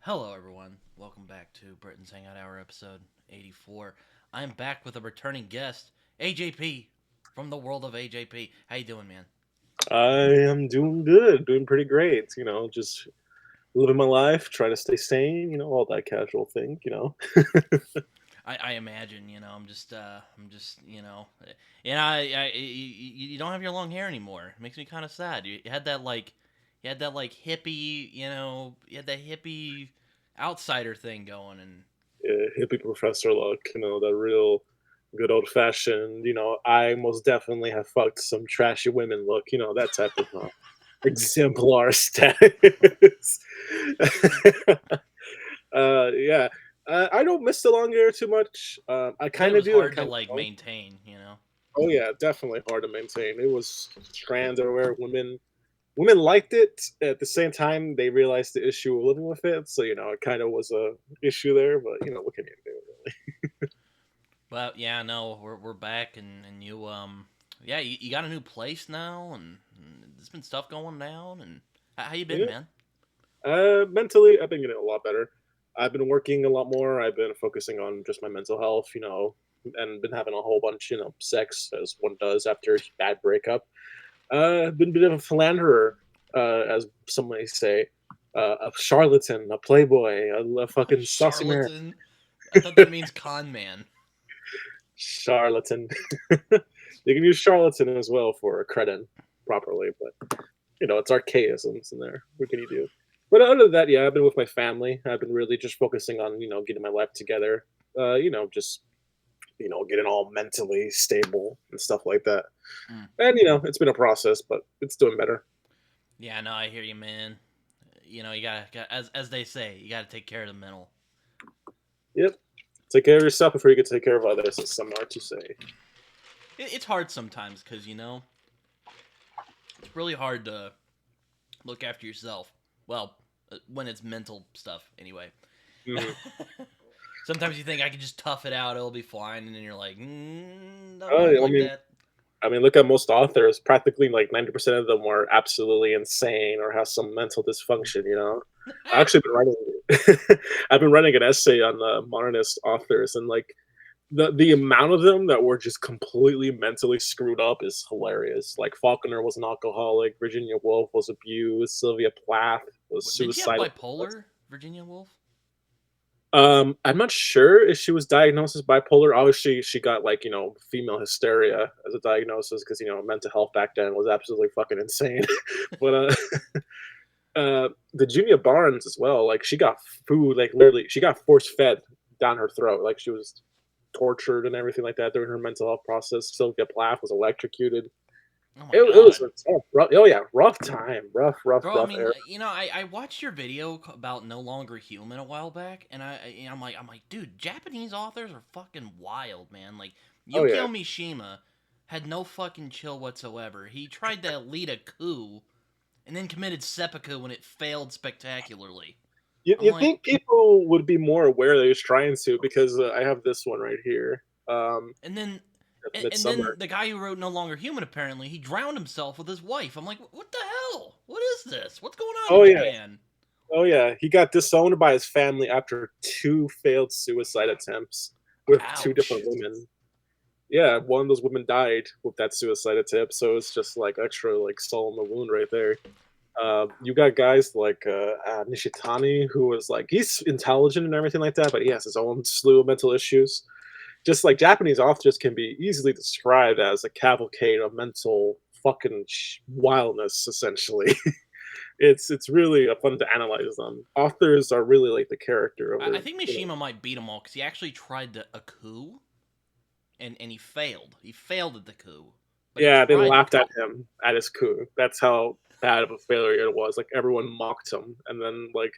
Hello, everyone. Welcome back to Britton's Hangout Hour, episode 84. I'm back with a returning guest, AJP, from the world of AJP. How you doing, man? I am doing good, doing pretty great. Just living my life, trying to stay sane. All that casual thing. I imagine, you don't have your long hair anymore. It makes me kind of sad. You had that hippie, you had that hippie outsider thing going, and Hippie professor look. That real good old fashioned. I most definitely have fucked some trashy women look. That type of exemplar status. Yeah. I don't miss the long hair too much. I but it kind of was do, and hard to kind of like don't. maintain. Oh yeah, definitely hard to maintain. It was trans everywhere. Women liked it. At the same time, they realized the issue of living with it. So it kind of was a issue there. But what can you do, really? But yeah, no, we're back, and yeah, you got a new place now, and there's been stuff going down, and how you been, Yeah. man? Mentally, I've been getting a lot better. I've been working a lot more. I've been focusing on just my mental health, and been having a whole bunch, sex as one does after a bad breakup. I've been a bit of a philanderer, as some may say, a charlatan, a playboy, a fucking saucy man. Charlatan. I thought that means con man. Charlatan. You can use charlatan as well for a cretin properly, but it's archaisms in there. What can you do? But other than that, yeah, I've been with my family. I've been really just focusing on getting my life together. Just getting all mentally stable and stuff like that. Mm. And it's been a process, but it's doing better. Yeah, no, I hear you, man. You gotta as they say, you gotta take care of the mental. Yep. Take care of yourself before you can take care of others, as some are to say. It's hard sometimes because it's really hard to look after yourself. Well, when it's mental stuff, anyway. Mhm. Sometimes you think I can just tough it out, it'll be fine, and then you're like, don't Oh, work yeah, I like mean, that. I mean, look at most authors. Practically, like 90% of them are absolutely insane or have some mental dysfunction. I actually been writing. I've been writing an essay on modernist authors, and like the amount of them that were just completely mentally screwed up is hilarious. Like Faulkner was an alcoholic, Virginia Woolf was abused, Sylvia Plath was Did she have suicidal. bipolar, Virginia Woolf? I'm not sure if she was diagnosed as bipolar. Obviously, she got like female hysteria as a diagnosis because mental health back then was absolutely fucking insane. But Virginia Barnes as well. Like she got food, like literally, she got force fed down her throat. Like she was tortured and everything like that during her mental health process. Sylvia Plath was electrocuted. Oh my It was god. a tough, rough, oh yeah, rough time, rough, rough, Bro, I rough mean, era. I watched your video about No Longer Human a while back, and I'm like, dude, Japanese authors are fucking wild, man. Like Oh yeah, Yukio Mishima had no fucking chill whatsoever. He tried to lead a coup and then committed seppuku when it failed spectacularly. I'm you like, think people would be more aware that he's trying to because I have this one right here. and then and then Midsummer. the guy who wrote No Longer Human apparently he drowned himself with his wife. I'm like, what the hell? What is this? What's going on Oh in yeah, Japan? oh yeah. He got disowned by his family after two failed suicide attempts with two different Ouch. women. Yeah, one of those women died with that suicide attempt, so it's just like extra like salt in the wound right there. You got guys like Nishitani, who was like he's intelligent and everything like that, but he has his own slew of mental issues. Just like Japanese authors can be easily described as a cavalcade of mental fucking wildness, essentially. It's really fun to analyze them. Authors are really like the character I over. think Mishima might beat them all because he actually tried a coup and he failed. He failed at the coup, but he Yeah, they tried the laughed at coup. him at his coup. That's how bad of a failure it was. Like everyone mocked him, and then like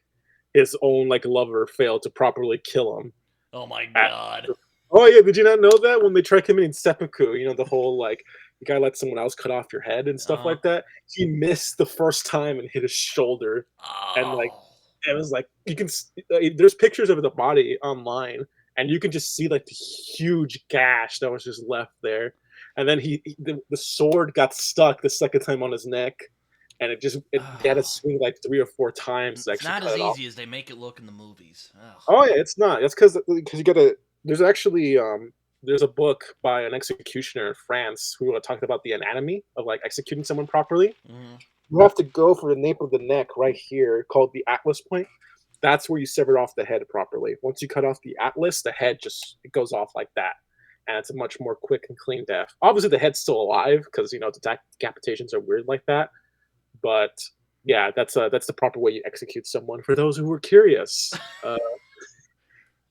his own like lover failed to properly kill him. Oh my At, god. oh yeah, did you not know that when they tried committing seppuku? The whole like you gotta let someone else cut off your head and stuff Uh like that. He missed the first time and hit his shoulder, and like oh. it was like you can. There's pictures of the body online, and you can just see like the huge gash that was just left there. And then the sword got stuck the second time on his neck, and it they had to Oh, swing like 3 or 4 times to it's actually not cut as it off. easy as they make it look in the movies. Ugh. Oh, yeah, it's not. That's because you gotta there's actually, there's a book by an executioner in France who, talked about the anatomy of, like, executing someone properly. Mhm. You have to go for the nape of the neck right here called the atlas point. That's where you sever off the head properly. Once you cut off the atlas, the head just it goes off like that, and it's a much more quick and clean death. Obviously, the head's still alive because, decapitations are weird like that, but, yeah, that's the proper way you execute someone for those who were curious,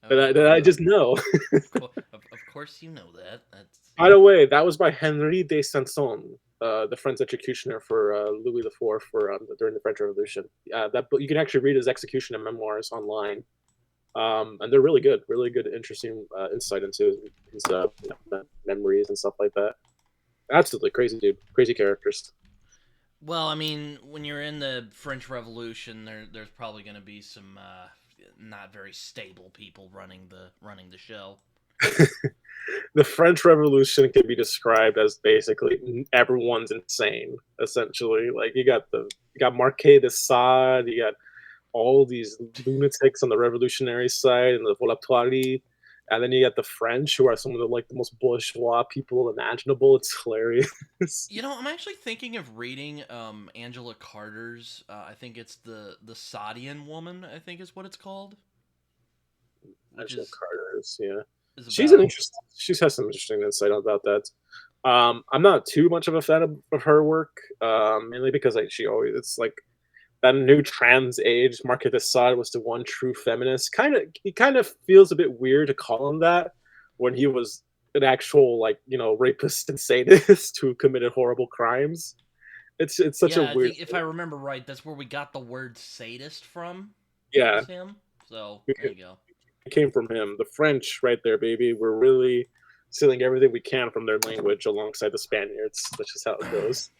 that I just know. Of course, you know that. That's By the way, that was by Henri de Sanson, the French executioner for Louis IV for during the French Revolution. That book you can actually read his execution and memoirs online, and they're really good, interesting insight into his memories and stuff like that. Absolutely crazy dude, crazy characters. well. I mean, when you're in the French Revolution, there's probably going to be some not very stable people running the show. The French Revolution can be described as basically everyone's insane. Essentially, like you got Marquis de Sade, you got all these lunatics on the revolutionary side and the voluptuary. And then you got the French, who are some of the most bourgeois people imaginable. It's hilarious. You know, I'm actually thinking of reading Angela Carter's. I think it's the Sadian Woman. I think is what it's called, which Angela Carter is, yeah. is She's an about. interesting. She has some interesting insight about that. I'm not too much of a fan of her work, mainly because like she always it's like that new trans age. Marquis de Sade was the one true feminist. He kind of feels a bit weird to call him that when he was an actual rapist and sadist who committed horrible crimes. It's such a Yeah, I weird think if thing. I remember right, that's where we got the word sadist from. Yeah, Was him. So there it you go. came from him. The French, right there, baby. We're really stealing everything we can from their language alongside the Spaniards. That's just how it goes.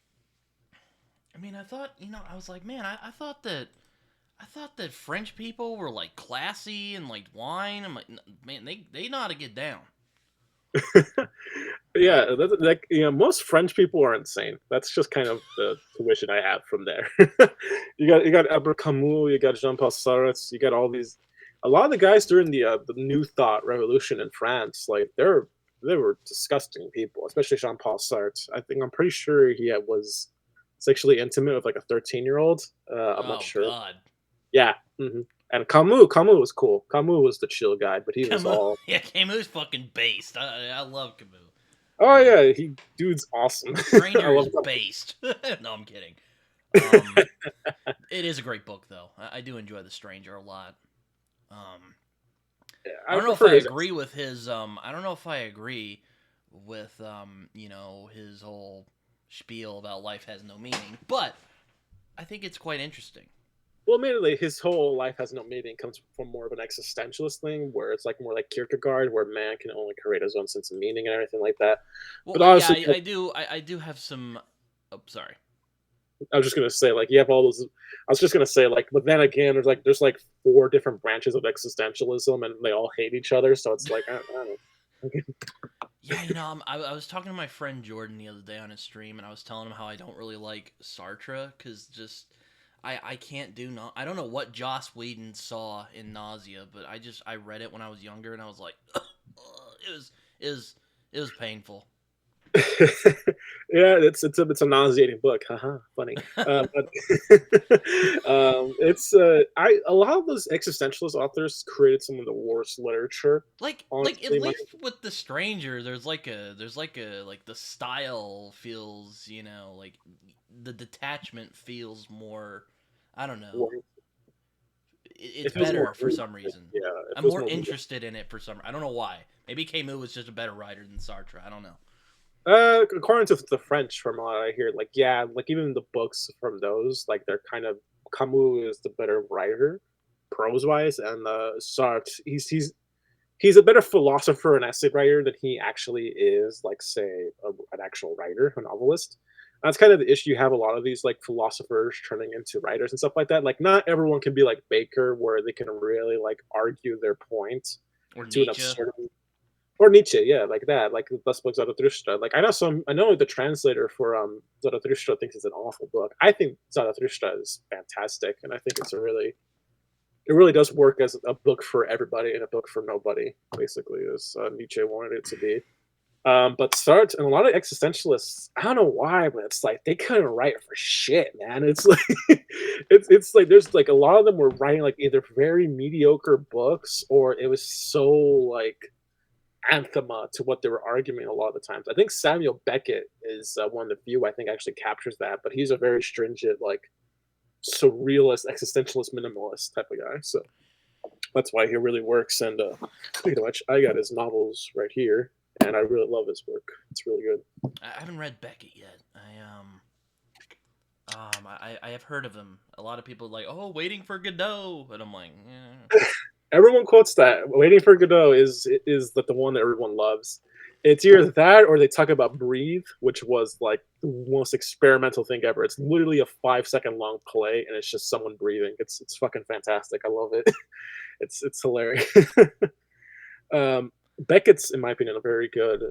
I mean, I thought, I was like, man, I thought that French people were like classy and like wine. I'm like, man, they know how to get down. Yeah, most French people are insane. That's just kind of the tuition I have from there. You got Albert Camus, you got Jean Paul Sartre, you got all these. A lot of the guys during the New Thought revolution in France, like they were disgusting people, especially Jean Paul Sartre. I'm pretty sure was sexually intimate with like a 13-year-old. I'm not Oh sure. God, Yeah, and Camus was cool. Camus was the chill guy, but he was Camus. all. Yeah, Camus fucking based. I love Camus. Oh Like yeah, dude's awesome. The I Stranger love is based. No, I'm kidding. Um, it is a great book though. I do enjoy The Stranger a lot. Um, I I don't know if prefer I his. agree with his. I don't know if I agree with his whole spiel about life has no meaning, but I think it's quite interesting. Well, admittedly, his whole life has no meaning comes from more of an existentialist thing, where it's like more like Kierkegaard, where man can only create his own sense of meaning and everything like that. But Well, yeah, honestly, I do. I do have some. Oh, sorry. I was just gonna say like you have all those. I was just gonna say like, but then again, there's like 4 different branches of existentialism, and they all hate each other. So it's like I don't know. Yeah, I was talking to my friend Jordan the other day on his stream, and I was telling him how I don't really like Sartre because just I can't do no. I don't know what Joss Whedon saw in Nausea, but I read it when I was younger, and I was like, it was it was it was painful. Yeah, it's a nauseating book. Haha, funny. But it's I a lot of those existentialist authors created some of the worst literature. Like at Honestly, my least with the stranger, there's like the style feels like the detachment feels more. I don't know. more, It's it feels more better for some realistic. reason. Yeah, it I'm feels more more realistic. interested in it for some. I don't know why. Maybe Camus was just a better writer than Sartre. I don't know. According to the French, from what I hear, like yeah, like even the books from those, like they're kind of Camus is the better writer, prose wise, and Sartre he's a better philosopher and essay writer than he actually is, like say an actual writer, a novelist. That's kind of the issue you have a lot of these like philosophers turning into writers and stuff like that. Like not everyone can be like Baker, where they can really like argue their point Or to an Nietzsche. absurdity. Or Nietzsche, yeah, like that, like das Book Zarathustra. Like I know the translator for Zarathustra thinks it's an awful book. I think Zarathustra is fantastic, and I think it really does work as a book for everybody and a book for nobody, basically, as Nietzsche wanted it to be. But Sartre and a lot of existentialists, I don't know why, but it's like they couldn't write for shit, man. It's like it's like there's like a lot of them were writing like either very mediocre books or it was so like anthema to what they were arguing a lot of the times. I think Samuel Beckett is one of the few I think actually captures that, but he's a very stringent, like surrealist, existentialist, minimalist type of guy. So that's why he really works. And speaking of which, I got his novels right here, and I really love his work. It's really good. I haven't read Beckett yet. I have heard of him. A lot of people are like, oh, Waiting for Godot, and I'm like, yeah. Everyone quotes that. Waiting for Godot is the one that everyone loves. It's either that or they talk about Breathe, which was like the most experimental thing ever. It's literally a 5 second long play, and it's just someone breathing. It's fucking fantastic. I love it. It's hilarious. Beckett's, in my opinion, a very good,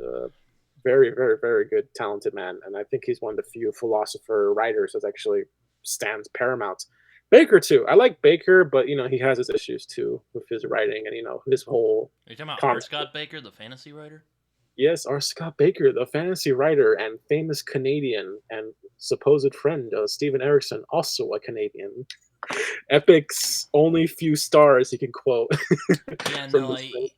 very very very good, talented man, and I think he's one of the few philosopher writers that actually stands paramount. Baker too. I like Baker, but he has his issues too with his writing and his whole Are you talking about R. concept. Scott Baker, the fantasy writer? Yes, R. Scott Baker, the fantasy writer and famous Canadian and supposed friend of Steven Erickson, also a Canadian. Epic's only few stars he can quote. Yeah, from no, this thing.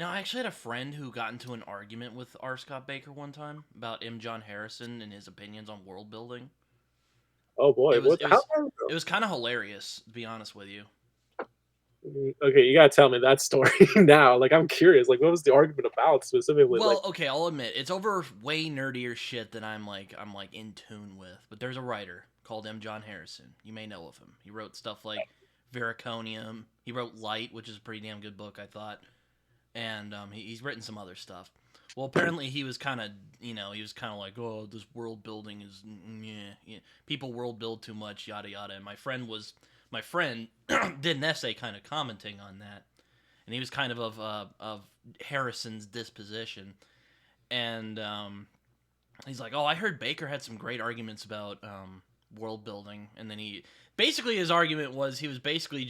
I actually had a friend who got into an argument with R. Scott Baker one time about M. John Harrison and his opinions on world building. Oh boy, It was what? it How was long ago? it was kind of hilarious, to be honest with you. Okay, you gotta tell me that story now. Like, I'm curious. Like, what was the argument about specifically? Like, Well, okay, I'll admit it's over way nerdier shit than I'm in tune with. But there's a writer called M. John Harrison. You may know of him. He wrote stuff like Veraconium. He wrote Light, which is a pretty damn good book, I thought. And he's written some other stuff. Well, apparently he was kind of, like, oh, this world building is, yeah. People world build too much, yada yada. And my friend did an essay kind of commenting on that, and he was kind of Harrison's disposition, and he's like, oh, I heard Baker had some great arguments about world building, and then his argument was he's basically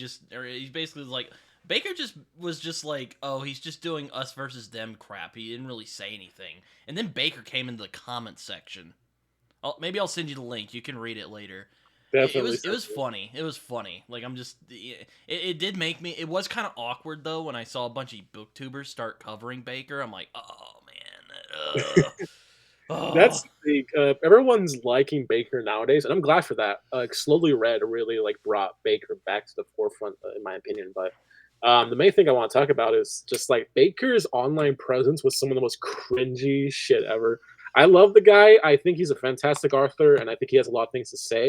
like, Baker was just like, oh, he's just doing us versus them crap. He didn't really say anything. And then Baker came into the comment section. Maybe I'll send you the link. You can read it later. definitely. It was funny. It was funny. Like, it did make me. It was kind of awkward though when I saw a bunch of booktubers start covering Baker. I'm like, oh man, That's oh. the everyone's liking Baker nowadays, and I'm glad for that. Slowly Red really like brought Baker back to the forefront, in my opinion. But the main thing I want to talk about is just like Baker's online presence was some of the most cringy shit ever. I love the guy. I think he's a fantastic author, and I think he has a lot of things to say.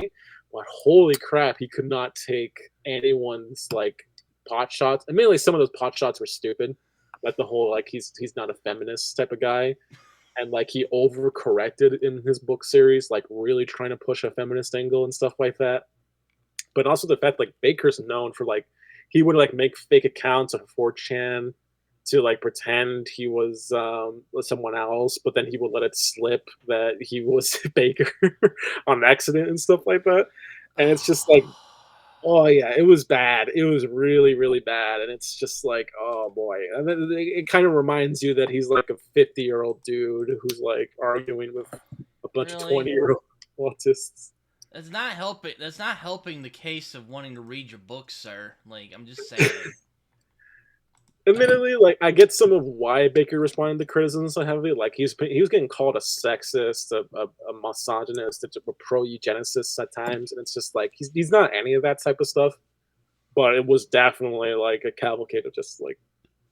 But holy crap, he could not take anyone's like pot shots. Admittedly, some of those pot shots were stupid. Like the whole like he's not a feminist type of guy, and like he overcorrected in his book series, like really trying to push a feminist angle and stuff like that. But also the fact like Baker's known for like he would like make fake accounts on 4chan to like pretend he was someone else, but then he would let it slip that he was Baker on accident and stuff like that. And it's just like, oh yeah, it was bad. It was really really bad, and it's just like, oh boy. And then it kind of reminds you that he's like a 50-year-old dude who's like arguing with a bunch of Really? 20-year-old autists. That's not helping the case of wanting to read your books, sir. Like, I'm just saying. Admittedly, like I get some of why Baker responded to criticism so heavily. Like he was getting called a sexist, a misogynist, a pro eugenicist at times, and it's just like he's not any of that type of stuff. But it was definitely like a cavalcade of just like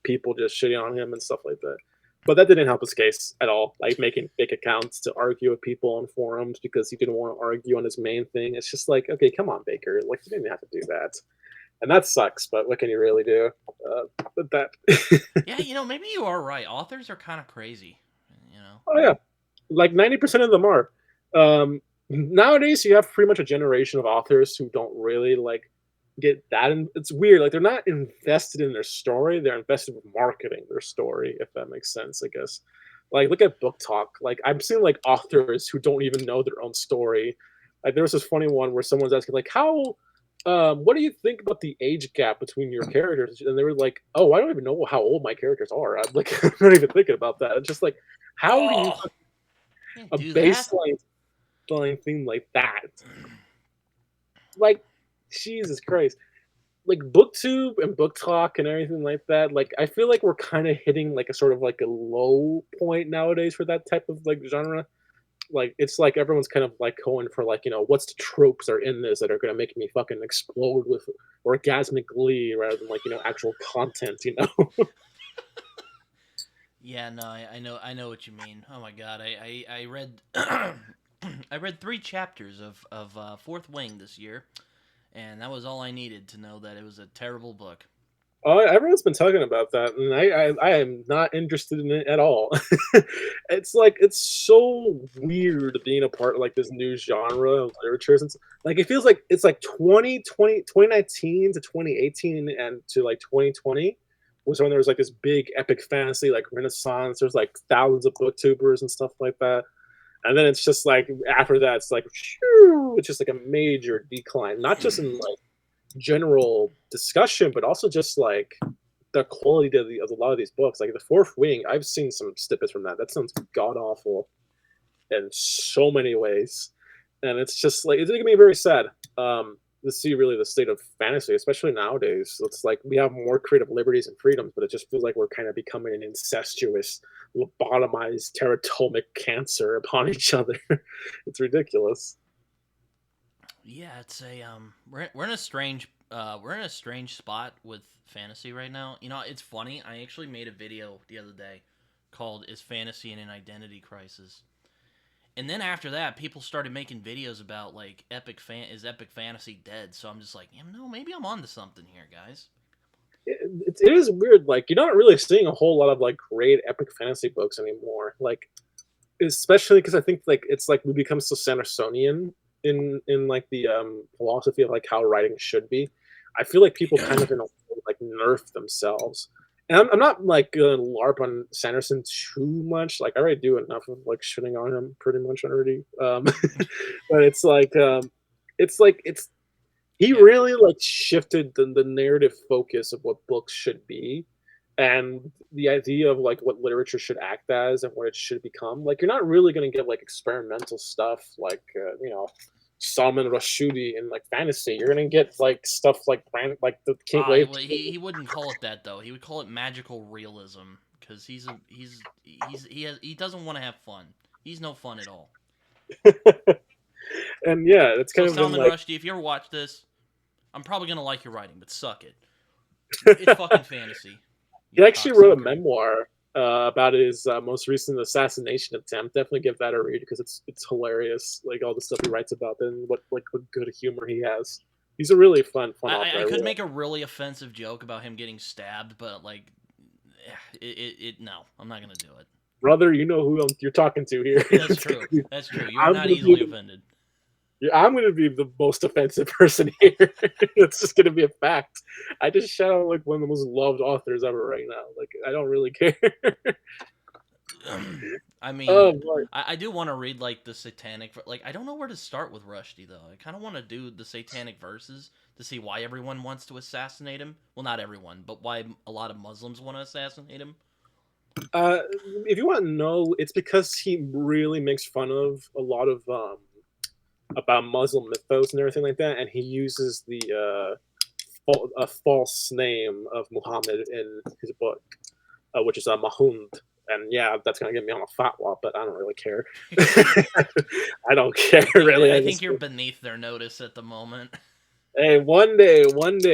people just shitting on him and stuff like that. But that didn't help his case at all. Like making fake accounts to argue with people on forums because he didn't want to argue on his main thing. It's just like, okay, come on, Baker. Like you didn't have to do that, and that sucks. But what can you really do? But that. Yeah, maybe you are right. Authors are kind of crazy. You know. Oh yeah, like 90% of them are. Nowadays, you have pretty much a generation of authors who don't really like get that. And it's weird. Like they're not invested in their story; they're invested with marketing their story. If that makes sense, I guess. Like look at Book Talk. Like I'm seeing like authors who don't even know their own story. Like there was this funny one where someone's asking like, "How what do you think about the age gap between your characters?" And they were like, "Oh, I don't even know how old my characters are. I'm like, I'm not even thinking about that." It's just like, how do you Oh, put can't a do that. baseline thing like that? Like, Jesus Christ! Like BookTube and Book Talk and everything like that. Like, I feel like we're kind of hitting like a sort of like a low point nowadays for that type of like genre. Like it's like everyone's kind of like going for like what's the tropes are in this that are gonna make me fucking explode with orgasmic glee rather than like actual content. Yeah, no, I know what you mean. Oh my god, I read I read 3 chapters of Fourth Wing this year, and that was all I needed to know that it was a terrible book. Oh, everyone's been talking about that, and I am not interested in it at all. It's like it's so weird being a part of like this new genre of literature. Since like it feels like it's like 2019 to 2018 and to like 2020 was when there was like this big epic fantasy like renaissance. There's like thousands of booktubers and stuff like that. And then it's just like after that, it's like shoo, it's just like a major decline, not just in like general discussion, but also just like the quality of a lot of these books. Like the Fourth Wing, I've seen some snippets from that. That sounds god awful in so many ways, and it's just like it's making me very sad to see really the state of fantasy, especially nowadays. It's like we have more creative liberties and freedoms, but it just feels like we're kind of becoming an incestuous, lobotomized, teratomic cancer upon each other. It's ridiculous. Yeah, it's a we're in a strange spot with fantasy right now. You know, it's funny. I actually made a video the other day called "Is Fantasy in an Identity Crisis?" And then after that, people started making videos about like is epic fantasy dead? So I'm just like, no, maybe I'm onto something here, guys. It is weird. Like you're not really seeing a whole lot of like great epic fantasy books anymore. Like especially because I think like it's like we become so Sandersonian in like the philosophy of like how writing should be. I feel like people kind of in a way, like nerf themselves. And I'm not like gonna LARP on Sanderson too much. Like I already do enough of like shitting on him pretty much already. But it's he Yeah, really like shifted the narrative focus of what books should be and the idea of like what literature should act as and what it should become. Like you're not really going to get like experimental stuff like Salman Rushdie in like fantasy. You're going to get like stuff like the King Wave. well, he wouldn't call it that though. He would call it magical realism because he doesn't want to have fun. He's no fun at all. And yeah, it's So kind of been Salman like Rushdie, if you ever watch this, I'm probably gonna like your writing, but suck it. It's fucking fantasy. You he actually wrote a cocksucker. memoir about his most recent assassination attempt. Definitely give that a read because it's hilarious. Like all the stuff he writes about and what good humor he has. He's a really fun author. I I could really make a really offensive joke about him getting stabbed, but like, no, I'm not gonna do it. brother, you know who you're talking to here. That's true. That's true. You are I'm not gonna be easily offended. yeah, I'm gonna be the most offensive person here. It's just gonna be a fact. I just shout out like one of the most loved authors ever right now. Like I don't really care. I Oh mean, boy. I do want to read like the satanic. Like, I don't know where to start with Rushdie though. I kind of want to do the satanic verses to see why everyone wants to assassinate him. Well, not everyone, but why a lot of Muslims want to assassinate him. Uh, if you want to know, it's because he really makes fun of a lot of about Muslim mythos and everything like that, and he uses the a false name of Muhammad in his book, which is Mahund. And yeah, that's gonna get me on a fatwa, but I don't really care. I don't care really. I I think just you're beneath their notice at the moment. hey, one day,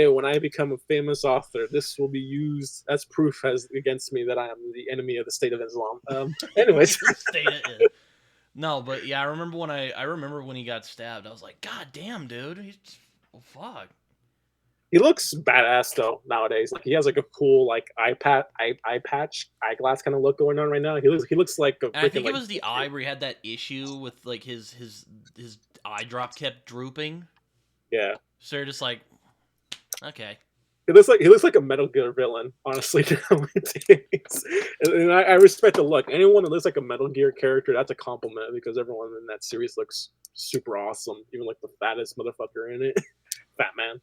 when I become a famous author, this will be used as proof as against me that I am the enemy of the state of Islam. Anyways, State it. No, but yeah, I remember when he got stabbed. I was like, God damn, dude. Fuck. he looks badass though nowadays. Like he has like a cool like eye patch, eyeglass kind of look going on right now. He looks like a And I freaking think it like was the eye where he had that issue with like his eye drop kept drooping. yeah. So you're just like, Okay. He looks like a Metal Gear villain, honestly, nowadays. And I respect the look. Anyone that looks like a Metal Gear character, that's a compliment because everyone in that series looks super awesome. Even like the fattest motherfucker in it, Fat Man.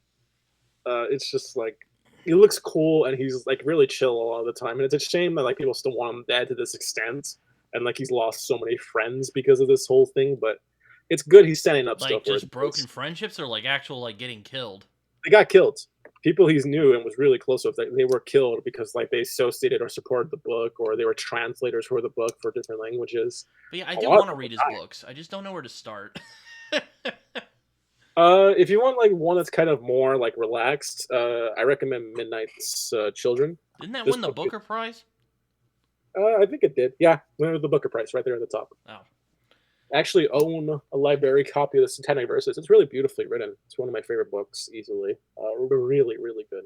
It's just like he looks cool and he's like really chill a lot of the time. And it's a shame that like people still want him dead to this extent, and like he's lost so many friends because of this whole thing. But it's good he's standing up still Like for just his broken boys. friendships or like actual like getting killed? They got killed. People he's knew and was really close with, they were killed because like they associated or supported the book, or they were translators for the book for different languages. But yeah, I A do lot of want to people read his died. books. I just don't know where to start. If you want like one that's kind of more like relaxed, I recommend Midnight's Children. Didn't that This win the book, Booker Prize? I think it did. Yeah, winner of the Booker Prize right there at the top. Oh, I actually own a library copy of the Centennial Verses. It's really beautifully written. It's one of my favorite books, easily. Really, really good.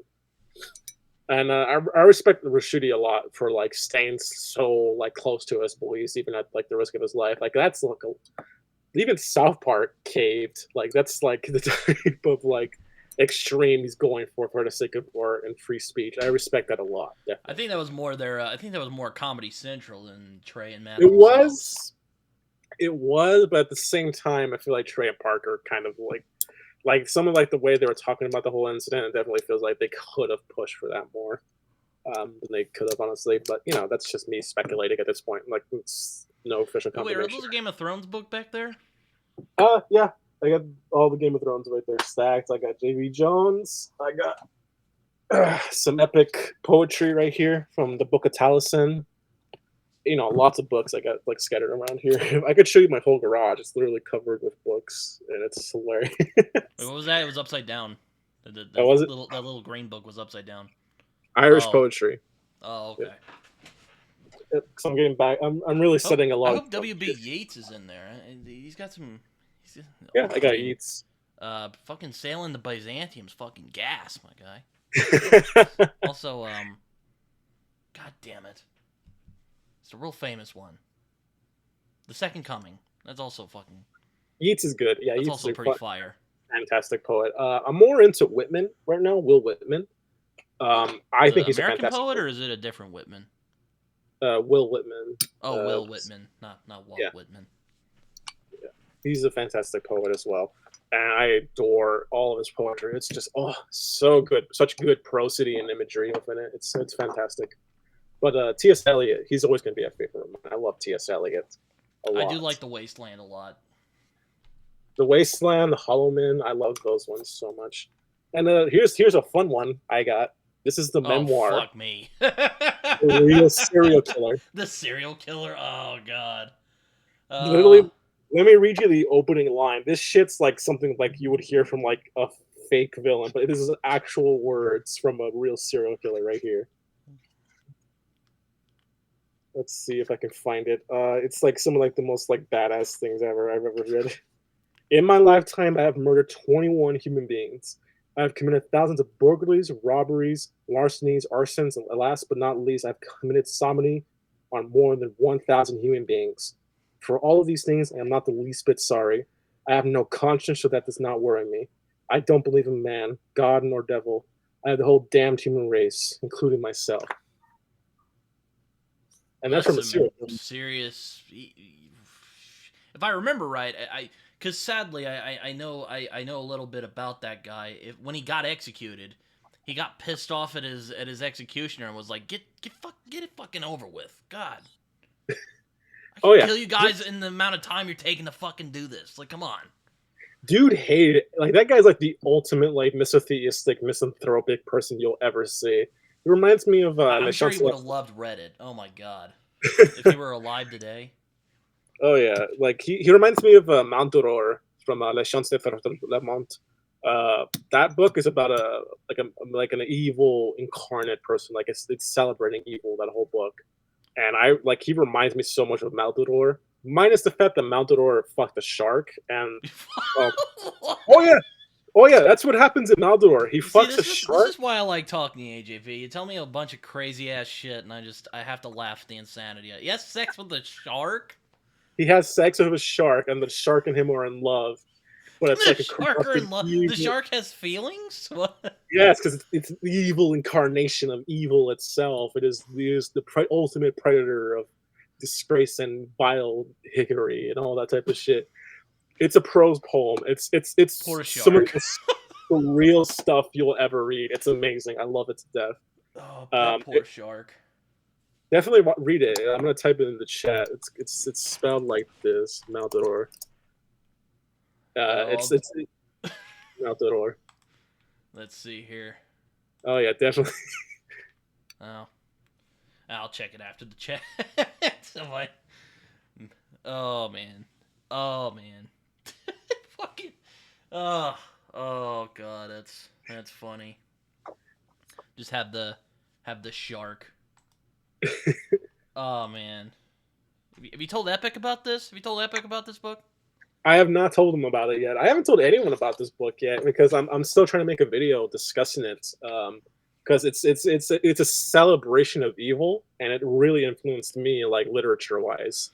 And I respect Rashidi a lot for like staying so like close to his boys, even at like the risk of his life. Like that's like even South Park caved. Like that's like the type of like extreme he's going for the sake of art and free speech. I respect that a lot. I Definitely. think that was more their. I think that was more Comedy Central than Trey and Matt It themselves. was, it was, but at the same time, I feel like Trey and Parker kind of like some of like the way they were talking about the whole incident. It definitely feels like they could have pushed for that more. Than they could have, honestly. But you know, that's just me speculating at this point. Like, it's no official Wait, are confirmation. those a Game of Thrones book back there? Yeah, I got all the Game of Thrones right there stacked. I got J.B. Jones. I got some epic poetry right here from the Book of Taliesin. You know, lots of books I got like scattered around here. I could show you my whole garage. It's literally covered with books, and it's hilarious. Wait, what was that? It was upside down. That was it. That little green book was upside down. Irish Oh, poetry. oh, Yeah. okay. So I'm getting back. I'm really setting a I lot of. hope WB Yates is in there. He's got some. He's, Yeah, I got fucking, Yeats. fucking sailing the Byzantium's fucking gas, my guy. Also, god damn it, it's a real famous one. The Second Coming. That's also fucking. Yeats is good. Yeah, That's Yeats is also a pretty fire. fantastic poet. I'm more into Whitman right now, Will Whitman. I think The he's a American fantastic poet, poet. or is it a different Whitman? Will Whitman. Oh, Will Whitman, not Walt Yeah, Whitman. yeah, he's a fantastic poet as well, and I adore all of his poetry. It's just so good, such good prosody and imagery within it. It's fantastic. But T.S. Eliot, he's always going to be a favorite of mine. I love T.S. Eliot a I do lot. like The Wasteland a lot. The Wasteland, the Hollow Man, I love those ones so much. And here's a fun one I got. This is the Oh memoir, fuck me. The Real Serial Killer. The serial killer. Oh god. Literally, let me read you the opening line. This shit's like something like you would hear from like a fake villain, but this is actual words from a real serial killer right here. Let's see if I can find it. It's like some of like the most like badass things I've ever read. In my lifetime, I have murdered 21 human beings. I have committed thousands of burglaries, robberies, larcenies, arsons, and last but not least, I've committed sodomy on more than 1,000 human beings. For all of these things, I am not the least bit sorry. I have no conscience, so that does not worry me. I don't believe in man, God, nor devil. I have the whole damned human race, including myself. And that's That's from a some serial killer. serious. If I remember right, because sadly I know I know a little bit about that guy. When he got executed, he got pissed off at his executioner and was like, get it fucking over with. God, I Oh can yeah, kill you guys in the amount of time you're taking to fucking do this. Like, come on. dude hated it. Like that guy's like the ultimate like misotheistic, misanthropic person you'll ever see. He reminds me of I'm sure he would have loved Reddit. Oh my god, if he were alive today. Oh yeah, like he reminds me of Mount Aurore from La Chance de Le Mont. That book is about like an evil incarnate person. Like it's celebrating evil. That whole book, and I like he reminds me so much of Mount Aurore, minus the fact that Mount Aurore fucked a shark. And um, oh yeah, oh yeah, that's what happens in Mount Aurore. He You see, fucks a this shark. is why I like talking to AJP. You tell me a bunch of crazy ass shit, and I have to laugh at the insanity. Yes, sex with a shark. He has sex with a shark, and the shark and him are in love. but it's The like a shark are corrupted in love. The evil. shark has feelings. What? Yes, because it's the evil incarnation of evil itself. It is the ultimate predator of disgrace and vile hickory and all that type of shit. It's a prose poem. It's Poor some of shark. the most surreal stuff you'll ever read. It's amazing. I love it to death. Oh, that poor shark. Definitely read it. I'm gonna type it in the chat. It's spelled like this, Maldor. Oh, It's Maldor. let's see here. Oh yeah, definitely. Oh, I'll check it after the chat. So oh man, oh man, fucking, oh, oh god, that's funny. Just have the shark. Oh man, have you told Epic about this? Have you told Epic about this book? I have not told them about it yet. I haven't told anyone about this book yet because I'm still trying to make a video discussing it. Because it's a celebration of evil, and it really influenced me, like literature wise.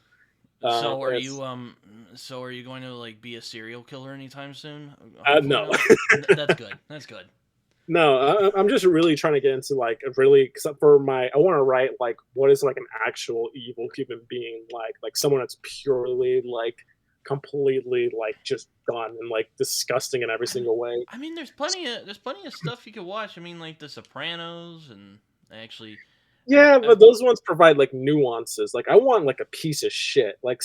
So are you going to like be a serial killer anytime soon? No. Hopefully not. That's good. That's good. No, I'm just really trying to get into like a really, except for I want to write like what is like an actual evil human being like someone that's purely like completely like just done and like disgusting in every single way. I mean, there's plenty of stuff you could watch. I mean, like The Sopranos, and actually, Yeah, I've but those ones provide like nuances. Like I want like a piece of shit, like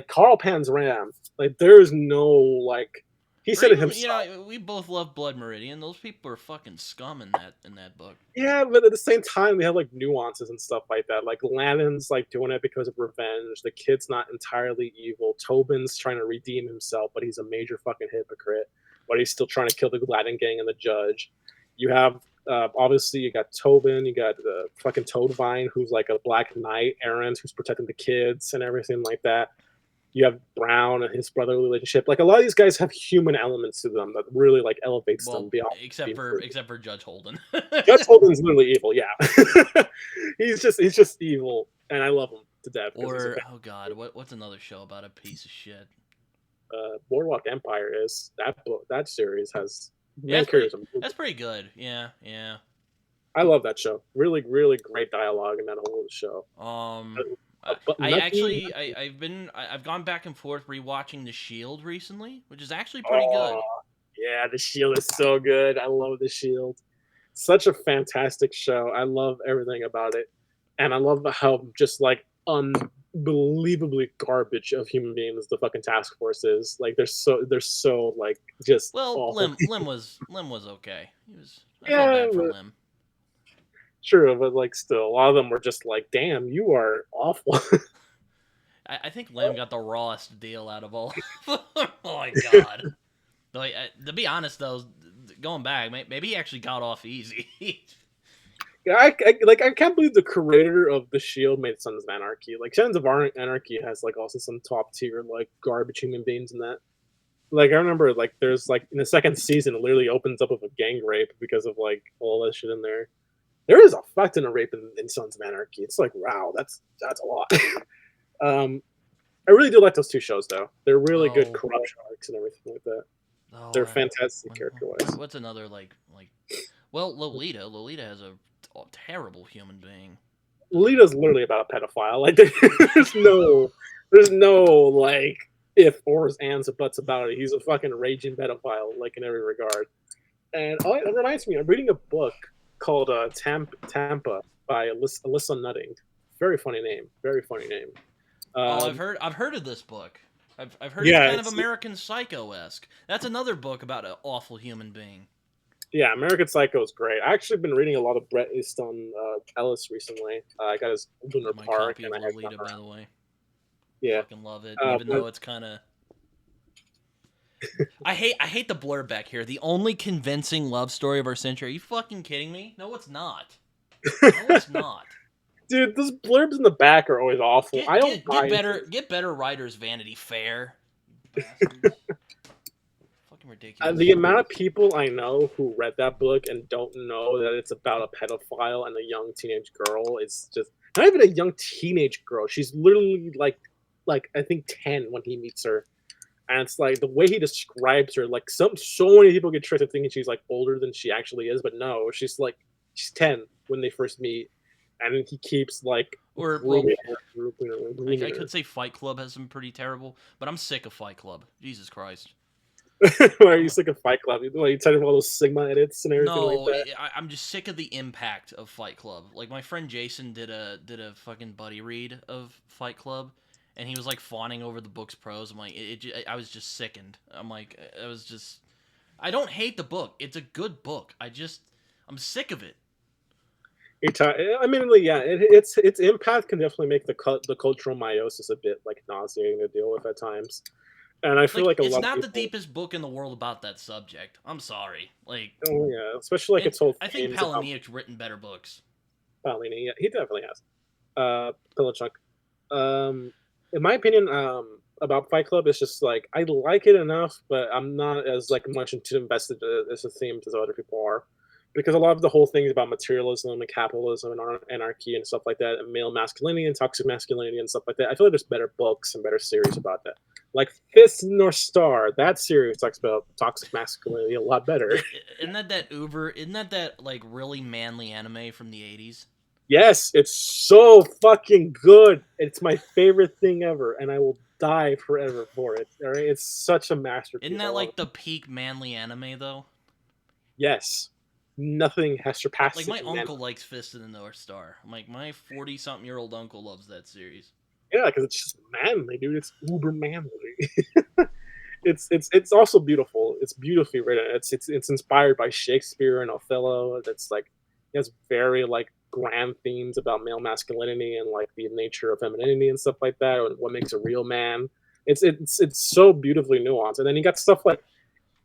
Carl Pan's Ram. Like there's no like he or said it even you himself. know we both love Blood Meridian. Those people are fucking scum in that book. Yeah, but at the same time, they have like nuances and stuff like that. Like Lannon's like doing it because of revenge. The kid's not entirely evil. Tobin's trying to redeem himself, but he's a major fucking hypocrite. But he's still trying to kill the Latin gang and the judge. You have obviously you got Tobin, you got the fucking Toadvine, who's like a black knight errant who's protecting the kids and everything like that. You have Brown and his brotherly relationship. Like a lot of these guys have human elements to them that really like elevates them Well, beyond except being for fruity. except for Judge Holden. Judge Holden's literally evil. Yeah, he's just evil, and I love him to death because he's a Or oh god, what's another show about a piece of shit? Boardwalk Empire is that book. That series has Yeah, main characters. that's pretty good. Yeah, yeah. I love that show. Really, really great dialogue in that whole show. But I nothing. actually I've gone back and forth rewatching The Shield recently, which is actually pretty Oh good. yeah, The Shield is so good. I love The Shield. Such a fantastic show. I love everything about it, and I love how just like unbelievably garbage of human beings the fucking task force is. Like they're so like just Well, awful. Lim was okay. I felt Yeah, bad for but Lim. true, but like still, a lot of them were just like, "Damn, you are awful." I think Lim got the rawest deal out of all. Oh my god. Like, to be honest though, going back, maybe he actually got off easy. Yeah, I can't believe the creator of the Shield made Sons of Anarchy. Like Sons of Anarchy has like also some top tier like garbage human beings in that. Like I remember like there's like in the second season it literally opens up with a gang rape because of like all that shit in there. There is a fuck ton of rape in Sons of Anarchy. It's like wow, that's a lot. um, I really do like those two shows though. They're really good Oh, corruption arcs and everything like that. oh, They're fantastic character wise. what's another like? Well, Lolita. Lolita has a terrible human being. Lolita's literally about a pedophile. Like there's no like if ors ands or buts about it. He's a fucking raging pedophile, like in every regard. And it reminds me, I'm reading a book called Tampa by Alyssa Nutting. Very funny name. Very funny name. Oh, Um, I've heard of this book. I've heard it's yeah, kind of American Psycho-esque. That's another book about an awful human being. yeah, American Psycho is great. I actually been reading a lot of Bret Easton Ellis recently. I got his Lunar My Park, copy and of I have Lolita, by the way. yeah. Fucking love it, Uh, even but though it's kind of. I hate the blurb back here. The only convincing love story of our century. Are you fucking kidding me? No, it's not. No, it's not. dude, those blurbs in the back are always awful. I don't buy into Get better writers. Vanity Fair. You bastards. Fucking ridiculous. the amount of people I know who read that book and don't know that it's about a pedophile and a young teenage girl is just not even a young teenage girl. She's literally like I think 10 when he meets her. And it's like the way he describes her, like so many people get tricked into thinking she's like older than she actually is, but no, she's 10 when they first meet, and he keeps like Or well, grooming her, I grooming her. could say Fight Club has some pretty terrible, but I'm sick of Fight Club. Jesus Christ. Why are you I'm, sick of Fight Club? Why you tired of all those Sigma edits and everything like no, that? I'm just sick of the impact of Fight Club. Like my friend Jason did a fucking buddy read of Fight Club, and he was like fawning over the book's prose. I'm like, I was just sickened. I'm like, I don't hate the book. It's a good book. I'm sick of it. I mean, like, yeah, its impact can definitely make the cultural meiosis a bit like nauseating to deal with at times. And I feel Like, like a it's lot of not the people, deepest book in the world about that subject. I'm sorry. Like, oh yeah, especially like its whole I think themes about Palahniuk's written better books. Paolini. Yeah, he definitely has. Pilachuk. In my opinion, about Fight Club, it's just like I like it enough, but I'm not as like much into invested as a theme as other people are, because a lot of the whole thing is about materialism and capitalism and anarchy and stuff like that, and male masculinity and toxic masculinity and stuff like that. I feel like there's better books and better series about that. Like Fist North Star, that series talks about toxic masculinity a lot better. Isn't that like really manly anime from the 80s? Yes, it's so fucking good. It's my favorite thing ever, and I will die forever for it. All right, it's such a Isn't masterpiece. I that love like it. the peak manly anime though? Yes, nothing has Like surpassed it my in uncle manhood. likes Fist of the North Star. I'm like my 40-something-year-old uncle loves that series. Yeah, because it's just manly, dude. It's uber manly. It's also beautiful. It's beautifully written. It's inspired by Shakespeare and Othello. That's like it has very like grand themes about male masculinity and like the nature of femininity and stuff like that, and what makes a real man. It's so beautifully nuanced. And then you got stuff like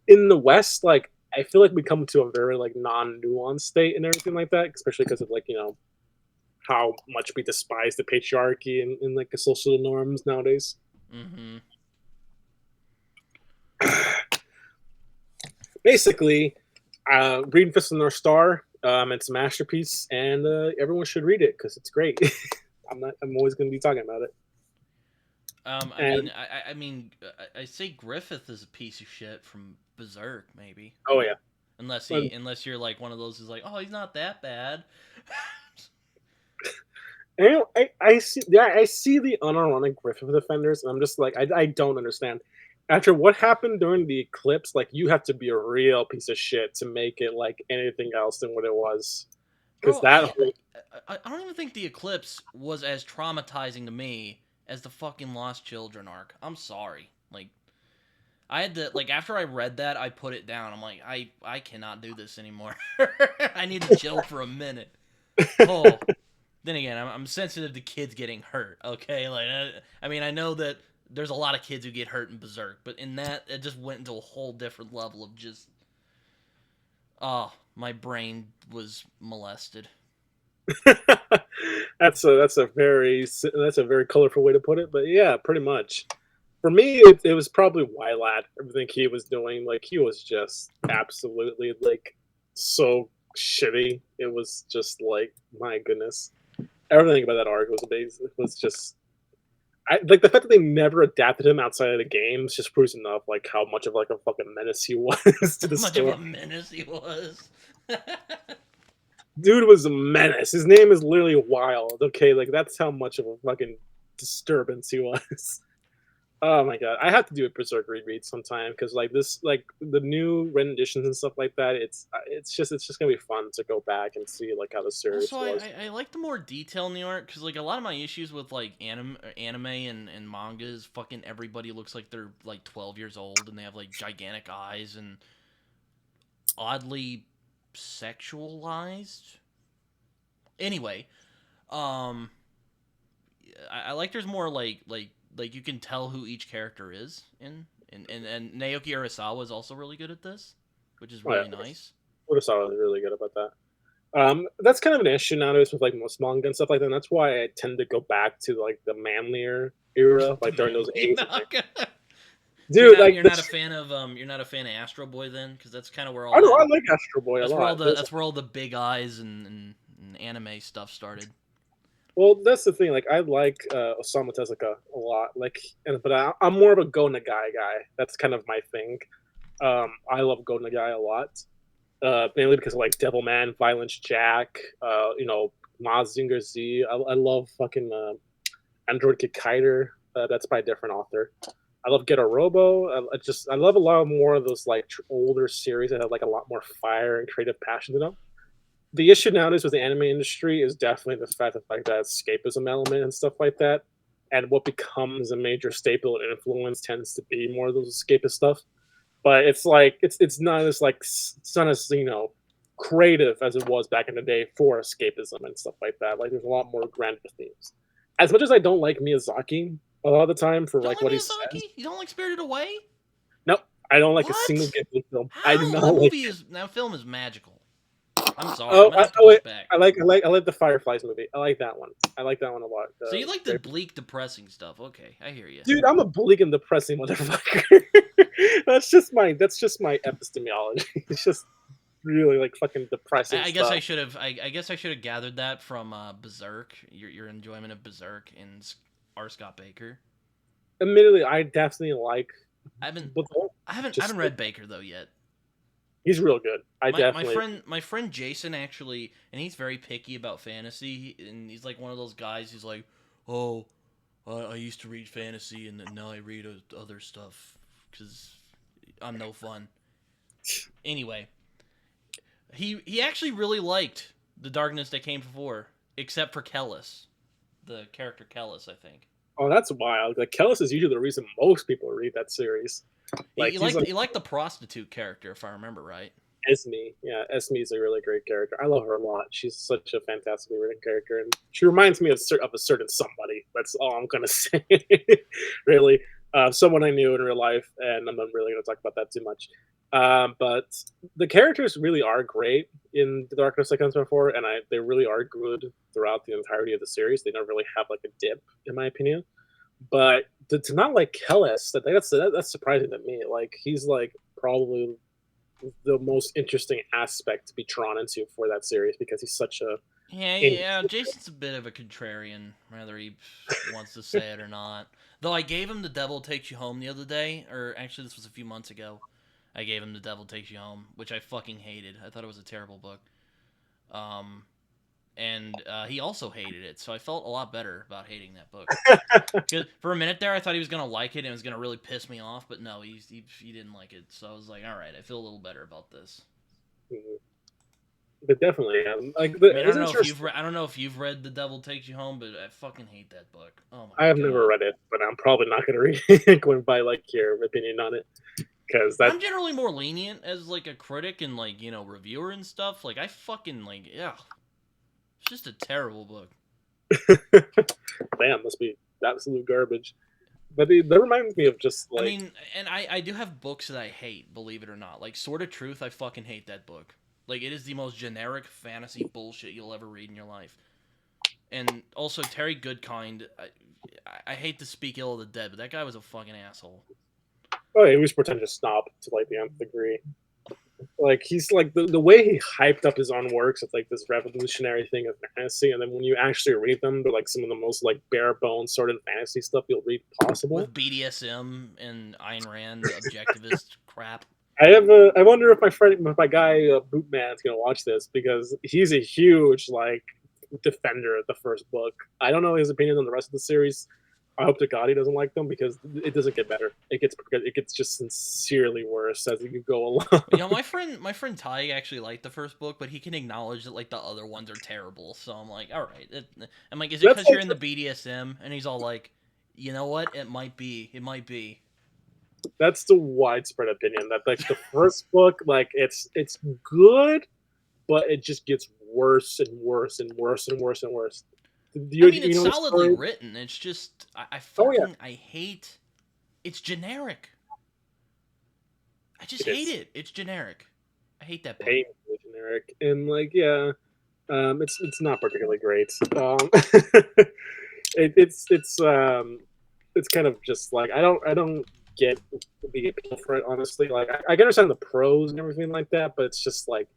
in the West, like I feel like we come to a very like non-nuanced state and everything like that, especially because of like how much we despise the patriarchy and like the social norms nowadays. Mm-hmm. Basically, reading Fist of the North Star, it's a masterpiece, and everyone should read it because it's great. I'm always going to be talking about it. And I say Griffith is a piece of shit from Berserk, maybe. oh yeah, Unless you're like one of those who's like, oh, he's not that bad. I see. Yeah, I see the unironic Griffith defenders, and I'm just like, I don't understand. After what happened during the eclipse, like you have to be a real piece of shit to make it like anything else than what it was. Because Bro, that whole I don't even think the eclipse was as traumatizing to me as the fucking Lost Children arc. I'm sorry. Like I had to like after I read that, I put it down. I'm like, I cannot do this anymore. I need to chill for a minute. Oh, then again, I'm sensitive to kids getting hurt. Okay, like I know that there's a lot of kids who get hurt in Berserk, but in that it just went into a whole different level of just my brain was molested. that's a very colorful way to put it, but yeah, pretty much. For me, it was probably Wylad. Everything he was doing, like he was just absolutely like so shitty. It was just like my goodness. Everything about that arc was amazing. It was just like the fact that they never adapted him outside of the games just proves enough like how much of like a fucking menace he was to the How much of story. a menace he was. Dude was a menace. His name is literally Wild. Okay, like that's how much of a fucking disturbance he was. Oh my god, I have to do a Berserk reread sometime because like this, like the new renditions and stuff like that. It's just gonna be fun to go back and see like how the Also, series was. I like the more detail in the art because like a lot of my issues with like anime and manga is fucking everybody looks like they're like 12 years old and they have like gigantic eyes and oddly sexualized. Anyway, um, I like there's more like you can tell who each character is and Naoki Urasawa is also really good at this, which is Oh yeah, really nice. Urasawa was really good about that. That's kind of an issue nowadays with like most manga and stuff like that. And that's why I tend to go back to like the manlier era, The like during those manly 80s and things. manga. So Dude, like you're not a fan of Astro Boy then, because that's kind of where I all know that I like Astro Boy a lot. that's where all the big eyes and anime stuff started. Well, that's the thing. Like, I like Osamu Tezuka a lot. Like, but I'm more of a Go Nagai guy. That's kind of my thing. I love Go Nagai a lot, mainly because of like Devilman, Violence Jack, Mazinger Z. I love fucking Android Kikaider. That's by a different author. I love Get a Robo. I love a lot more of those like older series that have like a lot more fire and creative passion to them. The issue nowadays with the anime industry is definitely the fact that escapism element and stuff like that. And what becomes a major staple and influence tends to be more of those escapist stuff. But it's like it's not as like it's not as creative as it was back in the day for escapism and stuff like that. Like there's a lot more grander themes. As much as I don't like Miyazaki a lot of the time for You don't like like what he Miyazaki? says, You don't like Spirited Away? nope, I don't like a single What? Ghibli film. I do How? not like. That film is magical. I'm sorry, I'm Oh, gonna have to oh push wait, back. I like the Fireflies movie. I like that one. I like that one a lot. So you like the bleak, depressing stuff? Okay, I hear you. Dude, I'm a bleak and depressing motherfucker. That's just my epistemology. It's just really like fucking depressing I guess stuff. I should have. I guess I should have gathered that from Berserk. Your enjoyment of Berserk and R. Scott Baker. Admittedly, I definitely like. I haven't. But I haven't. I just haven't read Baker though yet. he's real good. I My definitely. my friend Jason actually, and he's very picky about fantasy, and he's like one of those guys who's like, oh, I used to read fantasy, and now I read other stuff because I'm no fun. Anyway, he actually really liked The Darkness That Came Before, except for Kellis, the character Kellis, I think. Oh, that's wild. Like Kellis is usually the reason most people read that series. Like He liked the prostitute character, if I remember right. Esme. Yeah, Esme is a really great character. I love her a lot. She's such a fantastically written character, and she reminds me of a certain somebody. That's all I'm gonna say. Really, someone I knew in real life, and I'm not really gonna talk about that too much. But the characters really are great in The Darkness That Comes Before, and they really are good throughout the entirety of the series. They don't really have like a dip, in my opinion. But to not like Kellis, that's surprising to me. Like he's like probably the most interesting aspect to be drawn into for that series because he's such a Yeah, Jason's a bit of a contrarian, whether he wants to say it or not. Though I gave him The Devil Takes You Home the other day, or actually this was a few months ago. I gave him The Devil Takes You Home, which I fucking hated. I thought it was a terrible book. And he also hated it, so I felt a lot better about hating that book. For a minute there, I thought he was gonna like it and it was gonna really piss me off, but no, he didn't like it. So I was like, all right, I feel a little better about this. But definitely, like I don't know if you've read The Devil Takes You Home, but I fucking hate that book. Oh my! I have God. never read it, but I'm probably not going to read it. Going by like your opinion on it, because I'm generally more lenient as like a critic and like reviewer and stuff. Like I fucking like it's just a terrible book. Damn, must be absolute garbage. But that reminds me of just like I mean, and I do have books that I hate, believe it or not. Like Sword of Truth, I fucking hate that book. Like it is the most generic fantasy bullshit you'll ever read in your life. And also Terry Goodkind, I hate to speak ill of the dead, but that guy was a fucking asshole. oh, he was pretentious snob to like the nth degree. Like he's like the way he hyped up his own works, it's like this revolutionary thing of fantasy, and then when you actually read them, they're like some of the most like bare bones sort of fantasy stuff you'll read possible. With BDSM and Ayn Rand objectivist crap. I wonder if my guy Bootman's gonna watch this because he's a huge like defender of the first book. I don't know his opinion on the rest of the series. I hope to God he doesn't like them because it doesn't get better. It gets just sincerely worse as you go along. My friend Ty actually liked the first book, but he can acknowledge that like the other ones are terrible. So I'm like, all right. I'm like, is it because you're in the BDSM? And he's all like, you know what? It might be. It might be. That's the widespread opinion that like the first book, like it's good, but it just gets worse and worse and worse and worse and worse. It's solidly written. It's just I hate. It's generic. I just hate it. It's generic. I hate that book. Painfully generic, and like it's not particularly great. It's kind of just like I don't get the appeal for it, honestly. Like I can understand the prose and everything like that, but it's just like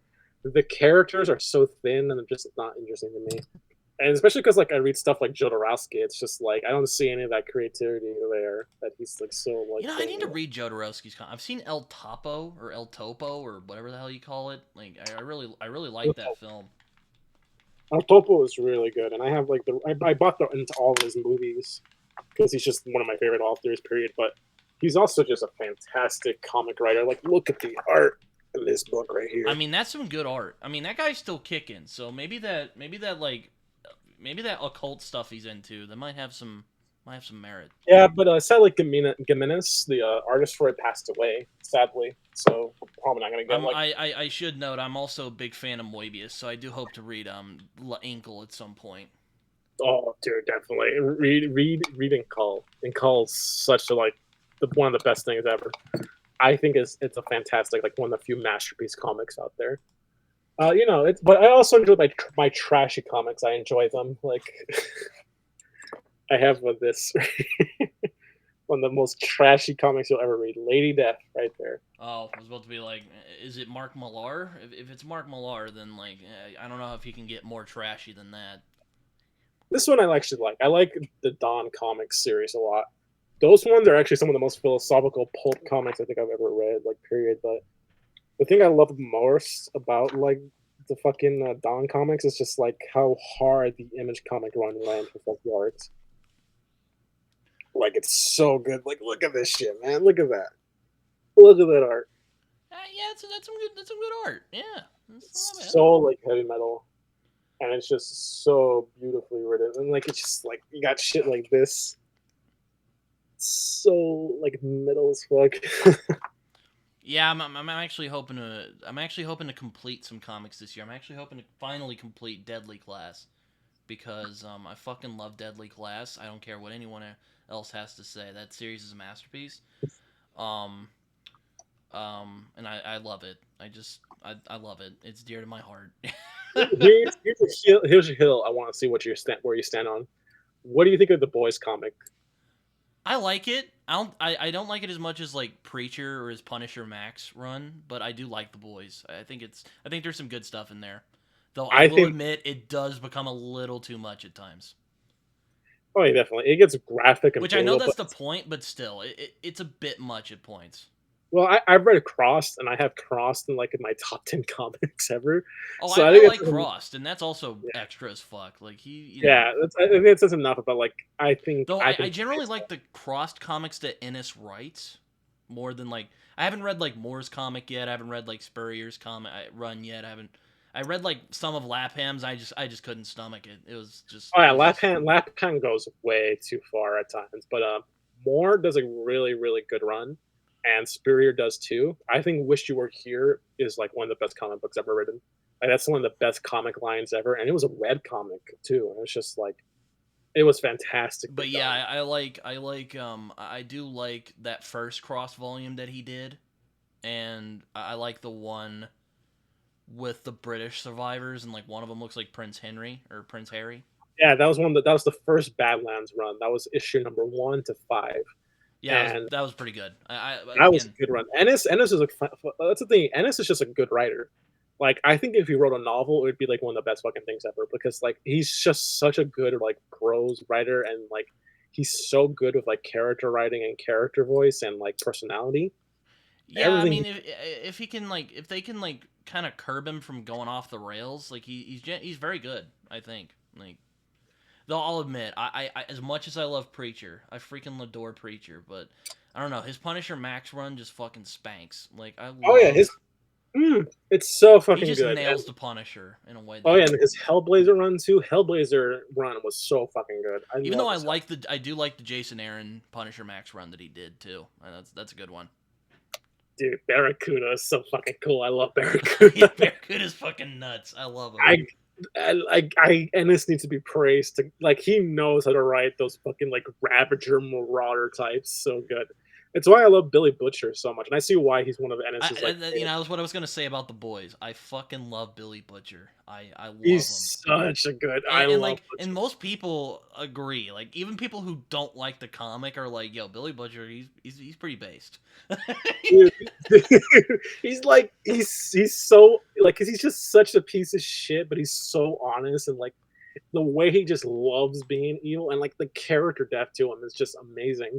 the characters are so thin and they're just not interesting to me. And especially because like I read stuff like Jodorowsky, it's just like I don't see any of that creativity there that he's like so like You know, I putting need to in. read Jodorowsky's. I've seen El Topo or El Topo or whatever the hell you call it. Like, I really like that film. Topo is really good, and I have like I bought into all of his movies because he's just one of my favorite authors. Period. But he's also just a fantastic comic writer. Like, look at the art in this book right I here. mean, that's some good art. I mean, that guy's still kicking. So maybe that occult stuff he's into that might have some merit. Yeah, but sadly, Gimenez, the artist for it, passed away. Sadly, so probably not gonna get like. I should note I'm also a big fan of Moebius, so I do hope to read La Inkle at some point. Oh, dude, definitely read and call's such a like one of the best things ever. I think it's a fantastic like one of the few masterpiece comics out there. You know, it's but I also enjoy my trashy comics. I enjoy them. Like I have this one of the most trashy comics you'll ever read. Lady Death, right there. Oh, I was about to be like, is it Mark Millar? If it's Mark Millar, then like, I don't know if he can get more trashy than that. This one I actually like. I like the Dawn comics series a lot. Those ones are actually some of the most philosophical pulp comics I think I've ever read. Like period. But the thing I love most about like the fucking Dawn comics is just like how hard the Image comic run went with like the art. Like it's so good. Like look at this shit, man. Look at that. Look at that art. Yeah, that's some good art. Yeah, that's not It's bad. so like heavy metal, and it's just so beautifully written. And like it's just like you got shit like this. It's so like metal as fuck. Yeah, I'm actually hoping to complete some comics this year. I'm actually hoping to finally complete Deadly Class because I fucking love Deadly Class. I don't care what anyone else has to say. That series is a masterpiece. Um, and I love it. I love it. It's dear to my heart. Here's a hill. I want to see where you stand on. What do you think of the Boys comic? I like it. I don't like it as much as like Preacher or his Punisher Max run, but I do like the boys. I think there's some good stuff in there. Though I I will think. admit it does become a little too much at times. Oh, yeah, definitely. It gets graphic and Which I know brutal, that's but the point, but still, it's a bit much at points. well, I've read Crossed, and I have Crossed in like in my top 10 comics ever. Oh, So I I think like it's Frost, and that's also extra as fuck. Like yeah, I think it says enough about like though I I think generally like the crossed comics that Ennis writes more than like I haven't read like Moore's comic yet. I haven't read like Spurrier's comic run yet. I read like some of Lapham's. I just couldn't stomach it. oh It yeah, was just Lap Hand goes way too far at times, but Moore does a really good run, and Spurrier does too. I think Wish You Were Here is like one of the best comic books ever written. Like that's one of the best comic lines ever, and it was a red comic too. And it's just like it was fantastically but yeah, done. I do like that first cross volume that he did, and I like the one with the British survivors, and like one of them looks like Prince Henry or Prince Harry. Yeah, that was the first Badlands run. That was issue number 1 to 5, Yeah, and that was pretty good. that was a Again, good run. Ennis is that's the thing. Ennis is just a good writer. Like I think if he wrote a novel, it would be like one of the best fucking things ever because like he's just such a good like prose writer and like he's so good with like character writing and character voice and like personality. yeah, I Everything. mean, if he can like if they can like kind of curb him from going off the rails, like he's very good. I think like though I'll admit, I as much as I love Preacher, I freaking adore Preacher, but I don't know his Punisher Max run just fucking spanks. Like I Oh yeah, love it's so he fucking just good. And nails the Punisher in a way oh that yeah, and his Hellblazer run too. Hellblazer run was so fucking good. I even though love his I do like the Jason Aaron Punisher Max run that he did too. That's a good one. dude. Barracuda is so fucking cool. I love Yeah, Barracuda. Barracuda's fucking nuts. I love him. Ennis needs to be praised. To like he knows how to write those fucking like Ravager Marauder types so good. It's why I love Billy Butcher so much, and I see why he's one of Ennis's like. You know, that's what I was gonna say about the boys. I fucking love Billy Butcher. I love him. He's such a good. I love And Butcher. most people agree. Like even people who don't like the comic are like, "Yo, Billy Butcher, he's pretty based." Dude, he's so like 'cause he's just such a piece of shit, but he's so honest and like the way he just loves being evil and like the character depth to him is just amazing.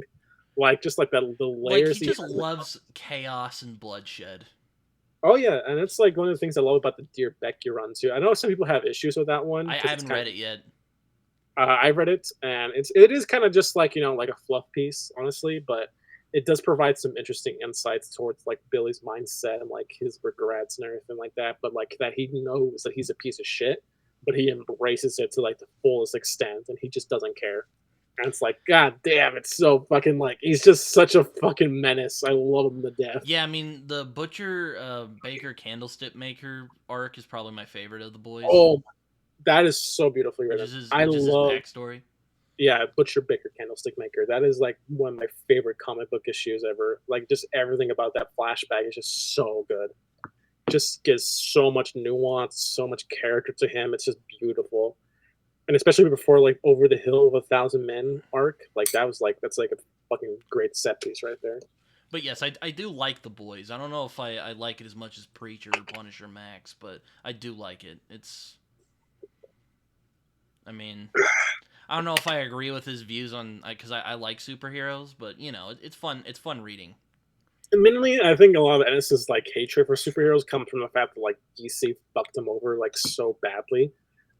Like just like the Like layers he he just has. loves chaos and bloodshed. Oh yeah, and it's like one of the things I love about the Dear Becky run too. I know some people have issues with that one I because it's haven't kind read it yet. I read it, and it is kind of just like like a fluff piece, honestly. But it does provide some interesting insights towards like Billy's mindset and like his regrets and everything like that. But like that he knows that he's a piece of shit, but he embraces it to like the fullest extent, and he just doesn't care. And it's like, God damn, it's so fucking like he's just such a fucking menace. I love him to death. Yeah, I mean the Butcher Baker Candlestick Maker arc is probably my favorite of the boys, Oh, that is so beautifully which written. is his I which is his love backstory. Yeah, Butcher Baker Candlestick Maker. That is like one of my favorite comic book issues ever. Like just everything about that flashback is just so good. Just gives so much nuance, so much character to him. It's just beautiful. And especially before like Over the Hill of 1,000 Men arc, like that's like a fucking great set piece right there. But yes, I do like the boys. I don't know if I like it as much as Preacher or Punisher Max, but I do like it. I mean, I don't know if I agree with his views on because I like superheroes, but you know it's fun. It's fun reading. Admittedly, I think a lot of Ennis's like hatred for superheroes comes from the fact that like DC fucked him over like so badly,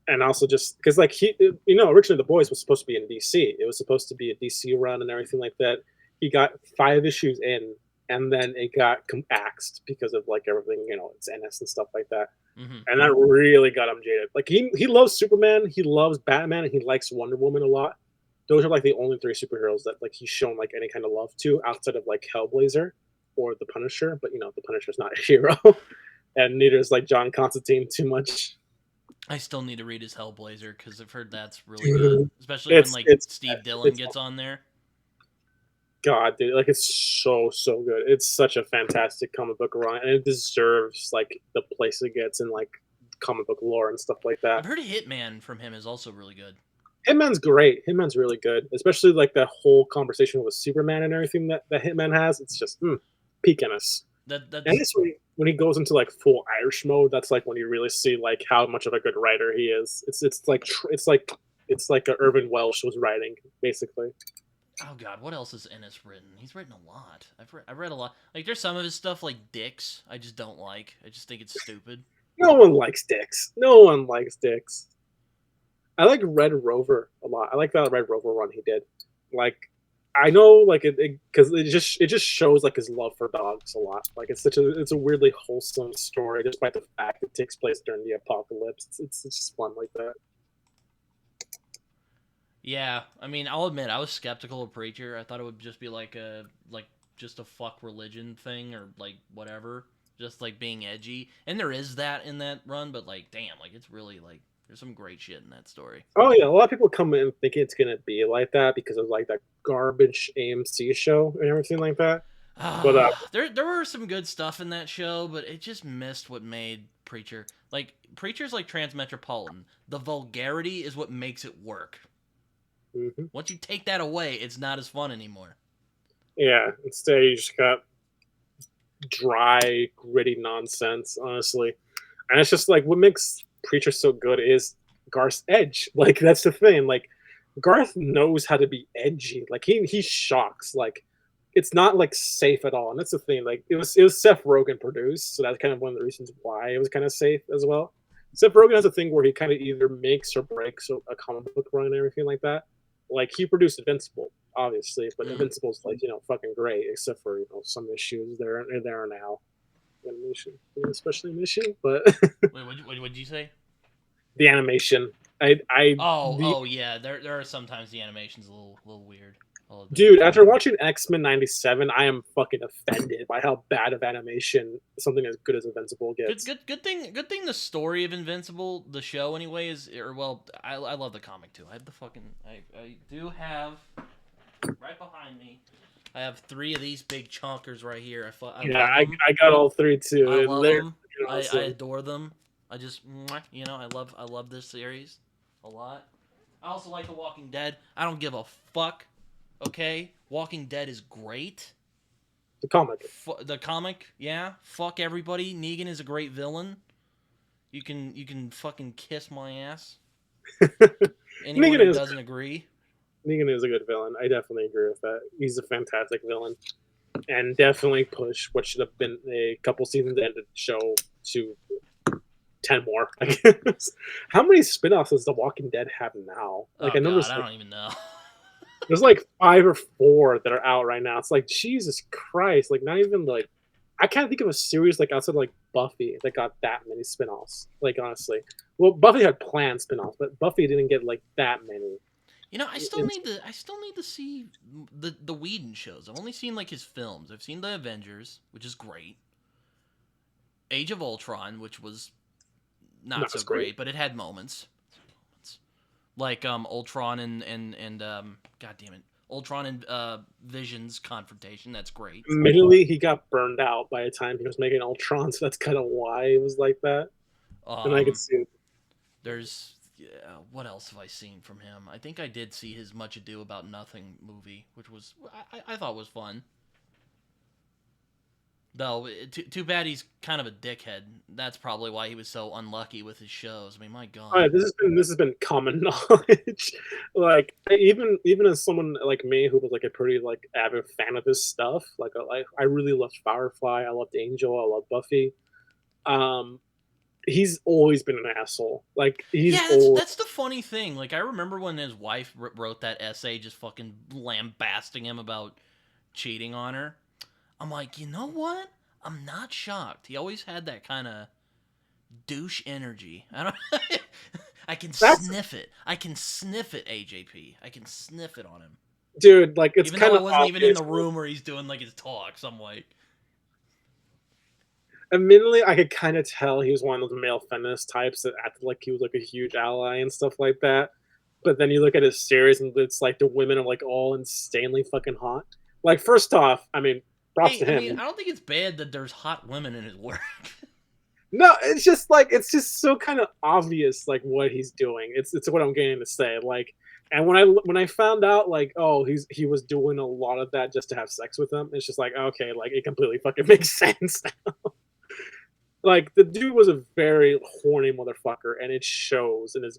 and also just because like originally the boys was supposed to be in DC. It was supposed to be a DC run and everything like that. He got 5 issues in, and then it got axed because of like everything it's Ennis and stuff like that. Hmm. And that really got him jaded. Like he loves Superman, he loves Batman, and he likes Wonder Woman a lot. Those are like the only 3 superheroes that like he's shown like any kind of love to outside of like Hellblazer or the Punisher. But the Punisher's not a hero, and neither is like John Constantine too much. I still need to read his Hellblazer because I've heard that's really good, Dude, especially when it's like it's Steve Dillon it's gets on there. God, dude, like it's so good. It's such a fantastic comic book run, and it deserves like the place it gets in like comic book lore and stuff like I've that. heard Hitman from him is also really good. Hitman's great. Hitman's really good, especially like that whole conversation with Superman and everything that Hitman has. It's just peak Ennis. That's Ennis when he goes into like full Irish mode, that's like when you really see like how much of a good writer he is. It's like a Irvin Welsh was writing basically. oh god, what else has Ennis written? He's written a lot. I've read a lot. Like there's some of his stuff like Dicks I just don't like. I just think it's stupid. No one likes dicks. No one likes dicks. I like Red Rover a lot. I like that Red Rover run he did. Like I know like it because it just shows like his love for dogs a lot. Like it's a weirdly wholesome story despite the fact it takes place during the apocalypse. It's just fun like that. Yeah, I mean, I'll admit I was skeptical of Preacher. I thought it would just be like just a fuck religion thing or like whatever, just like being edgy. And there is that in that run, but like damn, like it's really like there's some great shit in that story. Oh yeah, a lot of people come in thinking it's gonna be like that because of like that garbage AMC show and everything like that. But there were some good stuff in that show, but it just missed what made Preacher like Preacher's like Transmetropolitan. The vulgarity is what makes it work. mhm. Once you take that away, it's not as fun anymore. Yeah, instead you just got dry, gritty nonsense, honestly. And it's just like what makes Preacher so good is Garth's edge. Like that's the thing. Like Garth knows how to be edgy. Like he shocks. Like it's not like safe at all. And that's the thing. Like it was Seth Rogen produced, so that's kind of one of the reasons why it was kind of safe as well. Seth Rogen has a thing where he kind of either makes or breaks a comic book run and everything like that. Like he produced Invincible, obviously, but Mm. Invincible's like fucking great, except for some issues there are now animation, especially an issue, but Wait, what'd you say? the animation, I the Oh yeah. There are sometimes the animation's a little weird. I'll admit. dude, after watching X-Men '97, I am fucking offended by how bad of animation something as good as Invincible gets. Good thing. The story of Invincible, the show anyway, is or well, I love the comic too. I have the fucking I do have right behind me. I have 3 of these big chonkers right here. I Yeah, love I, them. I got all three too. I And love they're them. I awesome. adore them. I just I love this series a lot. I also like The Walking Dead. I don't give a fuck. Okay, Walking Dead is great. The comic. The comic, yeah. Fuck everybody. Negan is a great villain. You can fucking kiss my ass. Anyone Negan who is doesn't agree? Negan is a good villain. I definitely agree with that. He's a fantastic villain, and definitely push what should have been a couple seasons ended the show to 10 more. I guess. How many spin-offs does The Walking Dead have now? Like Oh I know God, I don't even know. there's like 5 or 4 that are out right now. It's like Jesus Christ, like not even like I can't think of a series like outside of, like Buffy that got that many spin-offs. Like honestly. Well, Buffy had planned spin-offs, but Buffy didn't get like that many. You know, In- I still need to see the Whedon shows. I've only seen like his films. I've seen the Avengers, which is great. Age of Ultron, which was not Not so as great. great, but it had moments. Like Ultron and God damn it, Ultron and Vision's confrontation. That's great. Admittedly, he got burned out by the time he was making Ultron, so that's kind of why it was like that. And I could Um, see it. there's what else have I seen from him? I think I did see his Much Ado About Nothing movie, which was I thought was fun. Though, too bad he's kind of a dickhead. That's probably why he was so unlucky with his shows. I mean, my God. This has been common knowledge. Like even as someone like me who was like a pretty like avid fan of his stuff, like I really loved Firefly, I loved Angel, I loved Buffy. Um, he's always been an asshole. Like he's Yeah, always that's the funny thing. Like, I remember when his wife wrote that essay just fucking lambasting him about cheating on her. I'm like, you know what? I'm not shocked. He always had that kind of douche energy. I don't. I can that's sniff it. I can sniff it, AJP. I can sniff it on him. dude. Like it's Even kind though I of wasn't even in obvious. the room where he's doing like his talks, I'm like, Admittedly, I could kind of tell he was one of those male feminist types that acted like he was like a huge ally and stuff like that. But then you look at his series and it's like the women are like all insanely fucking hot. Like first off, I mean, props hey, to I mean, him. I don't think it's bad that there's hot women in his work. No, it's just like it's just so kind of obvious like what he's doing. It's what I'm getting to say. Like, and when I found out like oh he was doing a lot of that just to have sex with them, it's just like okay, like it completely fucking makes sense. Like the dude was a very horny motherfucker, and it shows in his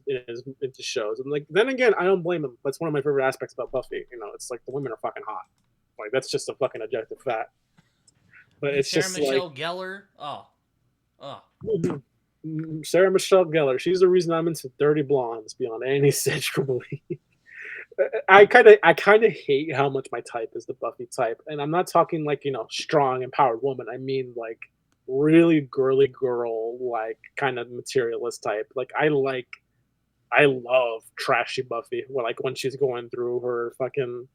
shows. And like then again, I don't blame him. That's one of my favorite aspects about Buffy. You know, it's like the women are fucking hot. Like that's just a fucking objective fact. But And it's Sarah just like Michelle Gellar, oh, Sarah Michelle Gellar. She's the reason I'm into dirty blondes beyond any stretch of belief. I kind of hate how much my type is the Buffy type, and I'm not talking like you know strong, empowered woman. I mean like really girly girl, like kind of materialist type. I love trashy Buffy. Like when she's going through her fucking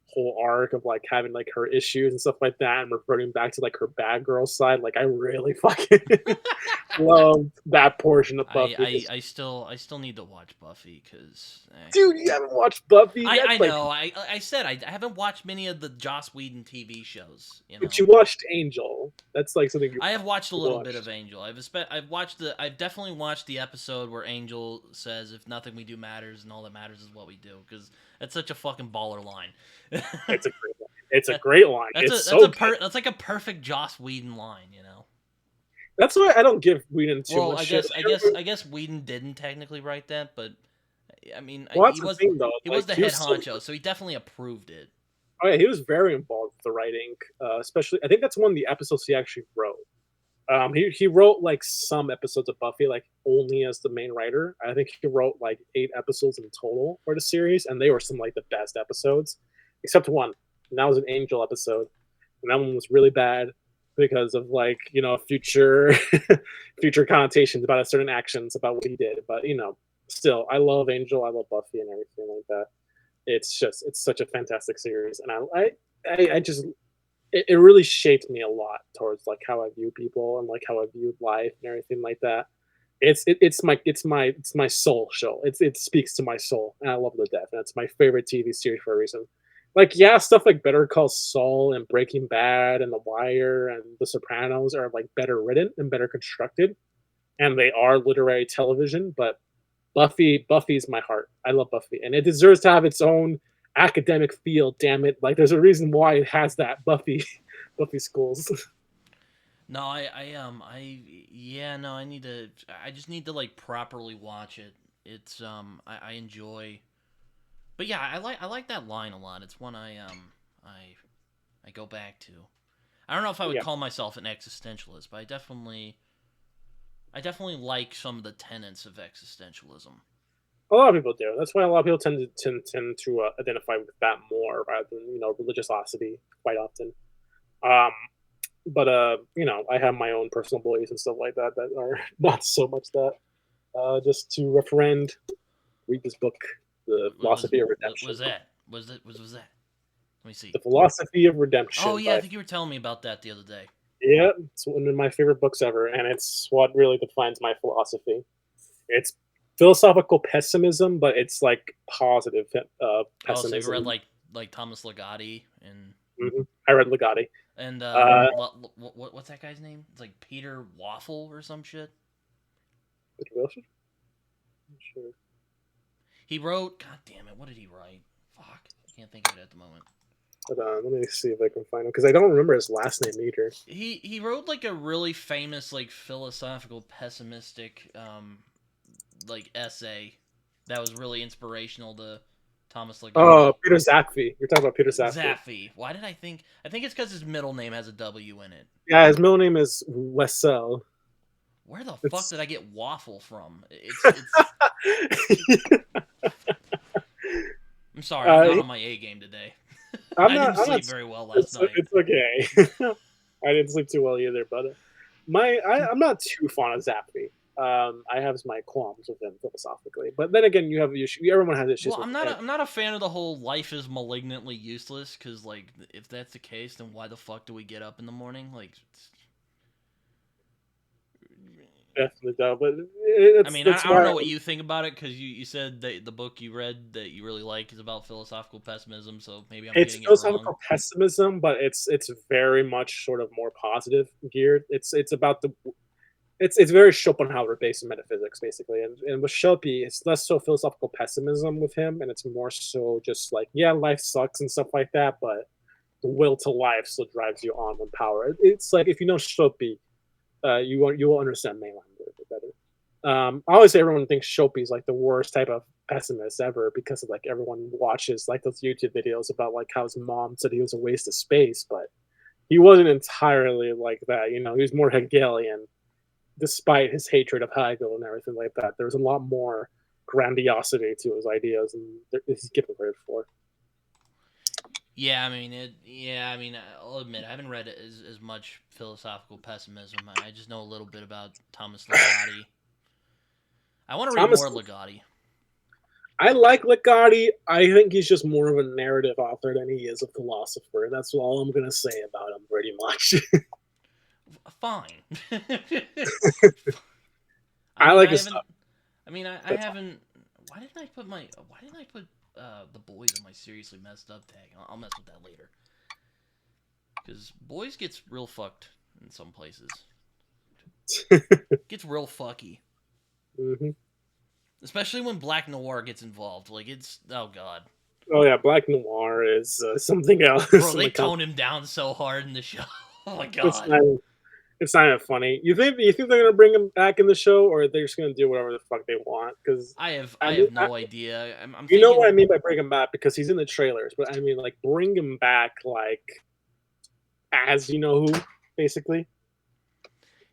whole arc of like having like her issues and stuff like that, and reverting back to like her bad girl side. Like I really fucking love that portion of Buffy. I still need to watch Buffy because Dude, you haven't watched Buffy? I That's like, know I said I haven't watched many of the Joss Whedon TV shows. You but know, you watched Angel. That's like something you I have watched a little bit of watched. Angel. I've definitely watched the episode where Angel says, "If nothing we do matters, and all that matters is what we do," because that's such a fucking baller line. It's a great line. It's a great line. It's so good. That's like a perfect Joss Whedon line. You know. That's why I don't give Whedon too Well, much shit. Like, I guess Whedon didn't technically write that, but I mean, well, that's the thing though. he was Like the he head was so honcho, so he definitely approved it. oh yeah, he was very involved with the writing, especially. I think that's one of the episodes he actually wrote. He wrote like some episodes of Buffy, like only as the main writer. I think he wrote like 8 episodes in total for the series, and they were some like the best episodes, except one. And that was an Angel episode, and that one was really bad because of like you know future future connotations about certain actions about what he did. But you know, still, I love Angel, I love Buffy, and everything like that. It's such a fantastic series, and I just it really shaped me a lot towards like how I view people and like how I viewed life and everything like that. It's my soul show. It speaks to my soul, and I love it to death. And it's my favorite TV series for a reason. Like yeah, stuff like Better Call Saul and Breaking Bad and The Wire and The Sopranos are like better written and better constructed, and they are literary television. But Buffy's my heart. I love Buffy, and it deserves to have its own academic feel. Damn it! Like there's a reason why it has that Buffy, Buffy schools. No, I yeah, no, I just need to like properly watch it. It's I enjoy, but yeah, I like that line a lot. It's one I go back to. I don't know if I would Yeah, call myself an existentialist, but I definitely like some of the tenets of existentialism. a lot of people do. That's why a lot of people tend to identify with that more rather than religiosity quite often. Um, but I have my own personal beliefs and stuff like that that are not so much that. Just to referend, read this book, The What was Philosophy of what Redemption. was that? Was that? Let me see. The Philosophy of Oh Redemption yeah, I by think you were telling me about that the other day. yeah, it's one of my favorite books ever, and it's what really defines my philosophy. It's philosophical pessimism, but it's like positive Oh, so you read pessimism. like Thomas Ligotti and I read Ligotti. and Uh, what's that guy's name? It's like Peter Waffle or some shit. Peter Wilson? Not sure. He wrote. God damn it! What did he write? Fuck, I can't think of it at the moment. Hold on, let me see if I can find him because I don't remember his last name either. He wrote like a really famous like philosophical pessimistic like essay that was really inspirational to Thomas Oh, Ligotti. Peter Zapfi. You're talking about Peter Zapfi. Zaffy. Why did I think? I think it's because his middle name has a W in it. Yeah, his middle name is Wessel. Where the fuck It's did I get waffle from? It's. I'm sorry, I'm not uh, on my A game today. I'm I not. didn't I'm not. sleep very well last night. It's okay. I didn't sleep too well either, but I'm not too fond of Zappi. I have my qualms with him philosophically, but then again, you have issues. Everyone has issues Well, with I'm it. not. I'm not a fan of the whole life is malignantly useless. Because like, if that's the case, then why the fuck do we get up in the morning? Like, Definitely, though. But I it's mean, I, that's I don't why know what you think about it because you said that the book you read that you really like is about philosophical pessimism. So maybe I'm it's getting it wrong. philosophical pessimism, but it's very much sort of more positive geared. It's about the it's very Schopenhauer based in metaphysics, basically. And with Schope, it's less so philosophical pessimism with him, and it's more so just like, yeah, life sucks and stuff like that, but the will to life still drives you on with power. It's like if you know Schope, you will understand Mainland a little bit better. I always say everyone thinks Schope is like the worst type of pessimist ever because of like everyone watches like those YouTube videos about like how his mom said he was a waste of space, but he wasn't entirely like that. He was more Hegelian despite his hatred of Hegel and everything like that. There was a lot more grandiosity to his ideas, and he's given credit for. Yeah, I mean it. Yeah, I mean I'll admit I haven't read as much philosophical pessimism. I just know a little bit about Thomas Ligotti. I want to read Thomas, more Ligotti. I like Ligotti. I think he's just more of a narrative author than he is a philosopher. That's all I'm gonna say about him, pretty much. Fine. I I mean like I his haven't. stuff. I mean I That's haven't. Why didn't I put my? Why didn't I put the boys on my seriously messed up tag? I'll mess with that later. Because boys gets real fucked in some places. Gets real fucky. hmm Especially when Black Noir gets involved. Like, it's. Oh, God. Oh yeah, Black Noir is something Bro, else in they the toned him down so hard in the show. Oh, my It's God. not. It's not even funny. You think they're gonna bring him back in the show, or they're just gonna do whatever the fuck they want? Because I have I I mean, have no idea. I'm you know what I thinking. mean by bring him back because he's in the trailers. But I mean, like bring him back like as you know who, basically.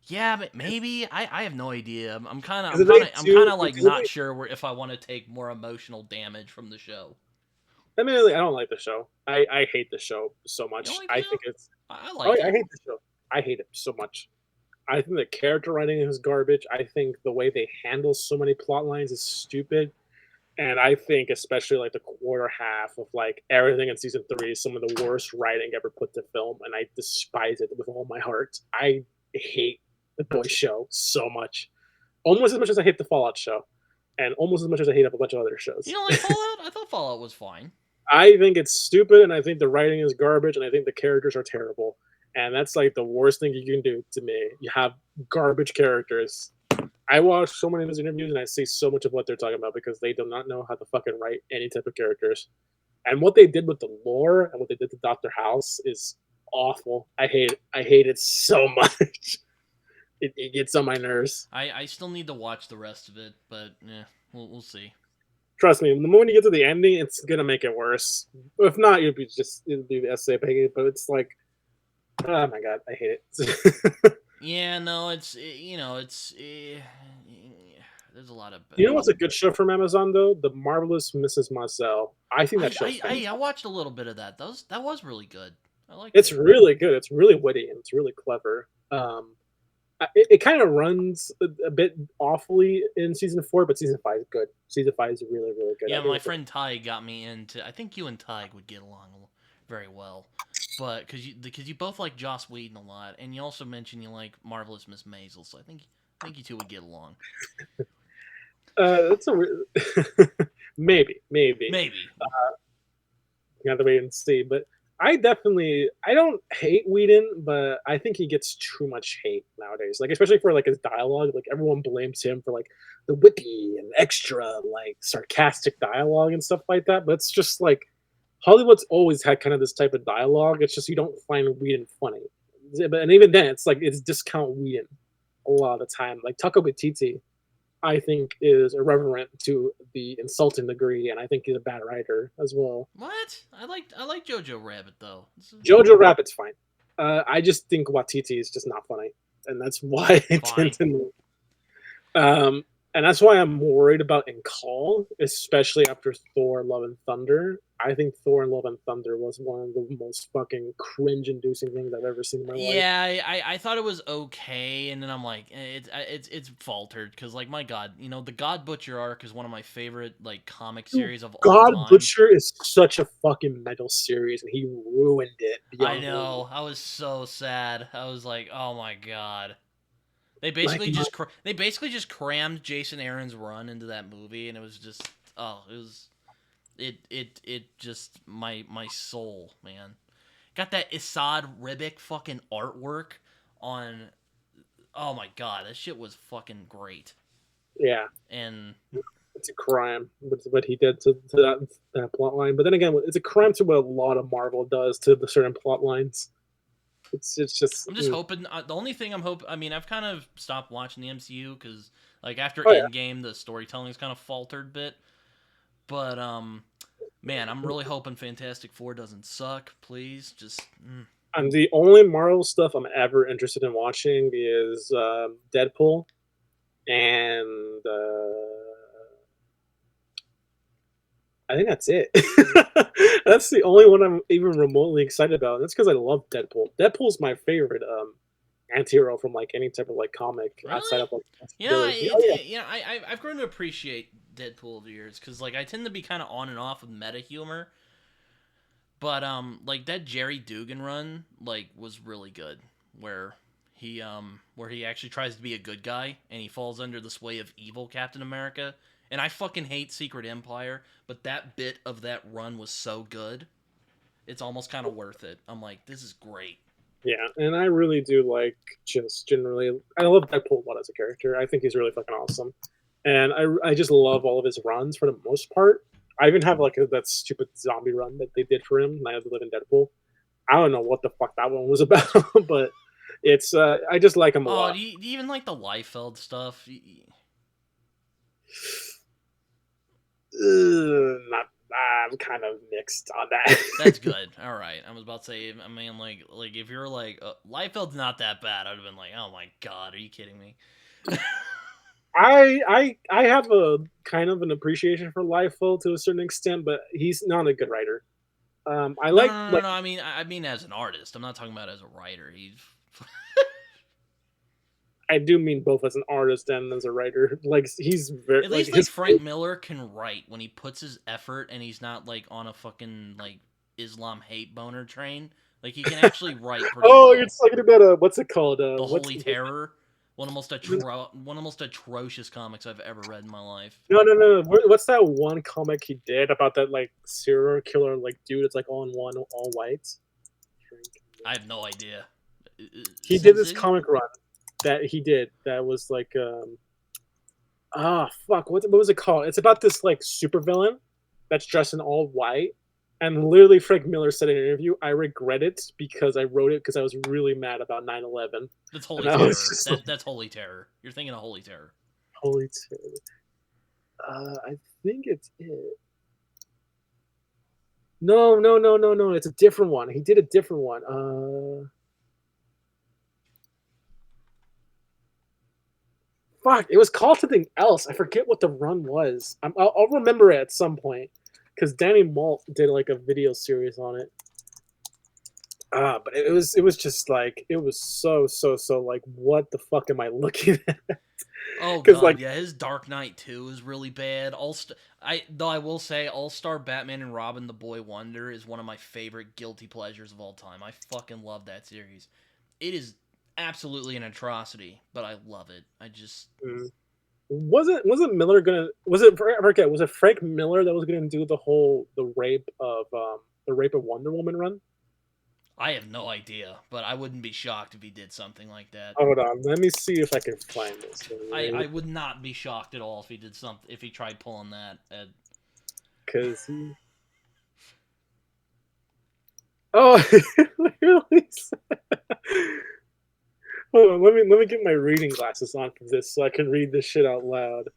Yeah, but maybe I have no idea. I'm kind of Because if they I'm kind do, of like because if not they, sure if I want to take more emotional damage from the show. I mean, I don't like the show. I hate the show so You don't much. like the I show? think it's. I Oh, like yeah, I it. hate the show. I hate it so much. I think the character writing is garbage. I think the way they handle so many plot lines is stupid. And I think especially like the quarter half of like everything in season three is some of the worst writing ever put to film, and I despise it with all my heart. I hate the Boys show so much, almost as much as I hate the Fallout show, and almost as much as I hate a bunch of other You shows. don't like Fallout? I thought Fallout was fine. I think it's stupid, and I think the writing is garbage, and I think the characters are terrible. And that's like the worst thing you can do to me. You have garbage characters. I watch so many of those interviews and I see so much of what they're talking about because they do not know how to fucking write any type of characters. And what they did with the lore and what they did to Doctor House is awful. I hate it. I hate it so much. it gets on my nerves. I still need to watch the rest of it, but yeah, we'll see. Trust me, the moment you get to the ending, it's gonna make it worse. If not, it'd be the essay page. But it's like, oh my god, I hate it. Yeah, no, there's a lot of. You know what's a good show from Amazon though? The Marvelous Mrs. Maisel. I think that show's I fantastic. watched a little bit of that. That was really good. I liked It's it. really good. It's really witty and it's really clever. It kind of runs a bit awfully in season 4, but season 5 is good. Season 5 is really, really good. Yeah, my friend Ty got me into. I think you and Ty would get along very well, but because you both like Joss Whedon a lot, and you also mentioned you like Marvelous Miss Maisel, so I think you two would get along. That's a maybe. Maybe. You have to wait and see. But I don't hate Whedon, but I think he gets too much hate nowadays. Like especially for like his dialogue. Like everyone blames him for like the witty and extra like sarcastic dialogue and stuff like that. But it's just like Hollywood's always had kind of this type of dialogue. It's just you don't find Whedon funny. And even then, it's like it's discount Whedon a lot of the time. Like Taco Waititi, I think is irreverent to the insulting degree, and I think he's a bad writer as well. What? I like Jojo Rabbit though. Jojo Rabbit's fine. I just think Watiti is just not funny, and that's why I tend to. And that's why I'm worried about in Call, especially after Thor: Love and Thunder. I think Thor: Love and Thunder was one of the most fucking cringe-inducing things I've ever seen in my life. Yeah, I thought it was okay, and then I'm like, it's faltered because like my God, the God Butcher arc is one of my favorite like comic series of all time. God Butcher is such a fucking metal series, and he ruined it. I know. I was so sad. I was like, oh my God. They basically just crammed Jason Aaron's run into that movie, and it was just it just my soul, man. Got that Isad Ribic fucking artwork on. Oh my God, that shit was fucking great. Yeah, and it's a crime what he did to that plot line. But then again, it's a crime to what a lot of Marvel does to the certain plot lines. It's just. I'm just hoping. The only thing I'm hoping. I mean, I've kind of stopped watching the MCU because, like, after Endgame, the storytelling's kind of faltered a bit. But man, I'm really hoping Fantastic Four doesn't suck. Please, just. And the only Marvel stuff I'm ever interested in watching is Deadpool, and I think that's it. That's the only one I'm even remotely excited about. And that's because I love Deadpool. Deadpool's my favorite anti-hero from like any type of like comic outside of like. I've grown to appreciate Deadpool over the years because like I tend to be kind of on and off with meta humor, but like that Jerry Dugan run like was really good where he actually tries to be a good guy and he falls under the sway of evil Captain America. And I fucking hate Secret Empire, but that bit of that run was so good, it's almost kind of worth it. I'm like, this is great. Yeah, and I really do like just generally, I love Deadpool a lot as a character. I think he's really fucking awesome. And I just love all of his runs for the most part. I even have like that stupid zombie run that they did for him, Night of the Living Deadpool. I don't know what the fuck that one was about, but it's, I just like him a lot. Do you even like the Liefeld stuff? I'm kind of mixed on that. That's good. All right. I was about to say, I mean, like if you're like, Liefeld's not that bad, I'd have been like, oh my God, are you kidding me? I have a kind of an appreciation for Liefeld to a certain extent, but he's not a good writer. No. I mean, as an artist, I'm not talking about as a writer. He's. I do mean both as an artist and as a writer. Like he's very. At least like Frank Miller can write when he puts his effort and he's not like on a fucking like Islam hate boner train. Like he can actually write. Pretty well. You're talking about what's it called? The Holy Terror. One of the most atrocious comics I've ever read in my life. No. What's that one comic he did about that like serial killer like dude? It's like all in one, all white. I have no idea. He did this comic run that he did that was like what was it called? It's about this like supervillain that's dressed in all white And literally, Frank Miller said in an interview, "I regret it because I wrote it because I was really mad about 9/11." That's And holy I was terror. just like, That's holy terror. You're thinking of holy terror. "Holy terror!" I think it's it. No, no, no, no, no. It's a different one. He did a different one. Fuck, it was called something else. I forget what the run was. I'll remember it at some point because Danny Malt did like a video series on it. But it was just like it was so like what the fuck am I looking at? Oh Because god, like yeah, his Dark Knight 2 is really bad. I will say All-Star Batman and Robin the Boy Wonder is one of my favorite guilty pleasures of all time. I fucking love that series. It is absolutely an atrocity, but I love it. I just mm, wasn't Miller gonna was it I forget was it Frank Miller that was gonna do the rape of Wonder Woman run? I have no idea, but I wouldn't be shocked if he did something like that. Hold on, let me see if I can find this. I would not be shocked at all if he did something if he tried pulling that. Because he. Oh, literally. Hold on, let me get my reading glasses on for this so I can read this shit out loud.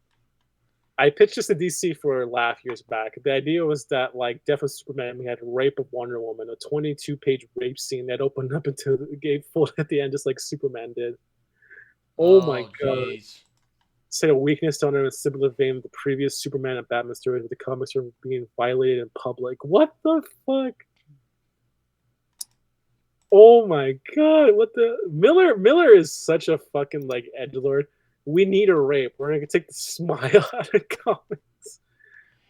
I pitched this to DC for a laugh years back. The idea was that, like, Death of Superman, we had Rape of Wonder Woman, a 22-page rape scene that opened up into the gatefold at the end, just like Superman did. Oh my Oh god. jeez. Said a weakness to in a similar vein of the previous Superman and Batman stories with the comics are being violated in public. What the fuck? Oh my god, what the Miller is such a fucking like edgelord. We need a rape. We're gonna take the smile out of comics.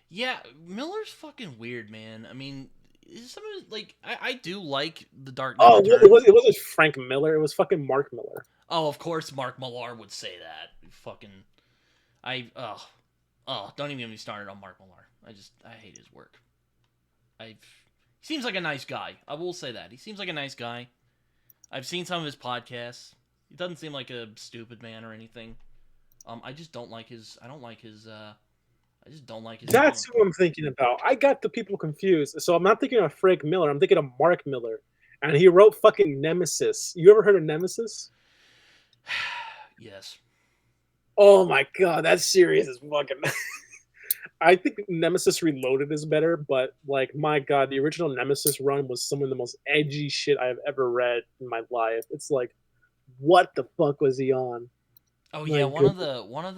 Yeah, Miller's fucking weird, man. I mean, some of like I do like the Dark Knight Oh, Returns. it wasn't Frank Miller. It was fucking Mark Miller. Oh, of course, Mark Millar would say that. Fucking, don't even get me started on Mark Millar. I hate his work. He seems like a nice guy. I will say that he seems like a nice guy. I've seen some of his podcasts. He doesn't seem like a stupid man or anything. I just don't like his. I don't like his. I just don't like his. That's who I'm thinking about. I got the people confused. So I'm not thinking of Frank Miller. I'm thinking of Mark Miller, and he wrote fucking Nemesis. You ever heard of Nemesis? Yes. Oh my god, that series is fucking. I think Nemesis Reloaded is better, but like my god, the original Nemesis run was some of the most edgy shit I've ever read in my life. It's like, what the fuck was he on? Oh My yeah, goodness. one of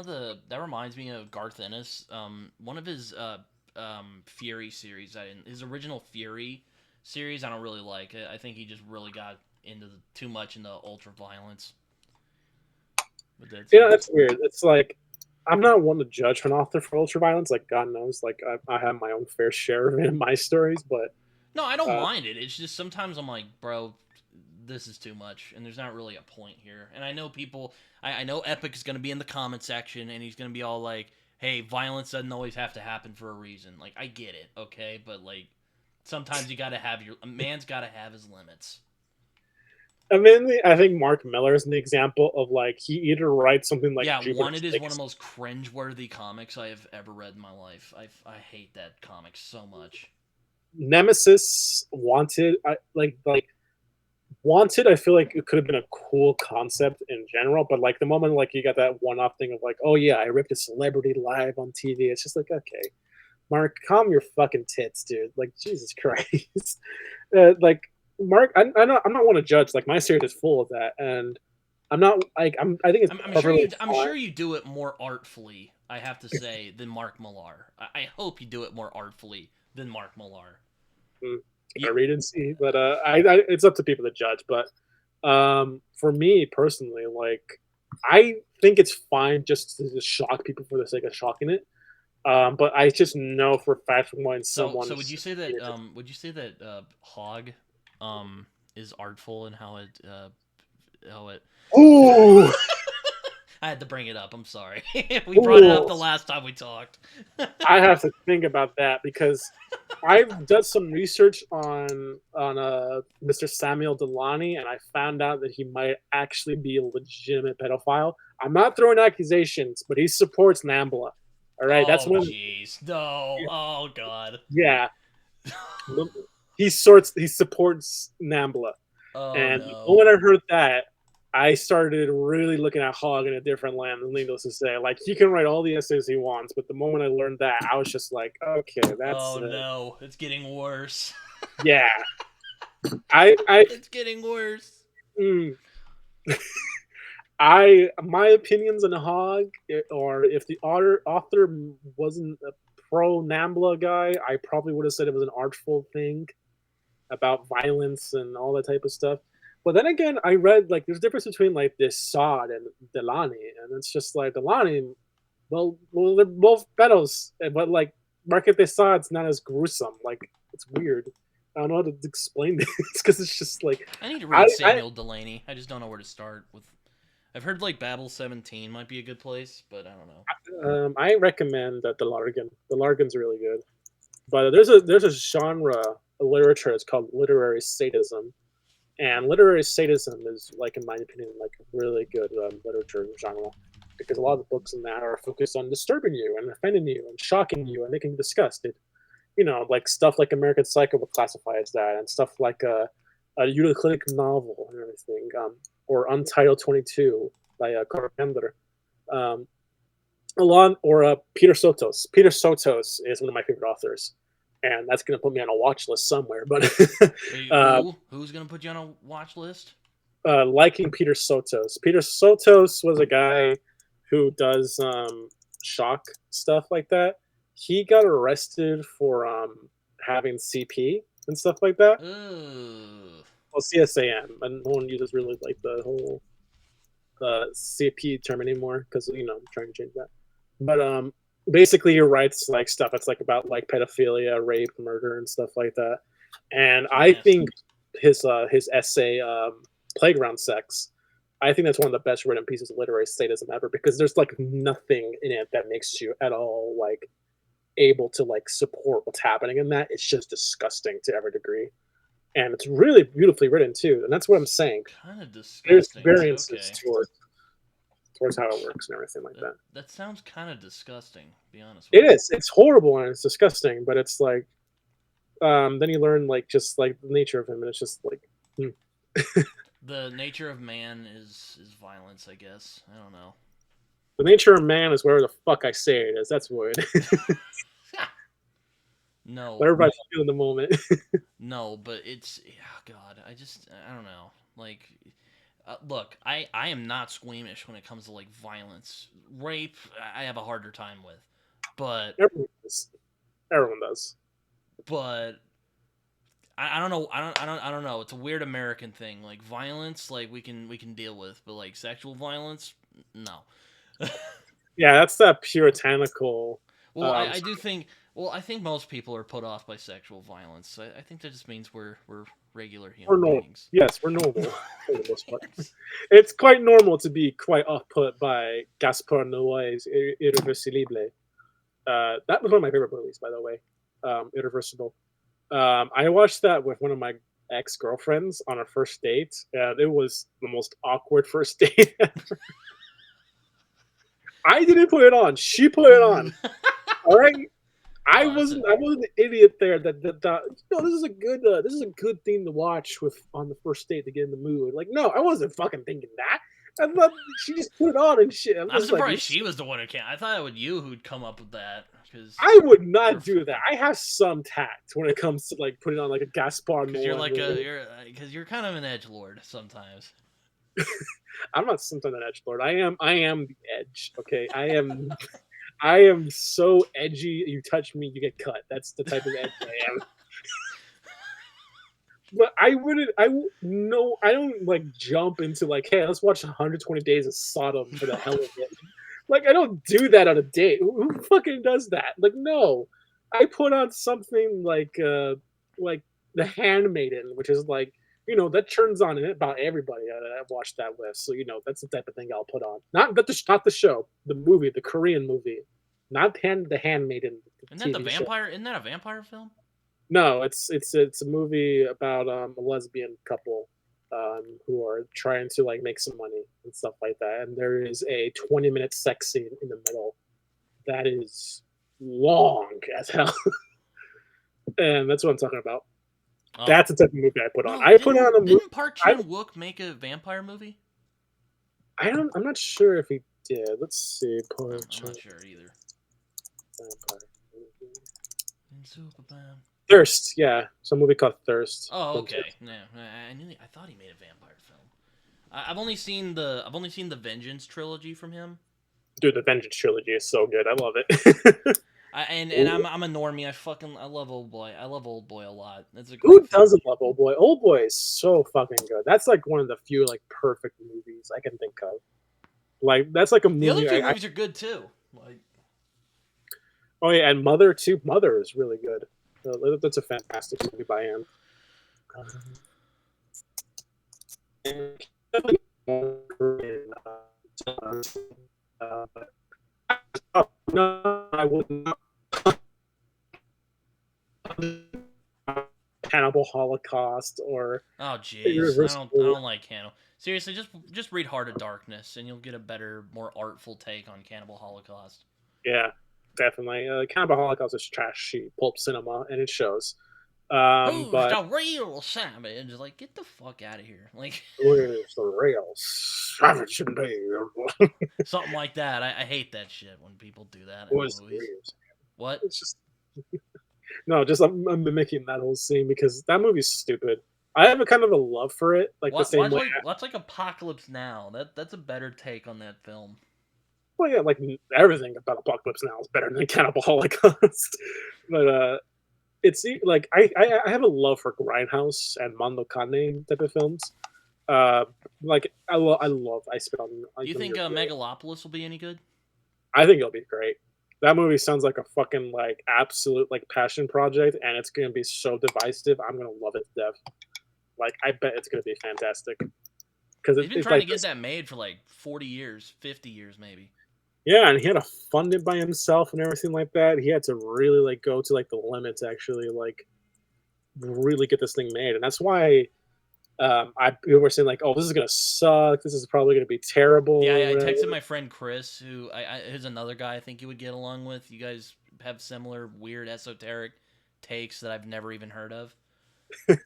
the that reminds me of Garth Ennis. One of his Fury series. His original Fury series, I don't really like. I think he just really got into too much into ultra violence with that Yeah, series. that's weird. It's like I'm not one to judge an author for ultraviolence. Like God knows, like I have my own fair share of it in my stories, but No, I don't uh, mind it. It's just sometimes I'm like, bro, this is too much, and there's not really a point here. And I know people. I know Epic is going to be in the comment section, and he's going to be all like, "Hey, violence doesn't always have to happen for a reason." Like, I get it, okay, but like, sometimes you got to have a man's got to have his limits. I mean, I think Mark Miller is an example of like he either writes something like Yeah, Jupiter Wanted is one of 6. the most cringe-worthy comics I have ever read in my life. I hate that comic so much. Nemesis, Wanted, like Wanted, I feel like it could have been a cool concept in general, but like the moment like you got that one-off thing of like, oh yeah, I ripped a celebrity live on TV, it's just like, okay, Mark, calm your fucking tits, dude. Like Jesus Christ, like Mark, I'm not one to judge. Like my series is full of that, and I'm not like I think it's perfectly I'm fine. sure you do it more artfully. I have to say than Mark Millar. I hope you do it more artfully than Mark Millar. I You, read and see, but it's up to people to judge. But for me personally, like I think it's fine just to just shock people for the sake of shocking it. But I just know for a fact when so someone's would you say that Hog is artful in how it ooh, I had to bring it up. I'm sorry. We brought it up ooh, the last time we talked. I have to think about that because I've done some research on Mr. Samuel Delany, and I found out that he might actually be a legitimate pedophile. I'm not throwing accusations, but he supports Nambla. All right, that's Oh one. jeez. No. Oh god. Yeah, he supports Nambla. Oh And no. when I heard that, I started really looking at Hogg in a different lens, needless to say. Like, he can write all the essays he wants, but the moment I learned that, I was just like, okay, that's Oh no. It's getting worse. yeah. I It's getting worse. mm, my opinions on Hogg are, if the author wasn't a pro Nambla guy, I probably would have said it was an artful thing about violence and all that type of stuff. But then again, I read like there's a difference between like this Sod and Delani, and it's just like Delani, well, they're both pedos, but like Market de Sad's not as gruesome. Like, it's weird. I don't know how to explain this because it's just like I need to I, read I Samuel Delaney. I just don't know where to start with. I've heard like Babel 17 might be a good place, but I don't know. I recommend that the Largan. The Largan's really good. But there's a genre of literature. It's called literary sadism, and literary sadism is, like, in my opinion, like a really good literature genre, because a lot of the books in that are focused on disturbing you and offending you and shocking you and making you disgusted. Like stuff like American Psycho would classify as that, and stuff like a Euclidic novel and everything, or Untitled 22 by Carpenter. Um, a lot, or Peter Sotos. Peter Sotos is one of my favorite authors, and that's going to put me on a watch list somewhere. But Wait, uh, who's gonna put you on a watch list? liking Peter Sotos. Peter Sotos was a guy who does shock stuff like that. He got arrested for having CP and stuff like that. Ugh. Well, CSAM, and no one uses really like the whole CP term anymore because I'm trying to change that. But basically, he writes like stuff that's like about like pedophilia, rape, murder, and stuff like that. And It's I nasty. think his essay, Playground Sex, I think that's one of the best written pieces of literary sadism ever, because there's like nothing in it that makes you at all like able to like support what's happening in that. It's just disgusting to every degree, and it's really beautifully written too. And that's what I'm saying. Kind of There's disgusting, but variances okay. towards how it works and everything like That that. that sounds kind of disgusting. To be honest It with you. is. It's horrible and it's disgusting, but it's like then you learn like just like the nature of him, and it's just like The nature of man is violence, I guess. I don't know. the nature of man is whatever the fuck I say it is. That's what it is. No, Whatever I feel in the moment. no, but it's God. I don't know. Like, look, I am not squeamish when it comes to like violence, rape. I have a harder time with, but Everyone does. Everyone does. but I don't know. I don't know. It's a weird American thing. Like violence, like we can deal with, but like sexual violence, no. Yeah, that's that puritanical. Well, Um, I do think. Well, I think most people are put off by sexual violence. I think that just means we're regular we're human normal. beings. Yes, we're normal for the most part. It's quite normal to be quite off put by Gaspar Noé's Irreversible. That was one of my favorite movies, by the way. Irreversible. I watched that with one of my ex girlfriends on our first date, and it was the most awkward first date. I didn't put it on; she put it on. All right, I Oh, wasn't. I wasn't the idiot there. That this is a good thing to watch with on the first date to get in the mood. Like, no, I wasn't fucking thinking that. I thought she just put it on and shit. I'm I'm just like, surprised she was the one who can't. I thought it would you who'd come up with that I would you're not do that. I have some tact when it comes to like putting on like a Gaspar because you're Noé like movie. you're kind of an edge lord sometimes. I'm not sometimes an edge lord. I am the edge. Okay, I am so edgy. You touch me, you get cut. That's the type of edge I am. But I wouldn't. No. I don't like jump into like, hey, let's watch 120 Days of Sodom for the hell of it. Like, I don't do that on a date. Who fucking does that? Like, no. I put on something like The Handmaiden, which is like, that turns on about everybody that I've watched that with. So that's the type of thing I'll put on. Not the show, the movie, the Korean movie, not The Handmaiden, the Isn't that the TV show. vampire? Isn't that a vampire film? No, it's a movie about a lesbian couple who are trying to like make some money and stuff like that. And there is a 20-minute sex scene in the middle that is long as hell. And that's what I'm talking about. Oh That's the type of movie I put on. no, I put on a movie. didn't Park I Chan Wook make a vampire movie? I'm not sure if he did. Let's see. I'm not sure either. Thirst, yeah, some movie called Thirst. Oh, okay. Yeah, I thought he made a vampire film. I've only seen the Vengeance trilogy from him. Dude, the Vengeance trilogy is so good. I love it. And I'm a normie. I love Old Boy. I love Old Boy a lot. That's a Who great film. doesn't love Old Boy? Old Boy is so fucking good. That's like one of the few like perfect movies I can think of. Like that's like a The other movie. two movies are good too. Like, Oh yeah, and Mother too. Mother is really good. That's a fantastic movie by him. No, I would not. Cannibal Holocaust or oh jeez, Irreversible. I don't like Cannibal. Seriously, just read Heart of Darkness, and you'll get a better, more artful take on Cannibal Holocaust. Yeah, definitely. Cannibal Holocaust is trashy pulp cinema, and it shows. Who's But the real savage? Like, get the fuck out of here. Like, where's the real savage indeed? something like that. I hate that shit when people do that in Where's the movies. real? What? It's just no, just I'm mimicking that whole scene because that movie's stupid. I have a kind of a love for it, like the same way. What's like Apocalypse Now? That's a better take on that film. Well, yeah, like everything about Apocalypse Now is better than Cannibal Holocaust. But it's like I have a love for Grindhouse and Mondo Cane type of films. Like I love Iceberg. Do you think Megalopolis will be any good? I think it'll be great. That movie sounds like a fucking like absolute like passion project, and it's gonna be so divisive. I'm gonna love it to death. Like I bet it's gonna be fantastic because He's been it's trying like to get that made for like 40 years, 50 years maybe. yeah, and he had to fund it by himself and everything like that. He had to really like go to like the limits actually like really get this thing made, and that's why people were saying like, "Oh, this is gonna suck. This is probably gonna be terrible." Yeah, Or I whatever. texted my friend Chris, who's another guy I think you would get along with. You guys have similar weird esoteric takes that I've never even heard of.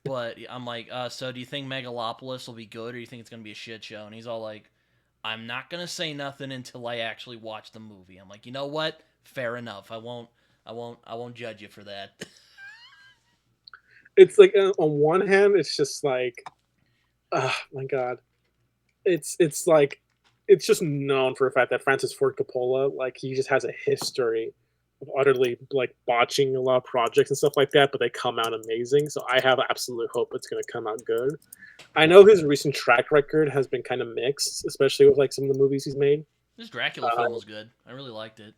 But I'm like, so do you think Megalopolis will be good, or do you think it's gonna be a shit show? And he's all like, I'm not gonna say nothing until I actually watch the movie. I'm like, you know what? Fair enough. I won't judge you for that. It's like on one hand, it's just like, oh my god, it's like it's just known for the fact that Francis Ford Coppola, like he just has a history of utterly like botching a lot of projects and stuff like that, but they come out amazing. So I have absolute hope it's going to come out good. I know his recent track record has been kind of mixed, especially with like some of the movies he's made. This Dracula film was good. I really liked it.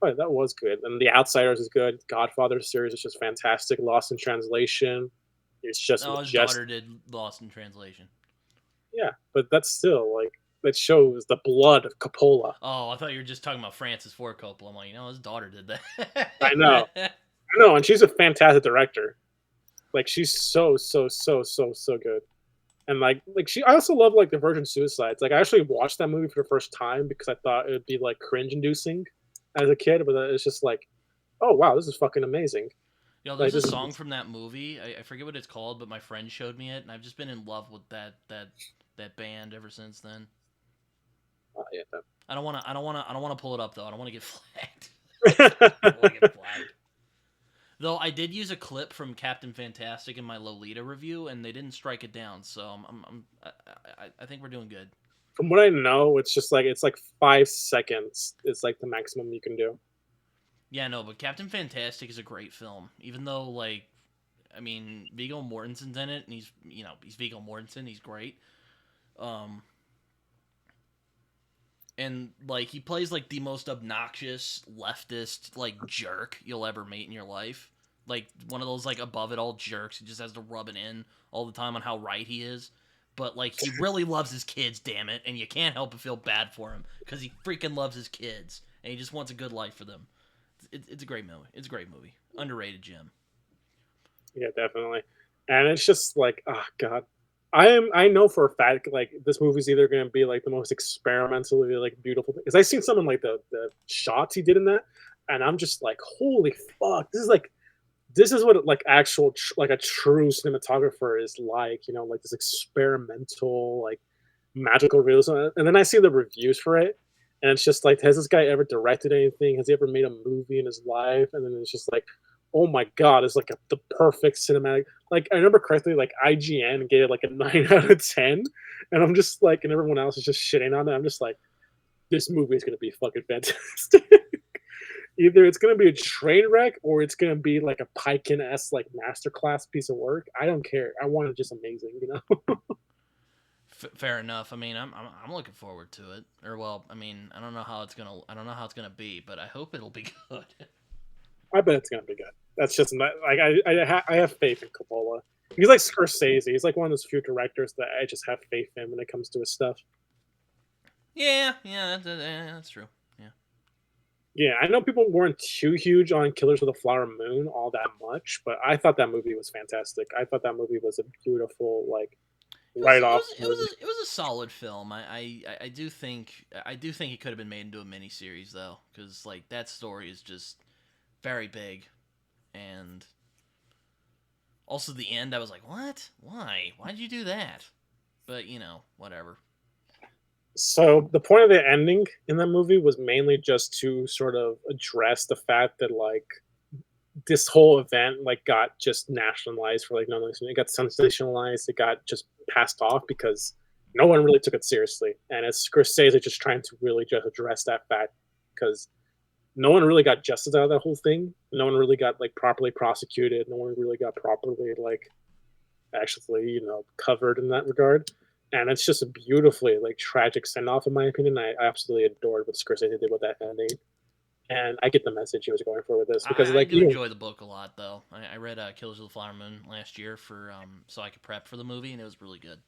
But that was good, and The Outsiders is good. Godfather series is just fantastic. Lost in Translation, it's just Oh, his majestic. daughter did Lost in Translation. Yeah, but that's still like that shows the blood of Coppola. Oh, I thought you were just talking about Francis Ford Coppola. I'm like, his daughter did I know, that. I know, and she's a fantastic director. Like she's so good. And like she, I also love like the Virgin Suicides. Like I actually watched that movie for the first time because I thought it would be like cringe inducing as a kid, but it's just like, oh wow, this is fucking amazing. Yo, Like there's a this song is from that movie. I forget what it's called, but my friend showed me it, and I've just been in love with that band ever since then. yeah. I don't wanna pull it up though. I don't want to get flagged. I don't want to get flagged. Though I did use a clip from Captain Fantastic in my Lolita review, and they didn't strike it down. So I think we're doing good. From what I know, it's like 5 seconds. It's like the maximum you can do. Yeah, no, but Captain Fantastic is a great film. Even though, like, I mean, Viggo Mortensen's in it, and he's Viggo Mortensen. He's great. Um, and like he plays like the most obnoxious leftist like jerk you'll ever meet in your life. Like one of those like above it all jerks who just has to rub it in all the time on how right he is. But like he really loves his kids, damn it, and you can't help but feel bad for him because he freaking loves his kids and he just wants a good life for them. It's a great movie. It's a great movie. Underrated gem. Yeah, definitely. And it's just like, oh god, I know for a fact like this movie's either going to be like the most experimentally like beautiful thing. Because I seen like the shots he did in that, and I'm just like, holy fuck, this is like this is what like actual like a true cinematographer is like, you know, like this experimental like magical realism. And then I see the reviews for it, and it's just like, has this guy ever directed anything? Has he ever made a movie in his life? And then it's just like, oh my god, it's like the perfect cinematic. Like I remember correctly, like IGN gave it like a 9 out of 10, and I'm just like, and everyone else is just shitting on it. I'm just like, this movie is gonna be fucking fantastic. Either it's gonna be a train wreck or it's gonna be like a Piken-esque like masterclass piece of work. I don't care. I want it just amazing, you know. Fair enough. I mean, I'm looking forward to it. Or well, I mean, I don't know how it's gonna be, but I hope it'll be good. I bet it's gonna be good. That's just not like I have faith in Coppola. He's like Scorsese. He's like one of those few directors that I just have faith in when it comes to his stuff. Yeah, that's true. Yeah. Yeah, I know people weren't too huge on Killers of the Flower Moon all that much, but I thought that movie was fantastic. I thought that movie was a beautiful like It was write off movie. it was a solid film. I do think it could have been made into a miniseries though, because like that story is just very big, and also the end. I was like, what? Why did you do that? But you know, whatever. So the point of the ending in that movie was mainly just to sort of address the fact that like this whole event like got just nationalized for like no reason. It got sensationalized. It got just passed off because no one really took it seriously. And it's Scorsese just trying to really just address that fact because no one really got justice out of that whole thing. No one really got like properly prosecuted. No one really got properly like actually, you know, covered in that regard. And it's just a beautifully like tragic send off, in my opinion. I absolutely adored what Scorsese did with that ending, and I get the message he was going for with this because, I like, do you know, enjoy the book a lot though. I read Killers of the Flower Moon last year for so I could prep for the movie, and it was really good.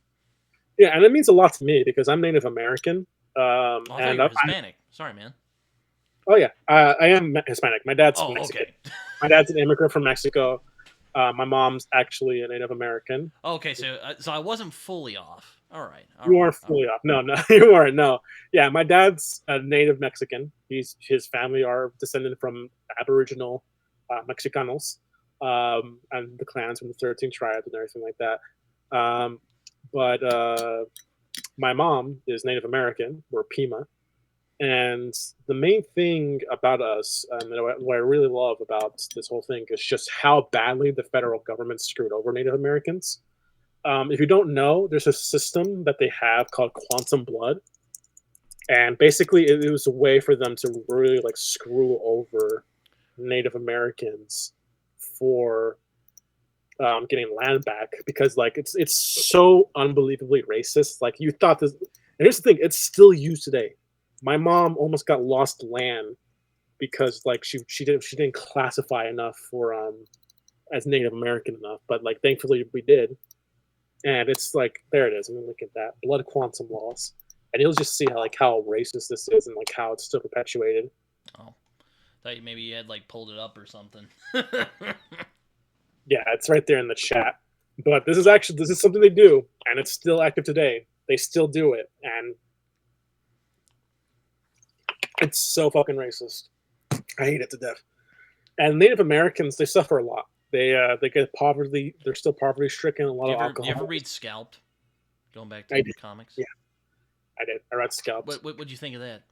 yeah, and it means a lot to me because I'm Native American, Oh, I thought and you were Hispanic. Sorry, man. oh yeah, I am Hispanic. My dad's Oh, Mexican. okay. My dad's an immigrant from Mexico. My mom's actually a Native American. Okay, so I wasn't fully off. All right, You aren't all fully off. No, no, you aren't. No, yeah, my dad's a native Mexican. His family are descended from Aboriginal Mexicanos, and the clans from the 13 tribes and everything like that. Um, but my mom is Native American. We're Pima, and the main thing about us, and what I really love about this whole thing, is just how badly the federal government screwed over Native Americans. If you don't know, there's a system that they have called quantum blood, and basically it was a way for them to really like screw over Native Americans for getting land back because like it's so unbelievably racist. Like you thought this, and here's the thing: it's still used today. My mom almost got lost land because like she didn't classify enough for as Native American enough, but like thankfully we did. And it's like there it is. I mean, look at that blood quantum laws, and you'll just see how racist this is and like how it's still perpetuated. Oh, thought maybe you had like pulled it up or something. Yeah, it's right there in the chat. But this is something they do, and it's still active today. They still do it, and it's so fucking racist. I hate it to death. And Native Americans, they suffer a lot. They get poverty. They're still poverty stricken. A lot of alcohol. You ever read Scalped? Going back to the comics. Yeah, I did. I read Scalped. What'd you think of that?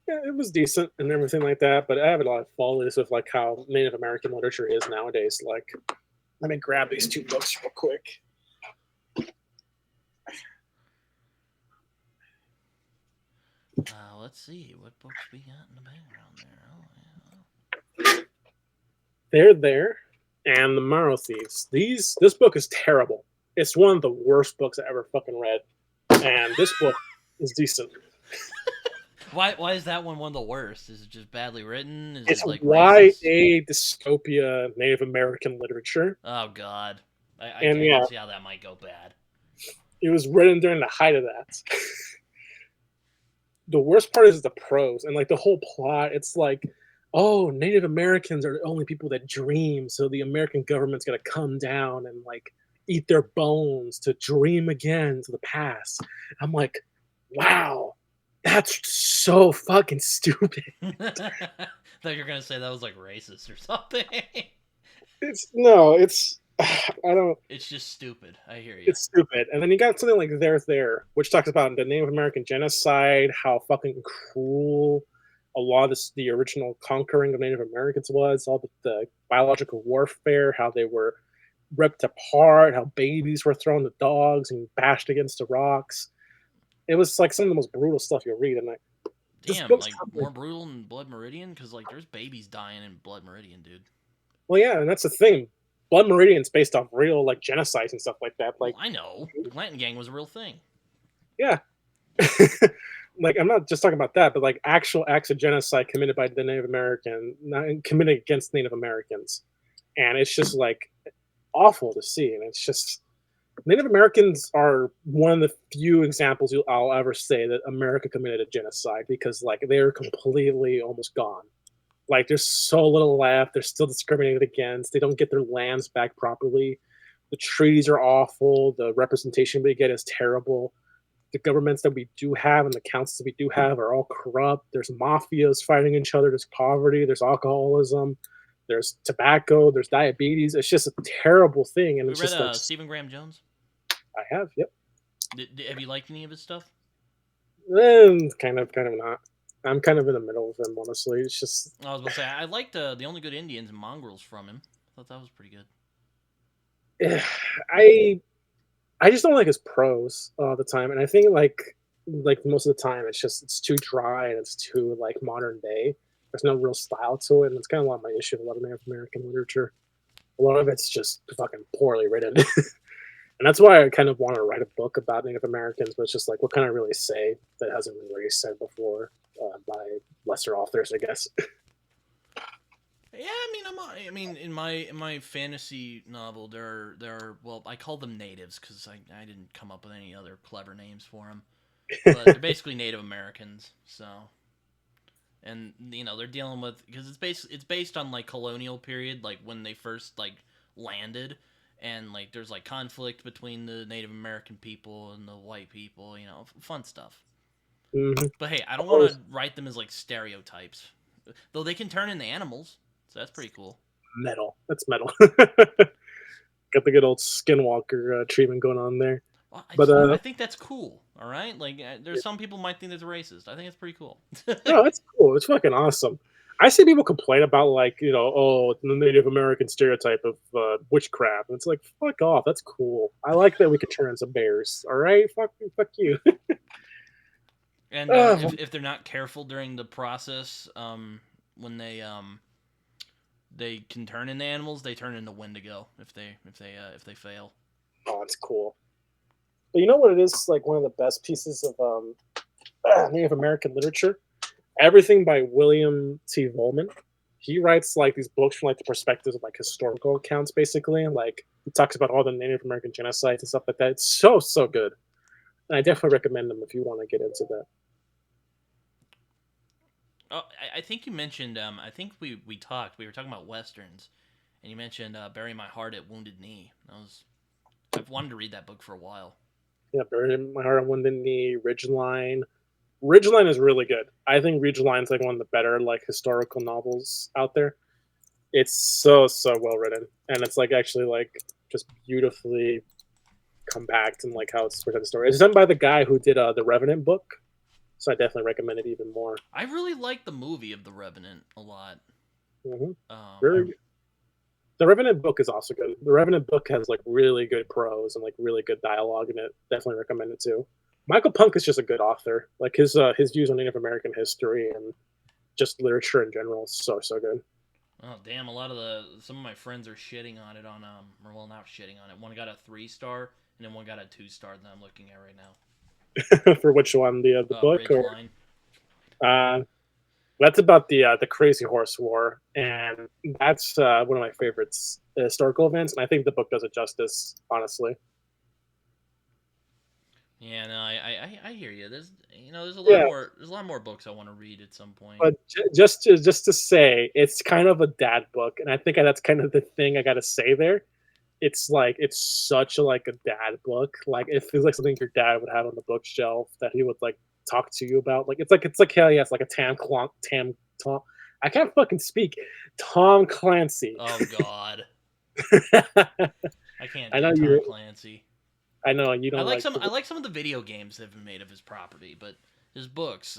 Yeah, it was decent and everything like that. But I have a lot of follies with like how Native American literature is nowadays. Like, let me grab these two books real quick. Let's see what books we got in the background there. Oh, yeah. They're there, and the Morrow Thieves. This book is terrible. It's one of the worst books I ever fucking read, and this book is decent. Why is that one of the worst? Is it just badly written? Is It's it like YA dystopia Native American literature. Oh God, I and can't see how that might go bad. It was written during the height of that. The worst part is the prose and like the whole plot. It's like, oh, Native Americans are the only people that dream, so the American government's gonna come down and like eat their bones to dream again to the past. I'm like, wow, that's so fucking stupid. Thought you were gonna say that was like racist or something. it's I don't. It's just stupid. I hear you. It's stupid. And then you got something like There's There, which talks about the Native American genocide, how fucking cruel a lot of the original conquering of Native Americans was, all the biological warfare, how they were ripped apart, how babies were thrown to dogs and bashed against the rocks. It was like some of the most brutal stuff you'll read. And this Damn, book's like coming. more brutal than Blood Meridian, because like there's babies dying in Blood Meridian, dude. Well, yeah, and that's the thing. Blood Meridian's based off real like genocides and stuff like that. Well, Like, I know the Glanton Gang was a real thing. yeah, like I'm not just talking about that, but like actual acts of genocide committed by the Native American, not committed against Native Americans, and it's just like awful to see. And it's just Native Americans are one of the few examples I'll ever say that America committed a genocide because like they're completely almost gone. Like there's so little left. They're still discriminated against. They don't get their lands back properly. The treaties are awful. The representation we get is terrible. The governments that we do have and the councils that we do have are all corrupt. There's mafias fighting each other. There's poverty. There's alcoholism. There's tobacco. There's diabetes. It's just a terrible thing, and We it's read just like Stephen Graham Jones. I have, yep. Have you liked any of his stuff? Kind of not. I'm kind of in the middle of them, honestly. It's just I was about to say I liked the Only Good Indians and Mongrels from him. I thought that was pretty good. I I just don't like his prose all the time, and I think like most of the time it's too dry and it's too like modern day. There's no real style to it, and it's kind of a lot of my issue with a lot of Native American literature. A lot of it's just fucking poorly written, and that's why I kind of want to write a book about Native Americans. But it's just like, what can I really say that hasn't been really said before by lesser authors, I guess. Yeah, I mean, in my fantasy novel, there are well, I call them natives because I didn't come up with any other clever names for them, but they're basically Native Americans. So, and they're dealing with because it's based on like colonial period, like when they first like landed, and like there's like conflict between the Native American people and the white people, fun stuff. Mhm. But hey, I don't want to write them as like stereotypes, though they can turn into animals, so that's pretty cool. Metal. That's metal. Got the good old Skinwalker treatment going on there. Well, But I think that's cool. All right, like there's some people might think that's racist. I think it's pretty cool. no, it's cool. It's fucking awesome. I see people complain about like oh the Native American stereotype of witchcraft. And it's like fuck off. That's cool. I like that we could turn into bears. All right, fuck you. And uh, if they're not careful during the process, when they can turn into animals, they turn into Wendigo if they fail. oh, it's cool. But you know what it is? Like one of the best pieces of Native American literature. Everything by William T. Volman. He writes like these books from like the perspectives of like historical accounts, basically. Like he talks about all the Native American genocides and stuff like that. It's so good, and I definitely recommend them if you want to get into that. Oh, I think you mentioned. I think we talked. We were talking about westerns, and you mentioned "Bury My Heart at Wounded Knee." I've wanted to read that book for a while. Yeah, Burn My Heart on Wounded Knee, Ridgeline. Ridgeline is really good. I think Ridgeline's like one of the better like historical novels out there. It's so well written, and it's like actually like just beautifully compact and like how it's presented the story. It's done by the guy who did the Revenant book, so I definitely recommend it even more. I really like the movie of The Revenant a lot. Mm-hmm. I, Very good. The Revenant book is also good. The Revenant book has like really good prose and like really good dialogue in it. Definitely recommend it too. Michael Punk is just a good author. Like his views on Native American history and just literature in general is so good. oh damn! Some of my friends are shitting on it or well, not shitting on it. One got a 3-star and then one got a 2-star that I'm looking at right now. For which one, the book or Ridgeline. uh, that's about the Crazy Horse War, and that's one of my favorites historical events, and I think the book does it justice. Honestly, Yeah, no, I hear you. There's yeah. a lot more books I want to read at some point. But just to say, it's kind of a dad book, and I think that's kind of the thing I got to say there. It's like it's such a like a dad book. Like it feels like something your dad would have on the bookshelf that he would like talk to you about. Like it's like hell yeah, it's like a Tom. I can't fucking speak. Tom Clancy. Oh God. I can't I do know Tom you. Clancy. I know you I don't like like. some. I like some of the video games that have been made of his property, but his books,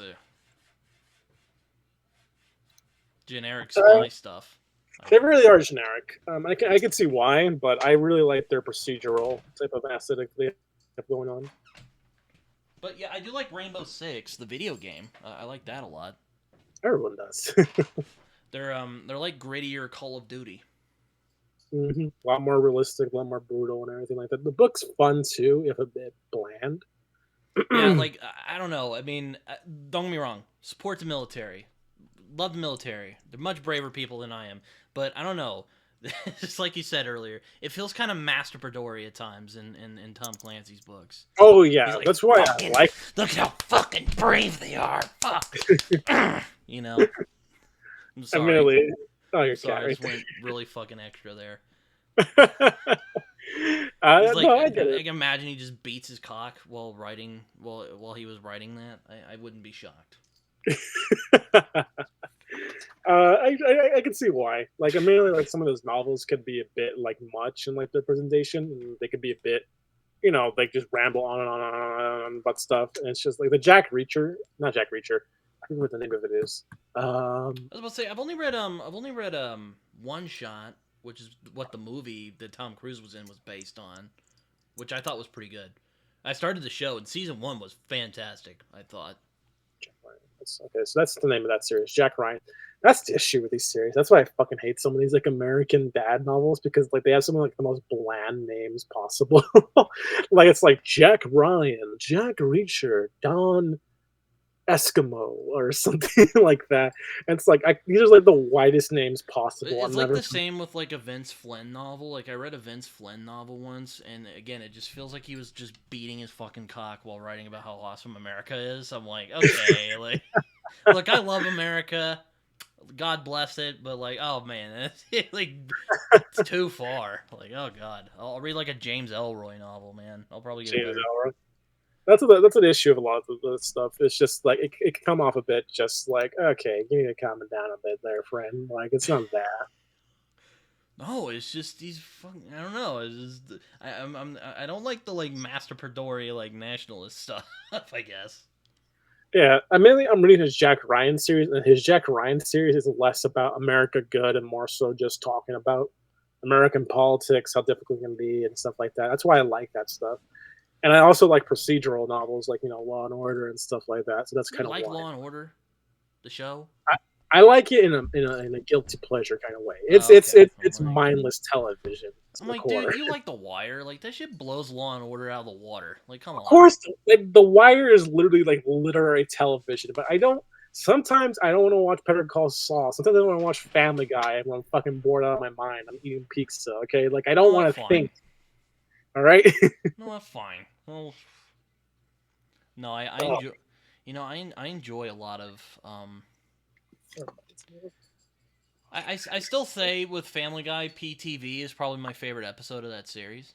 generic spy stuff. They really are generic. I can see why, but I really like their procedural type of aesthetic they have going on. But yeah, I do like Rainbow Six, the video game. I like that a lot. Everyone does. They're like grittier Call of Duty. A lot more realistic, a lot more brutal, and everything like that. The book's fun too, if a bit bland. Yeah, like I don't know. I mean, don't get me wrong. Support the military. Love the military. They're much braver people than I am. But I don't know. Just like you said earlier, it feels kind of masturbatory at times in Tom Clancy's books. Oh yeah, He's like, that's why I like. look how fucking brave they are. Fuck. You know. I'm I'm sorry. really. Oh, you're Sorry, I cat just went really fucking extra there. right. He's like, No, I get I it. can imagine he just beats his cock while writing, while he was writing that. I wouldn't be shocked. I can see why. Like, mainly like some of those novels could be a bit like much in like their presentation. And they could be a bit, like just ramble on and on and on about stuff. And it's just like the Jack Reacher, not Jack Reacher. I think what the name of it is. I was about to say I've only read One Shot, which is what the movie that Tom Cruise was in was based on, which I thought was pretty good. I started the show and season 1 was fantastic. I thought. Jack Ryan. Okay, so that's the name of that series, Jack Ryan. That's the issue with these series. That's why I fucking hate some of these like American dad novels because like they have some of like the most bland names possible. Like it's like Jack Ryan, Jack Reacher, Don Eskimo, or something like that. And it's like these are like the widest names possible. It's I'm like never. the same with like a Vince Flynn novel. Like I read a Vince Flynn novel once, and again, it just feels like he was just beating his fucking cock while writing about how awesome America is. I'm like, okay, like, look, I love America. God bless it, but like, oh man, it's like it's too far. Like, oh god, I'll read like a James Ellroy novel, man. I'll probably get a James better. Ellroy. That's an issue of a lot of the stuff. It's just like it can come off a bit just like okay, you need to calm it down a bit there, friend. Like it's not that. No, it's just these fucking. I don't know. It's just I don't like the like masturbatory like nationalist stuff. I guess. Yeah, I'm reading his Jack Ryan series, and his Jack Ryan series is less about America good and more so just talking about American politics, how difficult it can be, and stuff like that. That's why I like that stuff. And I also like procedural novels, like Law and Order and stuff like that. So that's You kind of like why Law and Order, the show? I like it in a guilty pleasure kind of way. It's Oh, it's okay. it's it's mindless television to I'm the like, core. dude, you like The Wire? Like that shit blows Law and Order out of the water. Like, come Of on. course, like The Wire is literally like literary television, but I don't. Sometimes I don't want to watch Better Call Saul. Sometimes I want to watch Family Guy when I'm fucking bored out of my mind. I'm eating pizza. Okay, like I don't No, want that's to fine. think. All right. No, that's fine. Well, no, I Oh. enjoy. I enjoy a lot of. I still say with Family Guy, PTV is probably my favorite episode of that series.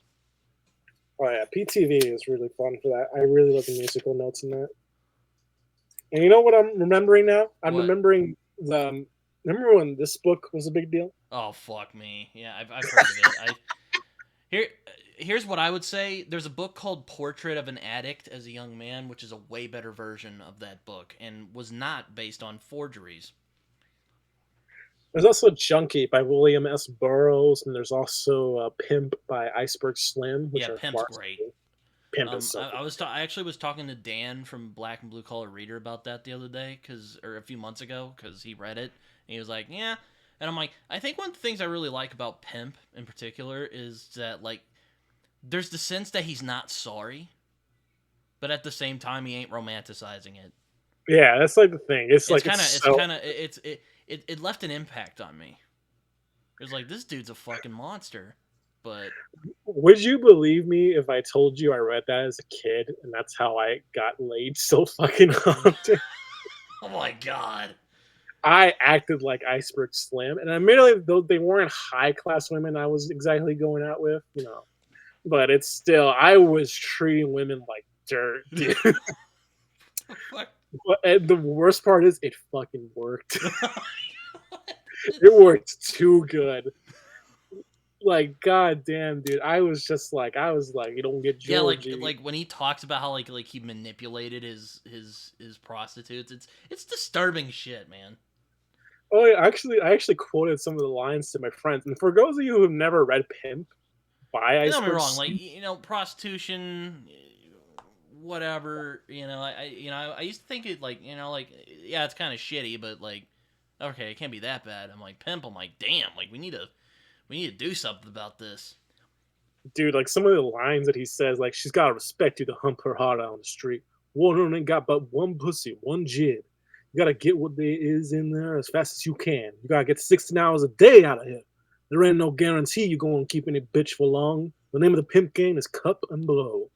Oh yeah, PTV is really fun for that. I really love the musical notes in that. And you know what I'm remembering now? I'm What? remembering the. Remember when this book was a big deal? Oh fuck me. Yeah, I've heard of it. Here, here's what I would say. There's a book called Portrait of an Addict as a Young Man, which is a way better version of that book and was not based on forgeries. There's also Junkie by William S. Burroughs, and there's also Pimp by Iceberg Slim, which Yeah, are Pimp's far. great. Pimp is so I actually was talking to Dan from Black and Blue Collar Reader about that the other day, or a few months ago, because he read it and he was like, "Yeah," and I'm like, I think one of the things I really like about Pimp in particular is that like, there's the sense that he's not sorry, but at the same time he ain't romanticizing it. Yeah, that's like the thing. It's like It left an impact on me. It was like this dude's a fucking monster, but Would you believe me if I told you I read that as a kid and that's how I got laid so fucking often? oh my god. I acted like Iceberg Slim, and admittedly, though they weren't high class women I was exactly going out with. But it's still I was treating women like dirt, dude. And the worst part is it fucking worked. It worked too good. Like, goddamn, dude. I was like, you don't get Yeah, Georgie. like when he talks about how like he manipulated his prostitutes, it's disturbing shit, man. Oh, yeah, I actually quoted some of the lines to my friends. And for those of you who've never read Pimp by And don't get me Iceberg wrong, like Slim, prostitution, whatever. I used to think it like like yeah, it's kind of shitty, but like okay, it can't be that bad. I'm like pimp. I'm like damn, like we need to do something about this. dude, like some of the lines that he says, like, she's gotta respect you to hump her heart out on the street. One ain't got but one pussy, one jib. You gotta get what there is in there as fast as you can. You gotta get 16 hours a day out of here. There ain't no guarantee you're gonna keep any bitch for long. The name of the pimp game is cup and blow.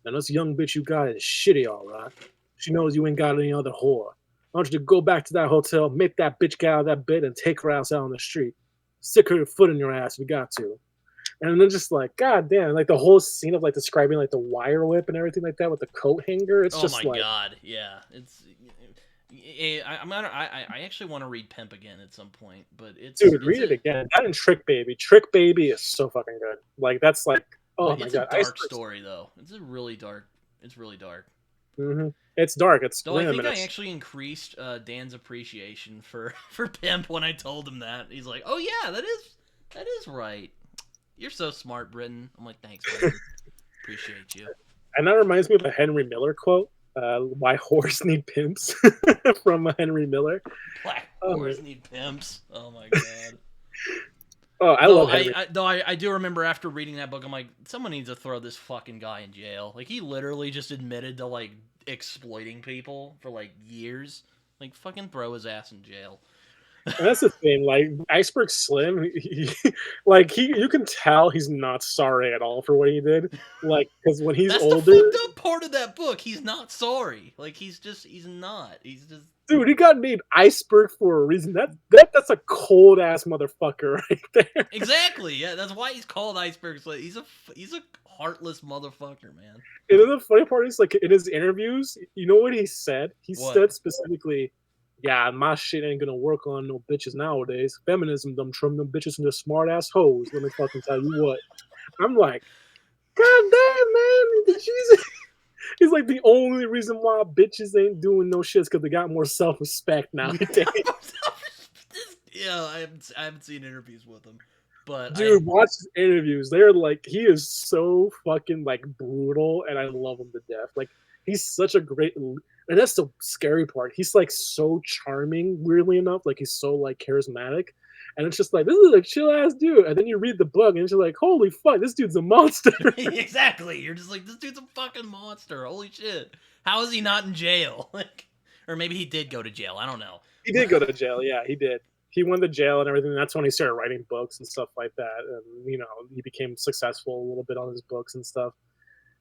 And this young bitch you got is shitty, all right. She knows you ain't got any other whore. I want you to go back to that hotel, make that bitch get out of that bed, and take her ass out on the street. Stick her foot in your ass if you got to. And then just like, god damn, like the whole scene of like describing like the wire whip and everything like that with the coat hanger. It's Oh just my like, god, yeah, I actually want to read Pimp again at some point, but dude, it's read it a again. That and Trick Baby. Trick Baby is so fucking good. Like that's like, oh my it's a god, dark story though. It's a really dark. It's really dark. It's dark. It's Though I grim, think and I it's actually increased Dan's appreciation for for Pimp when I told him that. He's like, "Oh yeah, that is right. You're so smart, Britton." I'm like, "Thanks, Britton. Appreciate you." and that reminds me of a Henry Miller quote. Why whores need pimps from Henry Miller. Black Oh, whores need pimps. Oh my god. oh, I love Henry. I do remember after reading that book, I'm like, someone needs to throw this fucking guy in jail. Like he literally just admitted to like exploiting people for like years. Like fucking throw his ass in jail. And that's the thing, like Iceberg Slim, like you can tell he's not sorry at all for what he did. Like, because when he's That's the older, fucked up part of that book. He's not sorry. Like he's not. He's just dude, he got named Iceberg for a reason. That's a cold ass motherfucker right there. exactly. Yeah, that's why he's called Iceberg Slate. He's a heartless motherfucker, man. And then the funny part is, like in his interviews, you know what he said? He What? said specifically, "Yeah, my shit ain't gonna work on no bitches nowadays. Feminism done trim them bitches into smart ass hoes. Let me fucking tell you what." I'm like, God damn, man, Jesus. He's like the only reason why bitches ain't doing no shit is because they got more self respect nowadays. yeah, I haven't seen interviews with him, but Dude, watch his interviews. They're like, he is so fucking like brutal, and I love him to death. Like, he's such a great, and that's the scary part. He's like so charming, weirdly enough. Like, he's so like charismatic, and it's just like this is a chill ass dude. And then you read the book, and it's just like, holy fuck, this dude's a monster. exactly. You're just like this dude's a fucking monster. Holy shit! How is he not in jail? Like, or maybe he did go to jail. I don't know. He did go to jail. Yeah, he did. He went to jail and everything. And that's when he started writing books and stuff like that. And you know, he became successful a little bit on his books and stuff.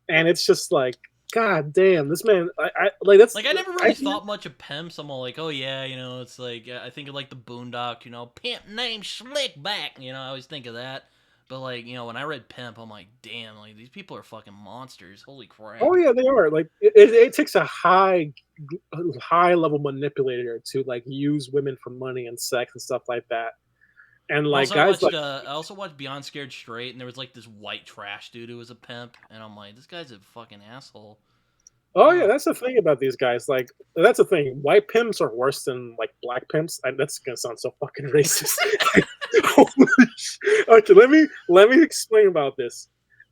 And it's just like, God damn, this man. I like that's Like I never really thought much of pimps. I'm all like, oh yeah, it's like I think of like the Boondock, pimp named Slickback. I always think of that. But like, when I read Pimp, I'm like, damn, like these people are fucking monsters. Holy crap. Oh yeah, they are. Like it takes a high level manipulator to like use women for money and sex and stuff like that. And like Also, guys like I also watched Beyond Scared Straight, and there was like this white trash dude who was a pimp, and I'm like, this guy's a fucking asshole. oh yeah, that's the thing about these guys. Like that's the thing. White pimps are worse than like black pimps. That's gonna sound so fucking racist. Okay, let me explain about this.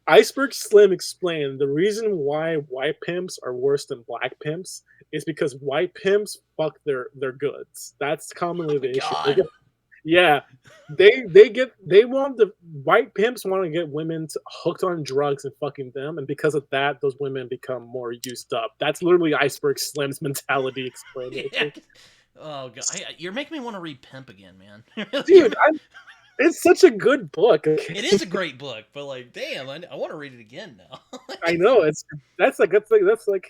Iceberg Slim explained the reason why white pimps are worse than black pimps is because white pimps fuck their goods. That's commonly the issue. God. Yeah, they want the white pimps want to get women hooked on drugs and fucking them, and because of that, those women become more used up. That's literally Iceberg Slim's mentality explained. Yeah. Oh god, you're making me want to read Pimp again, man. Dude, it's such a good book. It is a great book, but like, damn, I want to read it again now. I know that's like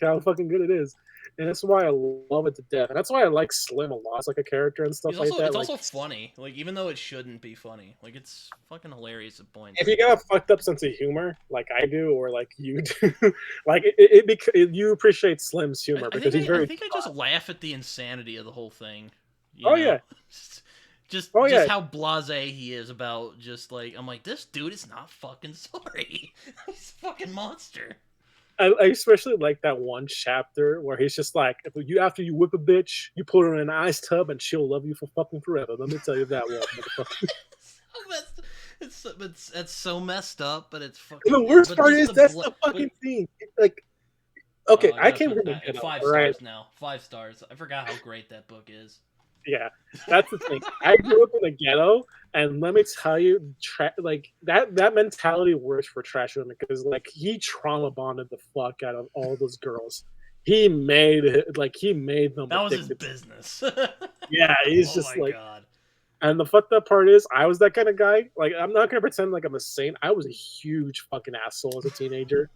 how fucking good it is, and that's why I love it to death. And that's why I like Slim a lot as like a character and stuff like that. It's like, also funny, like even though it shouldn't be funny, like it's fucking hilarious at points. if you got a fucked up sense of humor like I do, or like you do, like you appreciate Slim's humor because he's very. I think I just laugh at the insanity of the whole thing. Oh yeah. Just Oh yeah, how blasé he is about just like I'm like this dude is not fucking sorry. He's a fucking monster. I especially like that one chapter where he's just like, if you after you whip a bitch, you put her in an ice tub and she'll love you for fucking forever. Let me tell you that one, motherfucker. It's so messed up, but it's And the fucking. worst But part just is the that's the but fucking thing. Like, okay, I I gotta came put from a that at ghetto, 5 stars right? now. 5 stars. I forgot how great that book is. Yeah, that's the thing. I grew up in the ghetto, and let me tell you, like that mentality works for trash women because like he trauma bonded the fuck out of all those girls. He made it like he made them That was his addicted. business. Yeah, he's Oh just my like, god. and the fucked up part is, I was that kind of guy. Like, I'm not gonna pretend like I'm a saint. I was a huge fucking asshole as a teenager.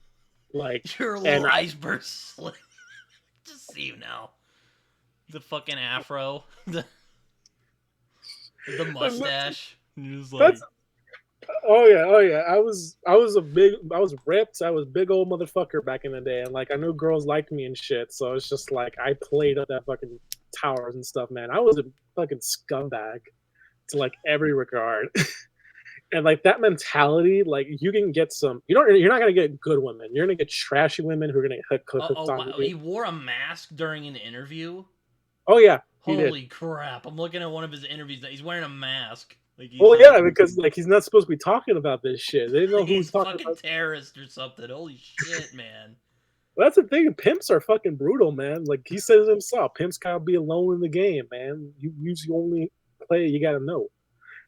Like, You're a and little iceberg slim. Just see you now. The fucking afro. The mustache. He was like, that's oh yeah. I was ripped. I was big old motherfucker back in the day, and like I knew girls liked me and shit. So it's just like I played up that fucking towers and stuff, man. I was a fucking scumbag to like every regard. And like that mentality, like you can get some. You're not gonna get good women. You're gonna get trashy women who are gonna hooked on wow. you. He wore a mask during an interview. Oh yeah, he did. Holy crap! I'm looking at one of his interviews. He's wearing a mask. Like he's Well, yeah, because like he's not supposed to be talking about this shit. They didn't know like who was he's a talking fucking about. terrorist or something. Holy shit, man. Well, that's the thing. Pimps are fucking brutal, man. Like he says himself, pimps gotta be alone in the game, man. You use the only play you gotta know,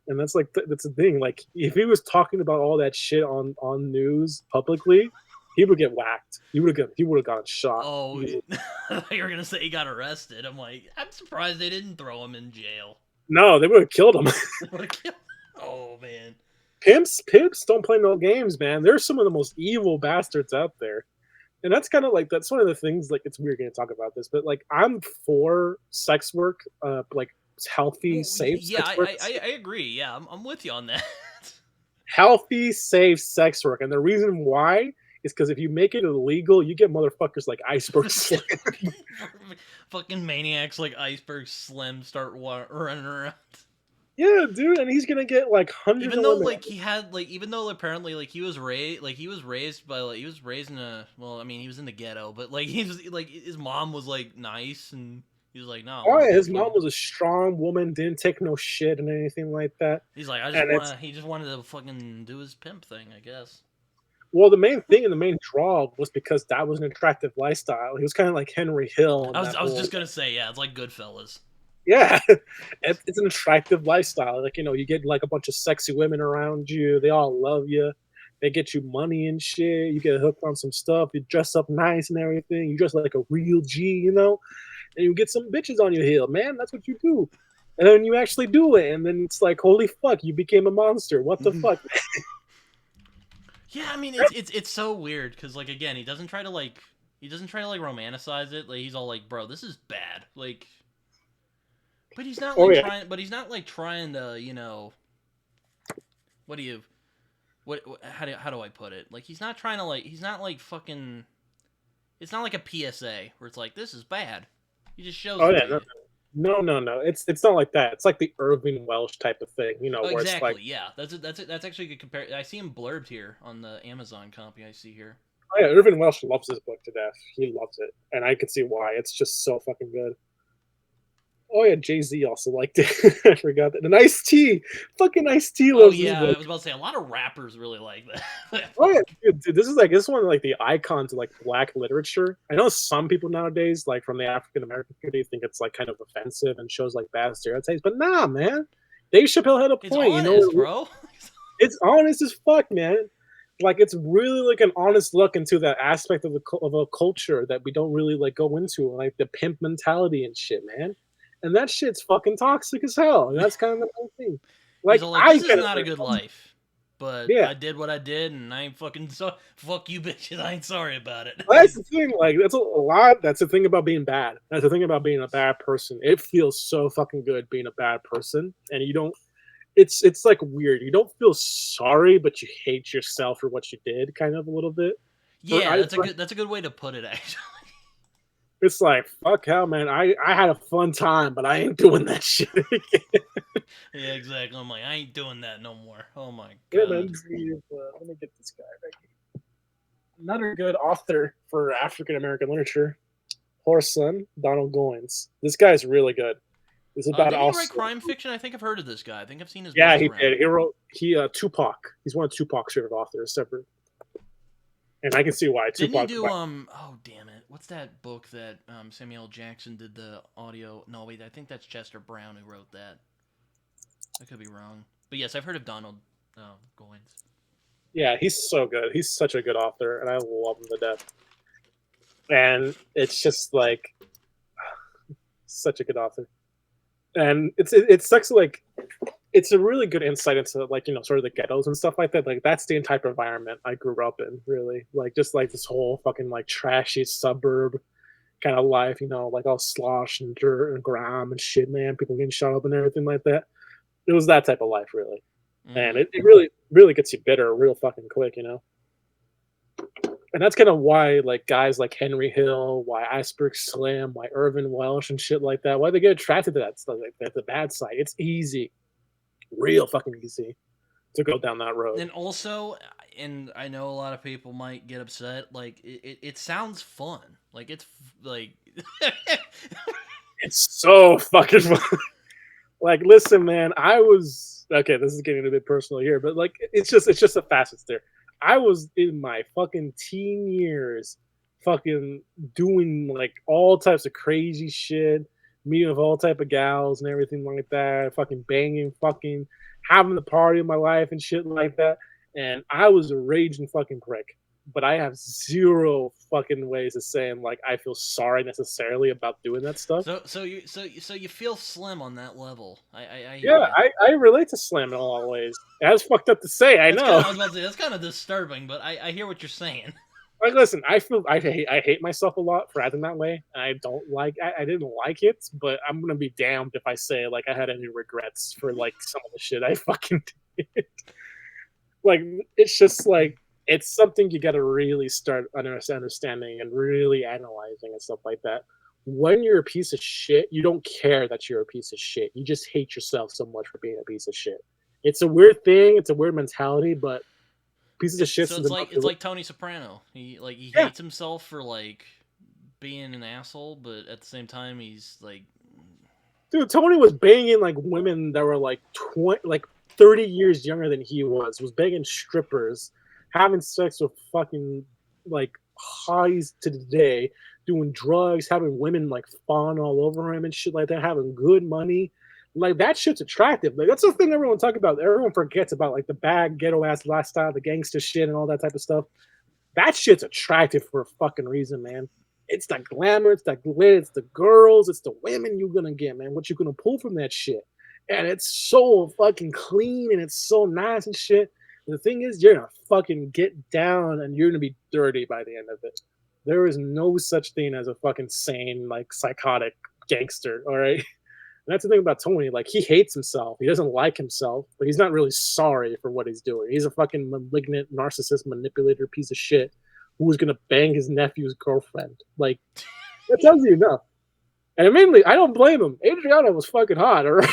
and that's like that's the thing. Like if he was talking about all that shit on news publicly, he would get whacked. He would have gotten shot. Oh, Easily. I thought you were gonna say he got arrested. I'm like, I'm surprised they didn't throw him in jail. No, they would have killed him. They would have killed. Oh man. Pimps don't play no games, man. They're some of the most evil bastards out there. And that's kind of like that's one of the things like it's weird going to talk about this, but like I'm for sex work, like healthy, Well, safe yeah, sex work, I agree. Yeah, I'm with you on that. healthy, safe sex work. And the reason why is because if you make it illegal, you get motherfuckers like Iceberg Slim. Fucking maniacs like Iceberg Slim start running around. Yeah, dude, and he's gonna get like hundreds Even of though women. like he had like even though apparently like he was raised by like he was raised in a well I mean he was in the ghetto but like he was like his mom was like nice and he was like no I Oh want yeah, to his mom was a strong woman, didn't take no shit and anything like that. he's like I just And want it's to he just wanted to fucking do his pimp thing I guess. well, the main thing and the main draw was because that was an attractive lifestyle. He was kind of like Henry Hill and that I was whole just gonna say yeah it's like Goodfellas. yeah, it's an attractive lifestyle. Like you get like a bunch of sexy women around you. They all love you. They get you money and shit. You get hooked on some stuff. You dress up nice and everything. You dress like a real G, and you get some bitches on your heel, man. That's what you do. And then you actually do it, and then it's like, holy fuck, you became a monster. What the fuck? Yeah, I mean it's so weird because like again he doesn't try to like romanticize it like he's all like bro this is bad like but he's not Oh like yeah, trying but he's not like trying to what do you how do I put it like he's not trying to like he's not like fucking it's not like a PSA where it's like this is bad he just shows oh it yeah. to you. No. It's not like that. It's like the Irving Welsh type of thing, Oh, where it's exactly. like, Yeah, that's actually a good compare. I see him blurbed here on the Amazon copy I see here. oh yeah, Irving Welsh loves this book to death. He loves it, and I can see why. It's just so fucking good. Oh yeah, Jay-Z also liked it. I forgot that. And Ice-T, fucking Ice-T Oh loves this yeah, I book. was about to say a lot of rappers really like that. Oh yeah, dude, this is one of like the icons of like black literature. I know some people nowadays, like from the African American community, think it's like kind of offensive and shows like bad stereotypes. But nah, man, Dave Chappelle had a It's point. honest, bro. It's honest as fuck, man. Like it's really like an honest look into that aspect of a culture that we don't really like go into, like the pimp mentality and shit, man. And that shit's fucking toxic as hell. And that's kind of the main thing. He's Like all like, I this is get it. not a good life, but Yeah, I did what I did, and I ain't fucking fuck you bitches. I ain't sorry about it. that's the thing. Like that's a lot. That's the thing about being bad. That's the thing about being a bad person. It feels so fucking good being a bad person, and you don't. It's like weird. You don't feel sorry, but you hate yourself for what you did, kind of a little bit. For Yeah, I, that's a for good way to put it actually. It's like, fuck hell, man. I had a fun time, but I ain't doing that shit again. Yeah, exactly. I'm like, I ain't doing that no more. Oh my Yeah, god. man. Let me get this guy right here. Another good author for African American literature, Horse Son, Donald Goines. This guy's really good. It's about Didn't he write also. crime fiction? I think I've heard of this guy. I think I've seen his Yeah, books he around. did. He wrote Tupac. He's one of Tupac's favorite authors, separate. And I can see why Didn't he Tupac. do oh damn it. What's that book that Samuel L. Jackson did the audio? No, wait, I think that's Chester Brown who wrote that. I could be wrong. But yes, I've heard of Donald Goines. Yeah, he's so good. He's such a good author, and I love him to death. And it's just like such a good author. And it sucks like it's a really good insight into like, sort of the ghettos and stuff like that. Like that's the type of environment I grew up in, really. Like just like this whole fucking like trashy suburb kind of life, like all slosh and dirt and grime and shit, man. People getting shot up and everything like that. It was that type of life, really. And it really, really gets you bitter real fucking quick, And that's kind of why, like, guys like Henry Hill, why Iceberg Slim, why Irvin Welsh and shit like that, why they get attracted to that stuff, like the bad side. It's easy, real fucking easy to go down that road. And also, and I know a lot of people might get upset, like, it sounds fun. Like, it's, like... It's so fucking fun. Like, listen, man, okay, this is getting a bit personal here, but, like, it's just a facet there. I was in my fucking teen years fucking doing, like, all types of crazy shit, meeting with all type of gals and everything like that, fucking banging, fucking having the party of my life and shit like that, and I was a raging fucking prick. But I have zero fucking ways of saying like I feel sorry necessarily about doing that stuff. So you feel slim on that level. I hear Yeah, you. I relate to Slim in a lot of ways. That's fucked up to say, I know. I was about to say that's kind of disturbing, but I hear what you're saying. Like, listen, I hate myself a lot for acting that way. I don't like I didn't like it, but I'm gonna be damned if I say like I had any regrets for like some of the shit I fucking did. Like it's just like it's something you got to really start understanding and really analyzing and stuff like that. When you're a piece of shit, you don't care that you're a piece of shit. You just hate yourself so much for being a piece of shit. It's a weird thing. It's a weird mentality, but pieces of shit. So it's like Tony Soprano. He Yeah, hates himself for like being an asshole, but at the same time he's like, dude, Tony was banging like women that were like 30 years younger than he was banging strippers, having sex with fucking like hotties to the day, doing drugs, having women like fawn all over him and shit like that, having good money. Like that shit's attractive. Like that's the thing everyone talk about. Everyone forgets about like the bad ghetto ass lifestyle, the gangster shit, and all that type of stuff. That shit's attractive for a fucking reason, man. It's the glamour, it's the glitter, it's the girls, it's the women you're gonna get, man. What you gonna pull from that shit? And it's so fucking clean and it's so nice and shit. And the thing is, you're gonna fucking get down and you're gonna be dirty by the end of it. There is no such thing as a fucking sane, like psychotic gangster, all right? And that's the thing about Tony. Like, he hates himself. He doesn't like himself, but he's not really sorry for what he's doing. He's a fucking malignant, narcissist, manipulator piece of shit who was going to bang his nephew's girlfriend. Like, that tells you enough. And mainly, I don't blame him. Adriana was fucking hot, all right?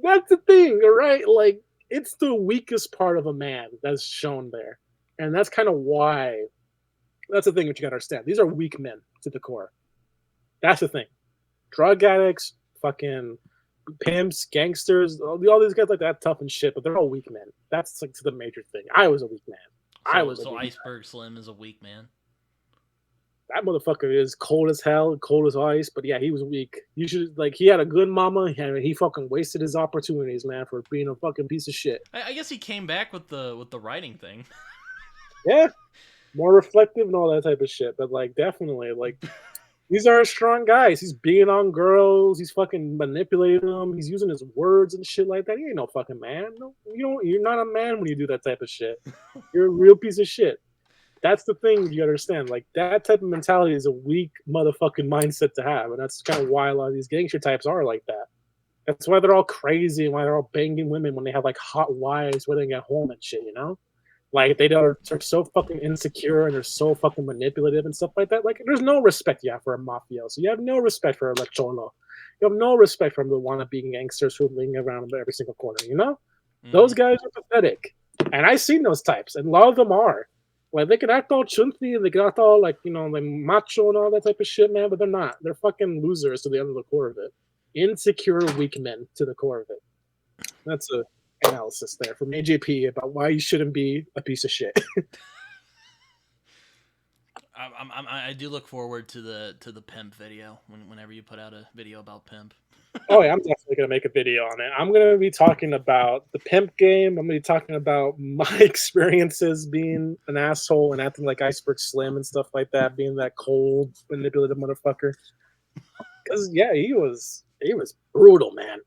That's the thing, all right? Like, it's the weakest part of a man that's shown there. And that's kind of why, that's the thing that you got to understand. These are weak men to the core. That's the thing. Drug addicts, fucking pimps, gangsters, all these guys like that, tough and shit, but they're all weak men. That's like the major thing. I was a weak man. so Iceberg Slim is a weak man. That motherfucker is cold as hell, cold as ice. But yeah, he was weak. You should like he had a good mama, and he fucking wasted his opportunities, man, for being a fucking piece of shit. I guess he came back with the writing thing. Yeah, more reflective and all that type of shit. But like, definitely, like. These are strong guys. He's being on girls. He's fucking manipulating them. He's using his words and shit like that. He ain't no fucking man. No, you're not a man when you do that type of shit. You're a real piece of shit. That's the thing you understand. Like that type of mentality is a weak motherfucking mindset to have, and that's kind of why a lot of these gangster types are like that. That's why they're all crazy and why they're all banging women when they have like hot wives when they get home and shit. Like they're so fucking insecure and they're so fucking manipulative and stuff like that. Like there's no respect you have for a mafioso. You have no respect for a lecholo. You have no respect from the wannabe gangsters who ling around every single corner. You know, those guys are pathetic, and I've seen those types, and a lot of them are. Like they can act all chunty and they can act all like like macho and all that type of shit, man. But they're not. They're fucking losers to the end of the core of it. Insecure, weak men to the core of it. That's a analysis there from AJP about why you shouldn't be a piece of shit. I do look forward to the Pimp video whenever you put out a video about Pimp. Oh yeah, I'm definitely gonna make a video on it. I'm gonna be talking about the Pimp game. I'm gonna be talking about my experiences being an asshole and acting like Iceberg Slim and stuff like that, being that cold, manipulative motherfucker. Because yeah, he was brutal, man.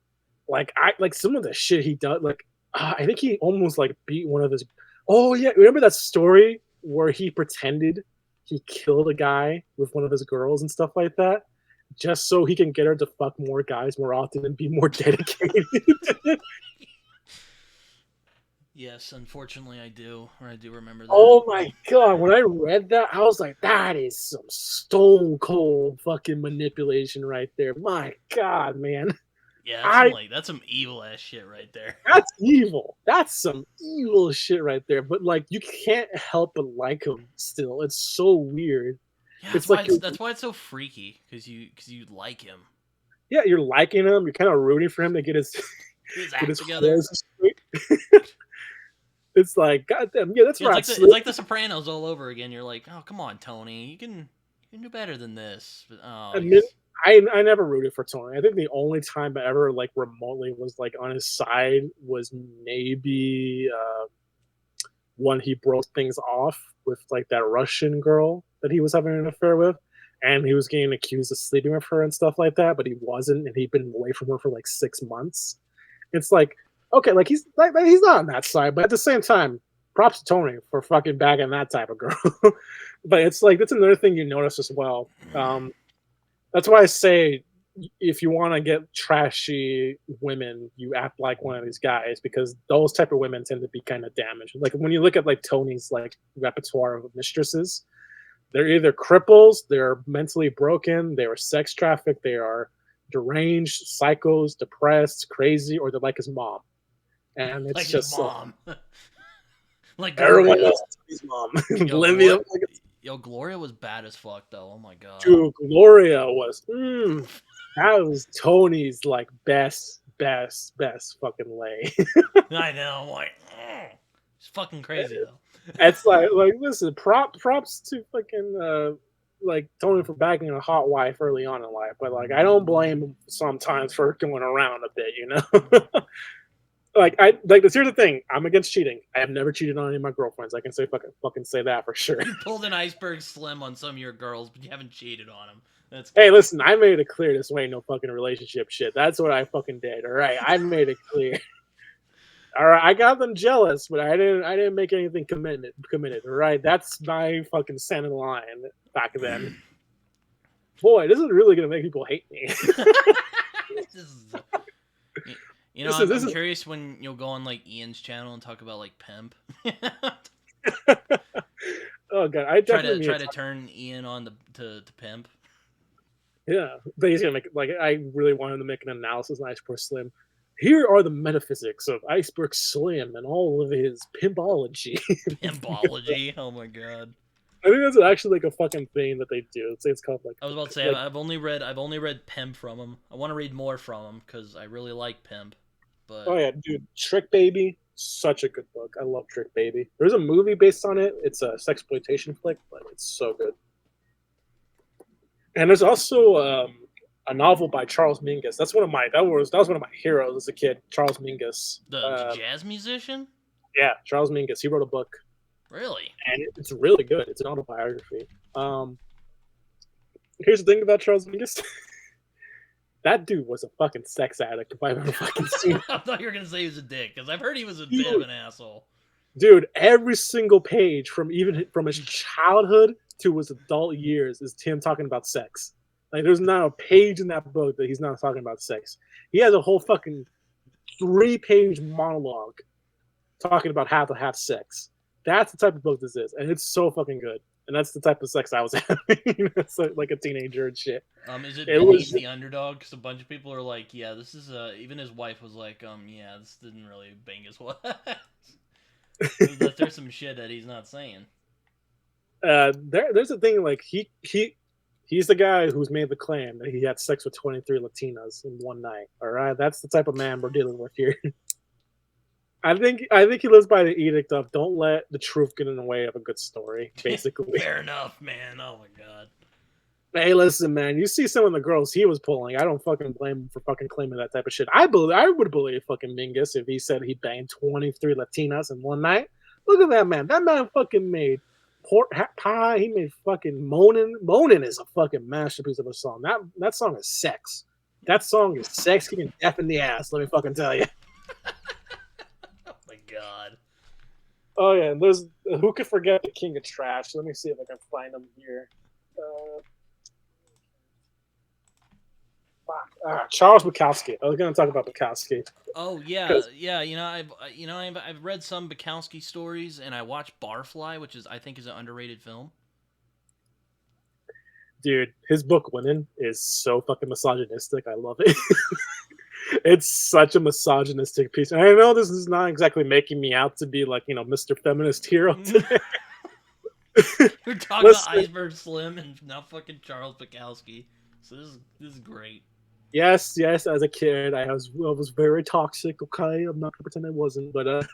Like some of the shit he done. Like I think he almost like beat one of his. Oh yeah, remember that story where he pretended he killed a guy with one of his girls and stuff like that, just so he can get her to fuck more guys more often and be more dedicated. Yes, unfortunately, I do remember that. Oh my god! When I read that, I was like, "That is some stone cold fucking manipulation right there." My god, man. Yeah, that's some evil ass shit right there. That's evil. That's some evil shit right there. But like, you can't help but like him still. It's so weird. Yeah, that's why it's so freaky because you like him. Yeah, you're liking him. You're kind of rooting for him to get his act together. It's like, goddamn, yeah, that's right. It's like The Sopranos all over again. You're like, oh, come on, Tony, you can do better than this. But, I never rooted for Tony. I think the only time I ever like remotely was like on his side was maybe when he broke things off with like that Russian girl that he was having an affair with, and he was getting accused of sleeping with her and stuff like that, but he wasn't, and he'd been away from her for like 6 months. It's like, okay, like he's not on that side, but at the same time, props to Tony for fucking bagging that type of girl. But it's like that's another thing you notice as well. That's why I say if you want to get trashy women, you act like one of these guys, because those type of women tend to be kind of damaged. Like when you look at like Tony's like repertoire of mistresses, they're either cripples, they're mentally broken, they are sex trafficked, they are deranged, psychos, depressed, crazy, or they're like his mom. And it's like just his mom. like everyone else his mom. Olivia. Gloria was bad as fuck though. Oh my god. Dude, Gloria was that was Tony's like best fucking lay. I know, I'm like it's fucking crazy though. It's like listen, props to fucking like Tony for bagging a hot wife early on in life, but like I don't blame him sometimes for going around a bit, you know. Here's the thing. I'm against cheating. I have never cheated on any of my girlfriends. I can say fucking say that for sure. You pulled an Iceberg Slim on some of your girls, but you haven't cheated on them. Hey, listen, I made it clear this way no fucking relationship shit. That's what I fucking did. All right, I made it clear. All right, I got them jealous, but I didn't make anything committed. All right, that's my fucking standing line back then. Boy, this is really gonna make people hate me. You know, I'm curious when you'll go on like Ian's channel and talk about like Pimp. Oh god, I definitely try to turn Ian on to Pimp. Yeah, but he's gonna make like I really wanted to make an analysis on Iceberg Slim. Here are the metaphysics of Iceberg Slim and all of his pimpology. Pimpology? Oh my god. I think that's actually like a fucking thing that they do. It's called like. I was about to say I've only read Pimp from him. I want to read more from him because I really like Pimp. But... Oh yeah, dude, Trick Baby, such a good book. I love Trick Baby. There's a movie based on it. It's a sexploitation flick, but it's so good. And there's also a novel by Charles Mingus. That was one of my heroes as a kid. Charles Mingus, the jazz musician. Yeah, Charles Mingus. He wrote a book. Really? And it's really good. It's an autobiography. Here's the thing about Charles Mingus. That dude was a fucking sex addict if I've ever fucking seen him. I thought you were going to say he was a dick, because I've heard he was a bit of an asshole. Dude, every single page from his childhood to his adult years is Tim talking about sex. Like, there's not a page in that book that he's not talking about sex. He has a whole fucking 3-page monologue talking about how to have sex. That's the type of book this is, and it's so fucking good. And that's the type of sex I was having. It's like a teenager and shit. Is it It Beneath was the Underdog? Because a bunch of people are like, yeah, this is even his wife was like, yeah, this didn't really bang his wife. There's some shit that he's not saying. there's a thing like he's the guy who's made the claim that he had sex with 23 Latinas in one night. All right, that's the type of man we're dealing with here. I think he lives by the edict of don't let the truth get in the way of a good story. Basically, Fair enough, man. Oh my god. hey, listen, man. You see some of the girls he was pulling. I don't fucking blame him for fucking claiming that type of shit. I would believe fucking Mingus if he said he banged 23 Latinas in one night. Look at that man. That man fucking made pork pie. He made fucking moaning. Moaning is a fucking masterpiece of a song. That song is sex. That song is sex kicking death in the ass. Let me fucking tell you. Oh my god. Oh yeah, and there's who could forget the King of Trash? Let me see if I can find him here. Charles Bukowski. I was going to talk about Bukowski. Oh yeah, yeah. I've read some Bukowski stories, and I watched Barfly, which I think is an underrated film. Dude, his book Women is so fucking misogynistic. I love it. It's such a misogynistic piece. And I know this is not exactly making me out to be like, Mr. Feminist hero today. We're talking about Iceberg Slim and now fucking Charles Bukowski. So this is great. Yes. As a kid, I was very toxic. Okay, I'm not gonna pretend I wasn't, but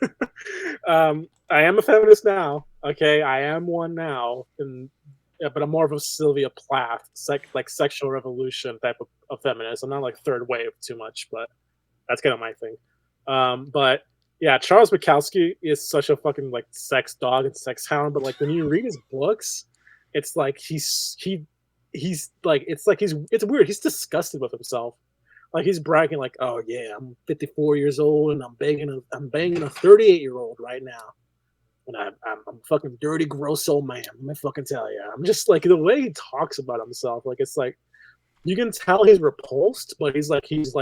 I am a feminist now. Okay, I am one now, but I'm more of a Sylvia Plath, like sexual revolution type of feminist. I'm not like third wave too much, but that's kind of my thing. But yeah, Charles Bukowski is such a fucking like sex dog and sex hound. But like when you read his books, it's like he's like it's weird. He's disgusted with himself. Like he's bragging like, oh yeah, I'm 54 years old and I'm banging a 38-year-old right now. And I'm fucking dirty, gross old man. Let me fucking tell you. I'm just like the way he talks about himself. Like it's like you can tell he's repulsed, but he's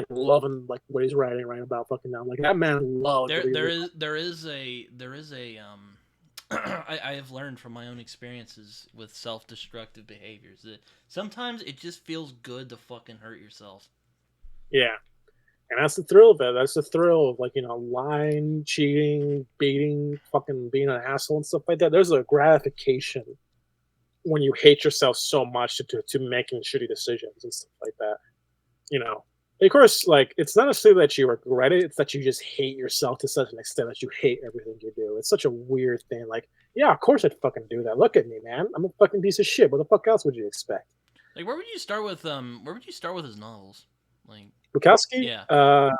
loving like what he's writing right about fucking now. Like that man loves. There is a I have learned from my own experiences with self-destructive behaviors that sometimes it just feels good to fucking hurt yourself. Yeah. And that's the thrill of it. That's the thrill of like, lying, cheating, beating, fucking being an asshole and stuff like that. There's a gratification when you hate yourself so much to making shitty decisions and stuff like that. Of course, like it's not necessarily that you regret it, it's that you just hate yourself to such an extent that you hate everything you do. It's such a weird thing. Like, yeah, of course I'd fucking do that. Look at me, man. I'm a fucking piece of shit. What the fuck else would you expect? Like where would you start with his novels? Like Bukowski? Yeah.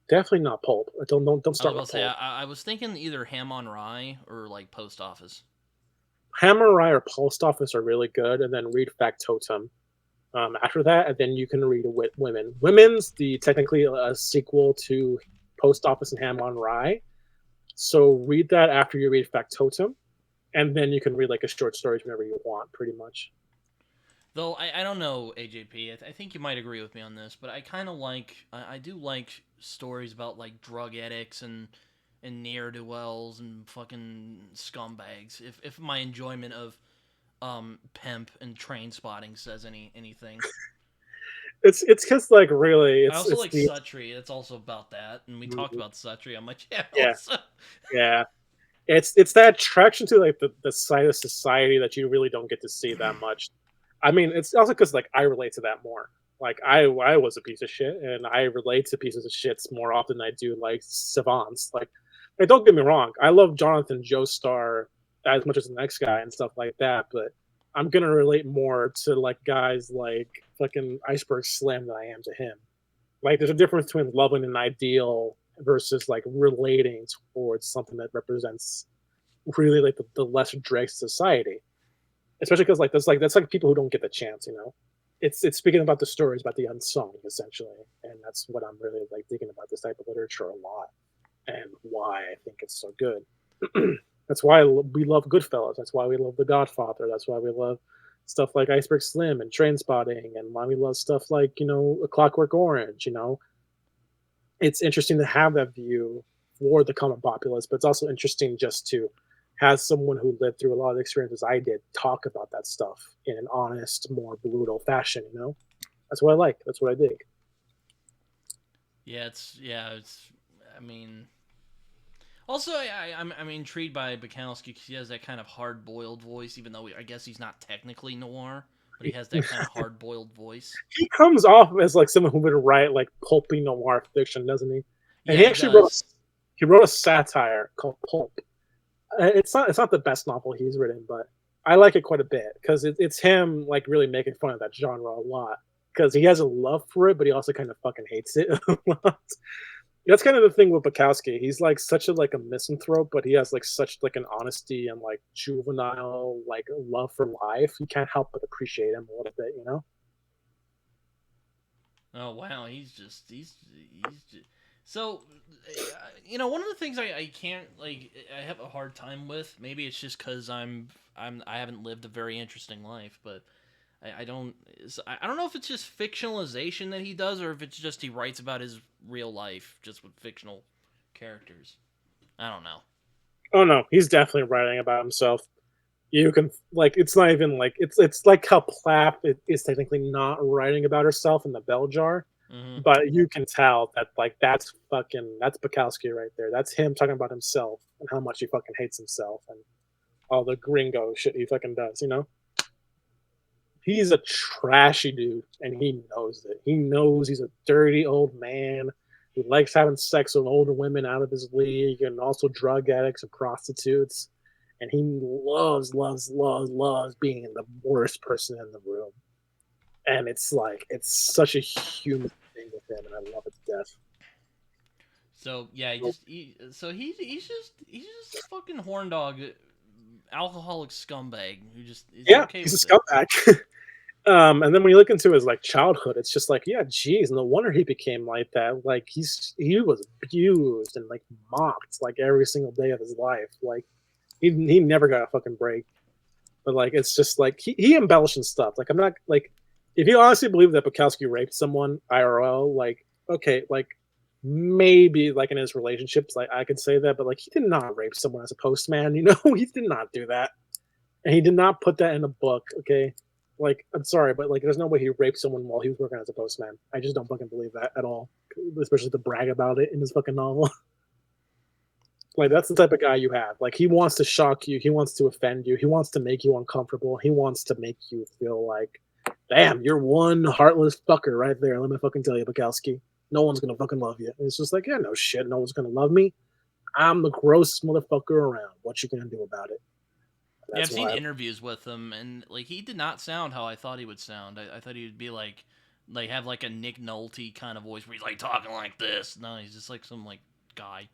Definitely not pulp. Don't start with pulp. I I was thinking either Ham on Rye or like Post Office. Hammer Rye or Post Office are really good, and then read Factotum. After that, and then you can read Women. Women's technically a sequel to Post Office and Ham on Rye. So read that after you read Factotum, and then you can read like a short stories whenever you want, pretty much. Though I don't know, AJP. I think you might agree with me on this, but I kind of I do like stories about like drug addicts and ne'er do wells and fucking scumbags. If my enjoyment of Pimp and Train Spotting says anything. It's because like really, I also like Suttree. It's also about that, and we talked about Suttree on my channel. Yeah, so. Yeah. It's that attraction to like the side of society that you really don't get to see that much. I mean, it's also because like I relate to that more. Like I was a piece of shit, and I relate to pieces of shits more often than I do like savants. Like don't get me wrong, I love Jonathan Joestar as much as the next guy and stuff like that, but I'm gonna relate more to like guys like fucking Iceberg Slim than I am to him. Like there's a difference between loving an ideal versus like relating towards something that represents really like the lesser dregs of society. Especially because like that's like people who don't get the chance, It's speaking about the stories about the unsung essentially, and that's what I'm really like digging about this type of literature a lot, and why I think it's so good. That's why we love Goodfellas. That's why we love The Godfather. That's why we love stuff like Iceberg Slim and Train Spotting, and why we love stuff like A Clockwork Orange. It's interesting to have that view for the common populace, but it's also interesting just to has someone who lived through a lot of the experiences I did talk about that stuff in an honest, more brutal fashion. You know, that's what I like. That's what I dig. It's. I mean, also I'm intrigued by Bukowski because he has that kind of hard boiled voice, even though I guess he's not technically noir, but he has that kind of hard boiled voice. He comes off as like someone who would write like pulpy noir fiction, doesn't he? And Yeah, he he actually wrote does. he wrote a satire called Pulp. It's not the best novel he's written, but I like it quite a bit because it's him like really making fun of that genre a lot because he has a love for it, but he also kind of fucking hates it a lot. That's kind of the thing with Bukowski. He's like such a like a misanthrope, but he has like such like an honesty and like juvenile like love for life. You can't help but appreciate him a little bit, you know? Oh wow, he's just, so one of the things I can't like I have a hard time with. Maybe it's just because I haven't lived a very interesting life, but I don't I don't know if it's just fictionalization that he does or if it's just he writes about his real life just with fictional characters. I don't know. Oh no, he's definitely writing about himself. You can like it's not even like it's like how Plath is technically not writing about herself in the Bell Jar, Hmm. but you can tell that like that's Bukowski right there. That's him talking about himself and how much he fucking hates himself and all the gringo shit he fucking does, you know? He's a trashy dude and he knows it. He knows he's a dirty old man who likes having sex with older women out of his league and also drug addicts and prostitutes. And he loves, loves, loves, loves being the worst person in the room. And it's like it's such a human thing with him, and I love it to death. So yeah, he's just a fucking horn dog, alcoholic scumbag who just is Yeah, okay he's a with it. scumbag. And then when you look into his like childhood, it's just like, yeah, geez, no wonder he became like that. Like he was abused and like mocked like every single day of his life. Like he never got a fucking break. But like it's just like he embellishing stuff. Like I'm not like if you honestly believe that Bukowski raped someone IRL, like okay, like maybe like in his relationships, like I could say that, but like he did not rape someone as a postman, you know, he did not do that. And he did not put that in a book, okay? Like, I'm sorry, but like there's no way he raped someone while he was working as a postman. I just don't fucking believe that at all. Especially to brag about it in his fucking novel. Like that's the type of guy you have. Like he wants to shock you, he wants to offend you, he wants to make you uncomfortable, he wants to make you feel like, damn, you're one heartless fucker right there. Let me fucking tell you, Bukowski. No one's gonna fucking love you. And it's just like, yeah, no shit, no one's gonna love me. I'm the grossest motherfucker around. What you gonna do about it? Yeah, I've That's seen why. interviews with him, and like he did not sound how I thought he would sound. I thought he would be like have like a Nick Nolte kind of voice where he's like talking like this. No, he's just like some like guy.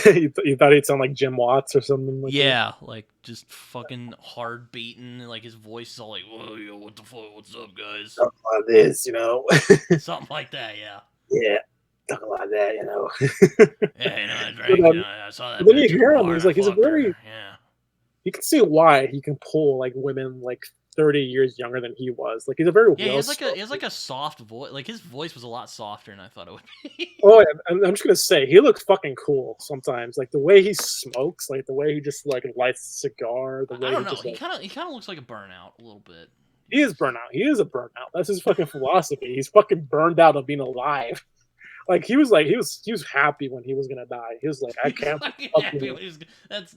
You thought he'd sound like Jim Watts or something like that. Yeah, like just fucking hard beaten. Like his voice is all like, "Whoa, yo, what the fuck? What's up, guys?" Talk about this, you know. Something like that. Yeah. Yeah, talk about that, you know. Yeah, I but, drank. I saw that but then you bitch at the hear him, bar and he's I like, he's a fucked her. very. Yeah. You can see why he can pull like women like 30 years younger than he was. Like he's a very Yeah, well he has spoken. like a soft voice. Like his voice was a lot softer than I thought it would be. Oh, and I'm just gonna say he looks fucking cool sometimes. Like the way he smokes, like the way he just like lights a cigar, the I way don't he know. just like He kind of looks like a burnout a little bit. he is burnout. He is a burnout. That's his fucking philosophy. He's fucking burned out of being alive. Like he was happy when he was gonna die. He was like, I He's can't fucking happy fucking. when he's.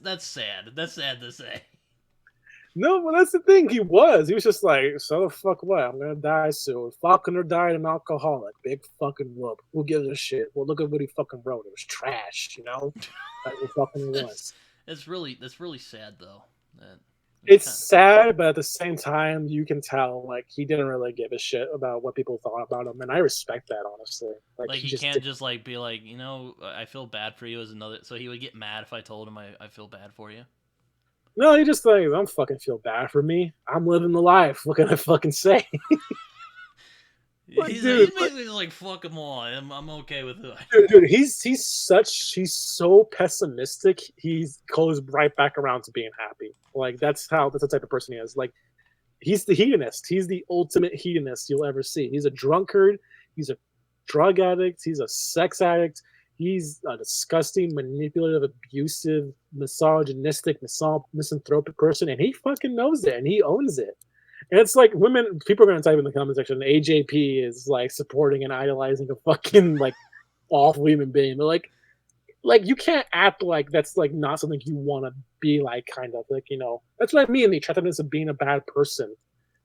That's sad. That's sad to say. No, but that's the thing. He was. He was just like, so the fuck what? I'm gonna die soon. Faulkner died an alcoholic. Big fucking whoop. Who gives a shit? Well, look at what he fucking wrote. It was trash, you know? That's what fucking it that's was. that's really sad though. That it's It's kind of, sad, but at the same time, you can tell like he didn't really give a shit about what people thought about him, and I respect that honestly. Like like he he just can't did. just like be like I feel bad for you as another. So he would get mad if I told him I feel bad for you. No, he just like, don't fucking feel bad for me. I'm living the life. What can I fucking say? Like, He's dude, basically just like fuck them all. I'm okay with it. dude, he's so pessimistic. He goes right back around to being happy. Like that's the type of person he is. Like he's the hedonist. He's the ultimate hedonist you'll ever see. He's a drunkard. He's a drug addict. He's a sex addict. He's a disgusting, manipulative, abusive, misogynistic, misanthropic person, and he fucking knows it, and he owns it. And it's like women, people are gonna type in the comment section, AJP is like supporting and idolizing a fucking like awful human being. But like you can't act like that's like not something you want to be like, kind of like, that's what I mean. The attractiveness of being a bad person.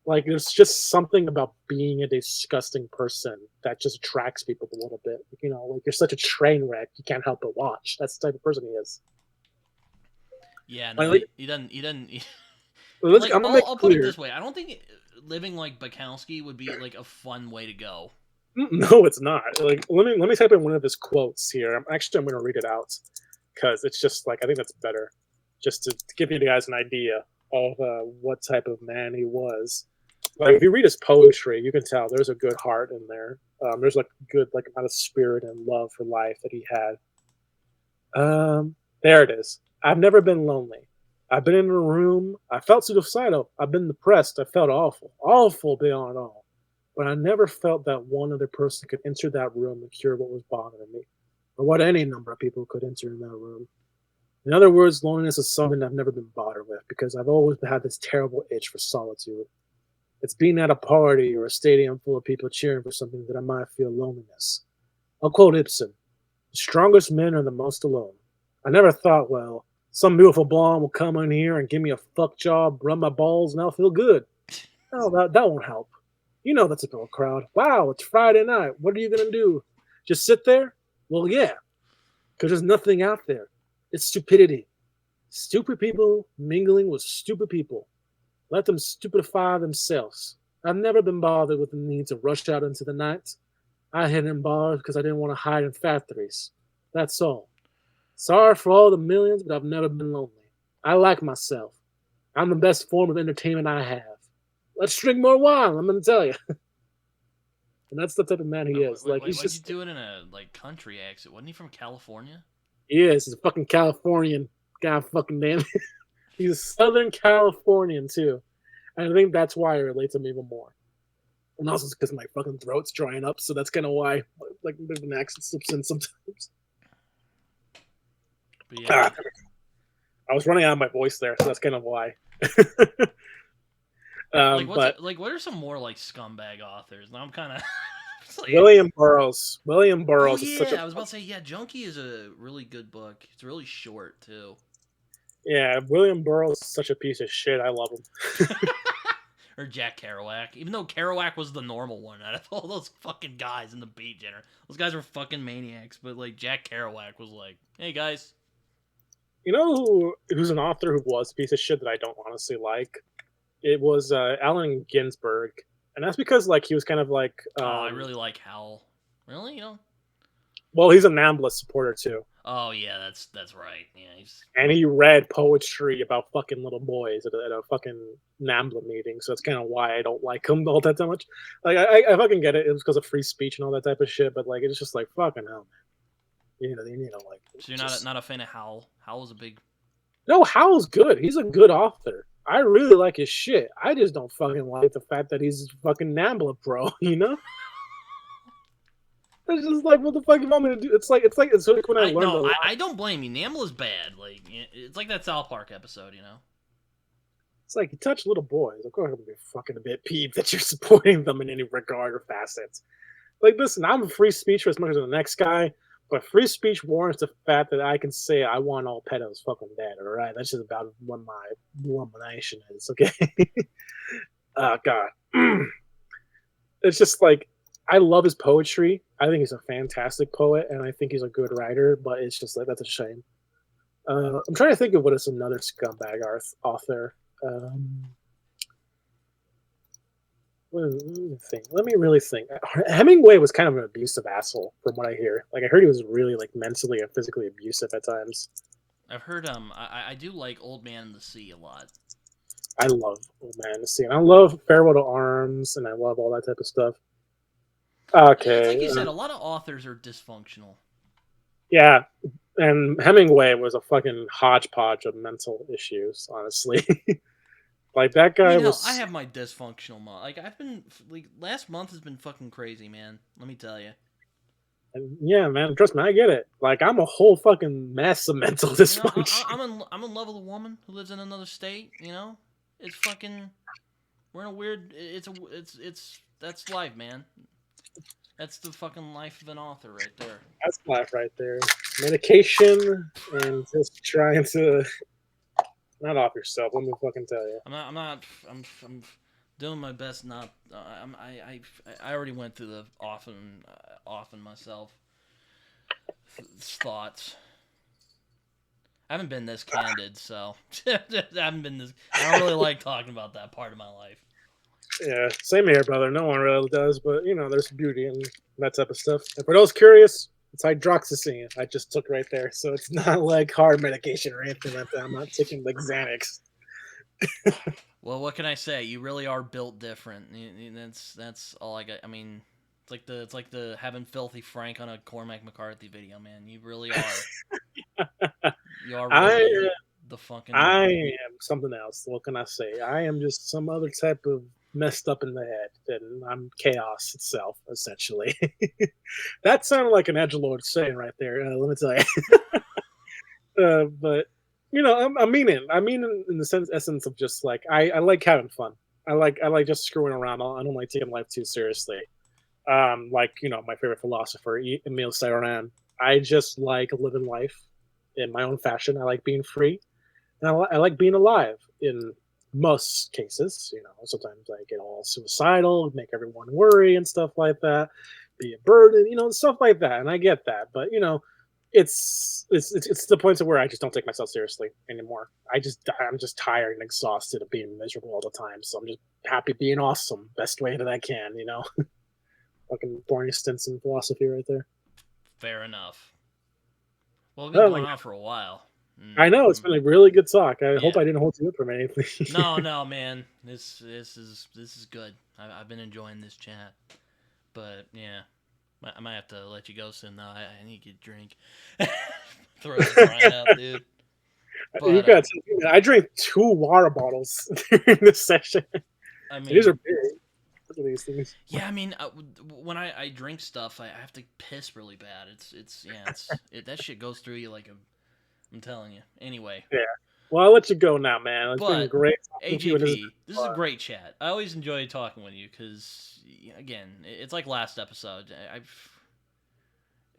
Like there's just something about being a disgusting person that just attracts people a little bit. Like you're such a train wreck, you can't help but watch. That's the type of person he is. Yeah, no, Like, he doesn't. He doesn't. I'm Like, gonna make I'll put it clear. this way: I don't think living like Bukowski would be like a fun way to go. No, it's not. Like let me type in one of his quotes here. I'm gonna read it out because it's just like I think that's better, just to give you guys an idea of what type of man he was. Like if you read his poetry, you can tell there's a good heart in there. There's like good like amount of spirit and love for life that he had. There it is. I've never been lonely. I've been in a room. I felt suicidal. I've been depressed. I felt awful, awful beyond all. But I never felt that one other person could enter that room and cure what was bothering me, or what any number of people could enter in that room. In other words, loneliness is something I've never been bothered with because I've always had this terrible itch for solitude. It's being at a party or a stadium full of people cheering for something that I might feel loneliness. I'll quote Ibsen: "The strongest men are the most alone." I never thought, well, some beautiful blonde will come in here and give me a fuck job, rub my balls, and I'll feel good. No, that won't help. That's a little crowd. Wow, it's Friday night. What are you going to do? Just sit there? Well, yeah, because there's nothing out there. It's stupidity. Stupid people mingling with stupid people. Let them stupidify themselves. I've never been bothered with the need to rush out into the night. I hid in bars because I didn't want to hide in factories. That's all. Sorry for all the millions, but I've never been lonely. I like myself. I'm the best form of entertainment I have. Let's drink more wine, I'm going to tell you. And that's the type of man he is. Like, he's Why'd you just, do it in a like country accent? Wasn't he from California? he is. He's a fucking Californian. God fucking damn it. He's a Southern Californian, too. And I think that's why I relate to him even more. And also because my fucking throat's drying up, so that's kind of why, like, there's an accent slips in sometimes. But yeah, I was running out of my voice there, so that's kind of why. But what are some more like scumbag authors? Now I'm kind of like, William Burroughs. William oh Burroughs is such a yeah, I was about to say yeah, Junkie is a really good book. It's really short too. yeah. William Burroughs is such a piece of shit. I love him. Or Jack Kerouac, even though Kerouac was the normal one out of all those fucking guys in the Beat Generation. Those guys were fucking maniacs, but like Jack Kerouac was like, hey guys. You know who's an author who was a piece of shit that I don't honestly like? It was Allen Ginsberg, and that's because like he was kind of like Oh, I really like Hal. Really, well, he's a NAMBLA supporter too. Oh yeah, that's right. Yeah, And he read poetry about fucking little boys at a fucking NAMBLA meeting, so that's kind of why I don't like him all that much. Like I fucking get it; it was because of free speech and all that type of shit. But like, it's just like fucking hell, man. Like. So you're Just... not a fan of Hal? Hal was a big. No, Hal's good. He's a good author. I really like his shit. I just don't fucking like the fact that he's fucking NAMBLA pro. It's just like, what the fuck you want me to do? It's like when I learned a lot. I don't blame you. Namel is bad. Like it's like that South Park episode, It's like you touch little boys. Of course, I'm gonna be fucking a bit peeved that you're supporting them in any regard or facets. Like, listen, I'm a free speech for as much as the next guy, but free speech warrants the fact that I can say I want all pedos fucking dead. All right, that's just about what my nation is. Okay. Oh God. It's just like I love his poetry. I think he's a fantastic poet, and I think he's a good writer. But it's just like that's a shame. I'm trying to think of what is another scumbag author. Let me think. Let me really think. Hemingway was kind of an abusive asshole, from what I hear. Like I heard he was really like mentally and physically abusive at times. I've heard I do like Old Man in the Sea a lot. I love Old Man in the Sea, and I love Farewell to Arms, and I love all that type of stuff. Okay, It's like you said, a lot of authors are dysfunctional. Yeah, and Hemingway was a fucking hodgepodge of mental issues, honestly. Like that guy was. I have my dysfunctional month. Like I've been like last month has been fucking crazy, man. Let me tell you. And yeah, man, trust me, I get it. Like, I'm a whole fucking mess of mental dysfunction. I'm in love with a woman who lives in another state. You know, it's fucking. We're in a weird. It's that's life, man. That's the fucking life of an author right there. That's life right there. Medication and just trying to not off yourself. Let me fucking tell you. I'm not. I'm not. I'm doing my best not. I already went through the often myself thoughts. I haven't been this candid, so I haven't been this. I don't really like talking about that part of my life. Yeah, same here, brother. No one really does, but you know, there's beauty in that type of stuff. And for those curious, it's hydroxyzine I just took right there, so it's not like hard medication or anything like that. I'm not taking like Xanax. Well, what can I say? You really are built different. That's all I got. I mean, it's like the having filthy Frank on a Cormac McCarthy video, man. You really are. You are really I the fucking. I am something else. What can I say? I am just some other type of messed up in the head, and I'm chaos itself, essentially. That sounded like an edgelord saying right there. Let me tell you. But you know, I mean it. I mean in the essence of just like I like having fun. I like just screwing around. I don't like taking life too seriously. Like you know, my favorite philosopher, Emile Cioran. I just like living life in my own fashion. I like being free, and I like being alive in most cases. You know, sometimes I get all suicidal, make everyone worry and stuff like that, be a burden, you know, stuff like that. And I get that, but you know, it's the point to where I just don't take myself seriously anymore. I'm just tired and exhausted of being miserable all the time. So I'm just happy being awesome, best way that I can. You know, fucking boring stints in philosophy right there. Fair enough. Well, we've been Oh going my on for a while. I know it's been a really good talk. I hope Yeah. I didn't hold you up from anything. No, man. This is good. I've been enjoying this chat. But yeah, I might have to let you go soon. Though I need to get a drink. Throat drying out, dude. You But got I drank 2 water bottles during this session. I These are mean, big. Look at these things. yeah. I mean, when I drink stuff, I have to piss really bad. That shit goes through you like a. I'm telling you. Anyway, Yeah. Well, I'll let you go now, man. It's been but great talking to you, and AJP, this is a great chat. I always enjoy talking with you because, again, it's like last episode.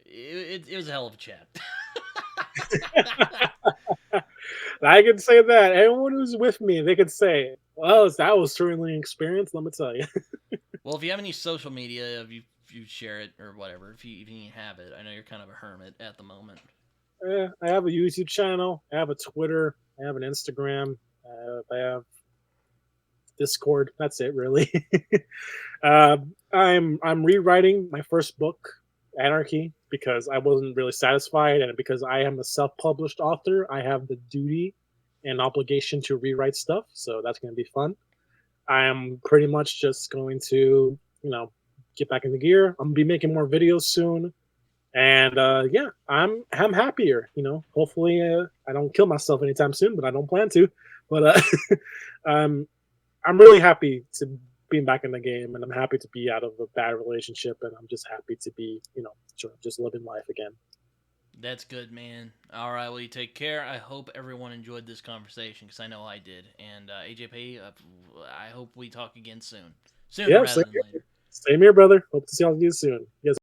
It was a hell of a chat. I can say that. Everyone who's with me, they could say, well, that was certainly an experience, let me tell you. Well, if you have any social media, if you share it or whatever, if you have it, I know you're kind of a hermit at the moment. I have a YouTube channel. I have a Twitter. I have an Instagram. I have Discord. That's it, really. I'm rewriting my first book, Anarchy, because I wasn't really satisfied, and because I am a self-published author, I have the duty and obligation to rewrite stuff. So that's going to be fun. I am pretty much just going to, you know, get back into gear. I'm gonna be making more videos soon, and yeah, I'm happier. You know, hopefully I don't kill myself anytime soon, but I don't plan to. But um, I'm really happy to be back in the game, and I'm happy to be out of a bad relationship, and I'm just happy to be, you know, just living life again. That's good, man. All right, well, you take care. I hope everyone enjoyed this conversation because I know I did. And AJP, I hope we talk again soon. Sooner Yeah, rather than later. same here, brother. Hope to see all of you soon. You guys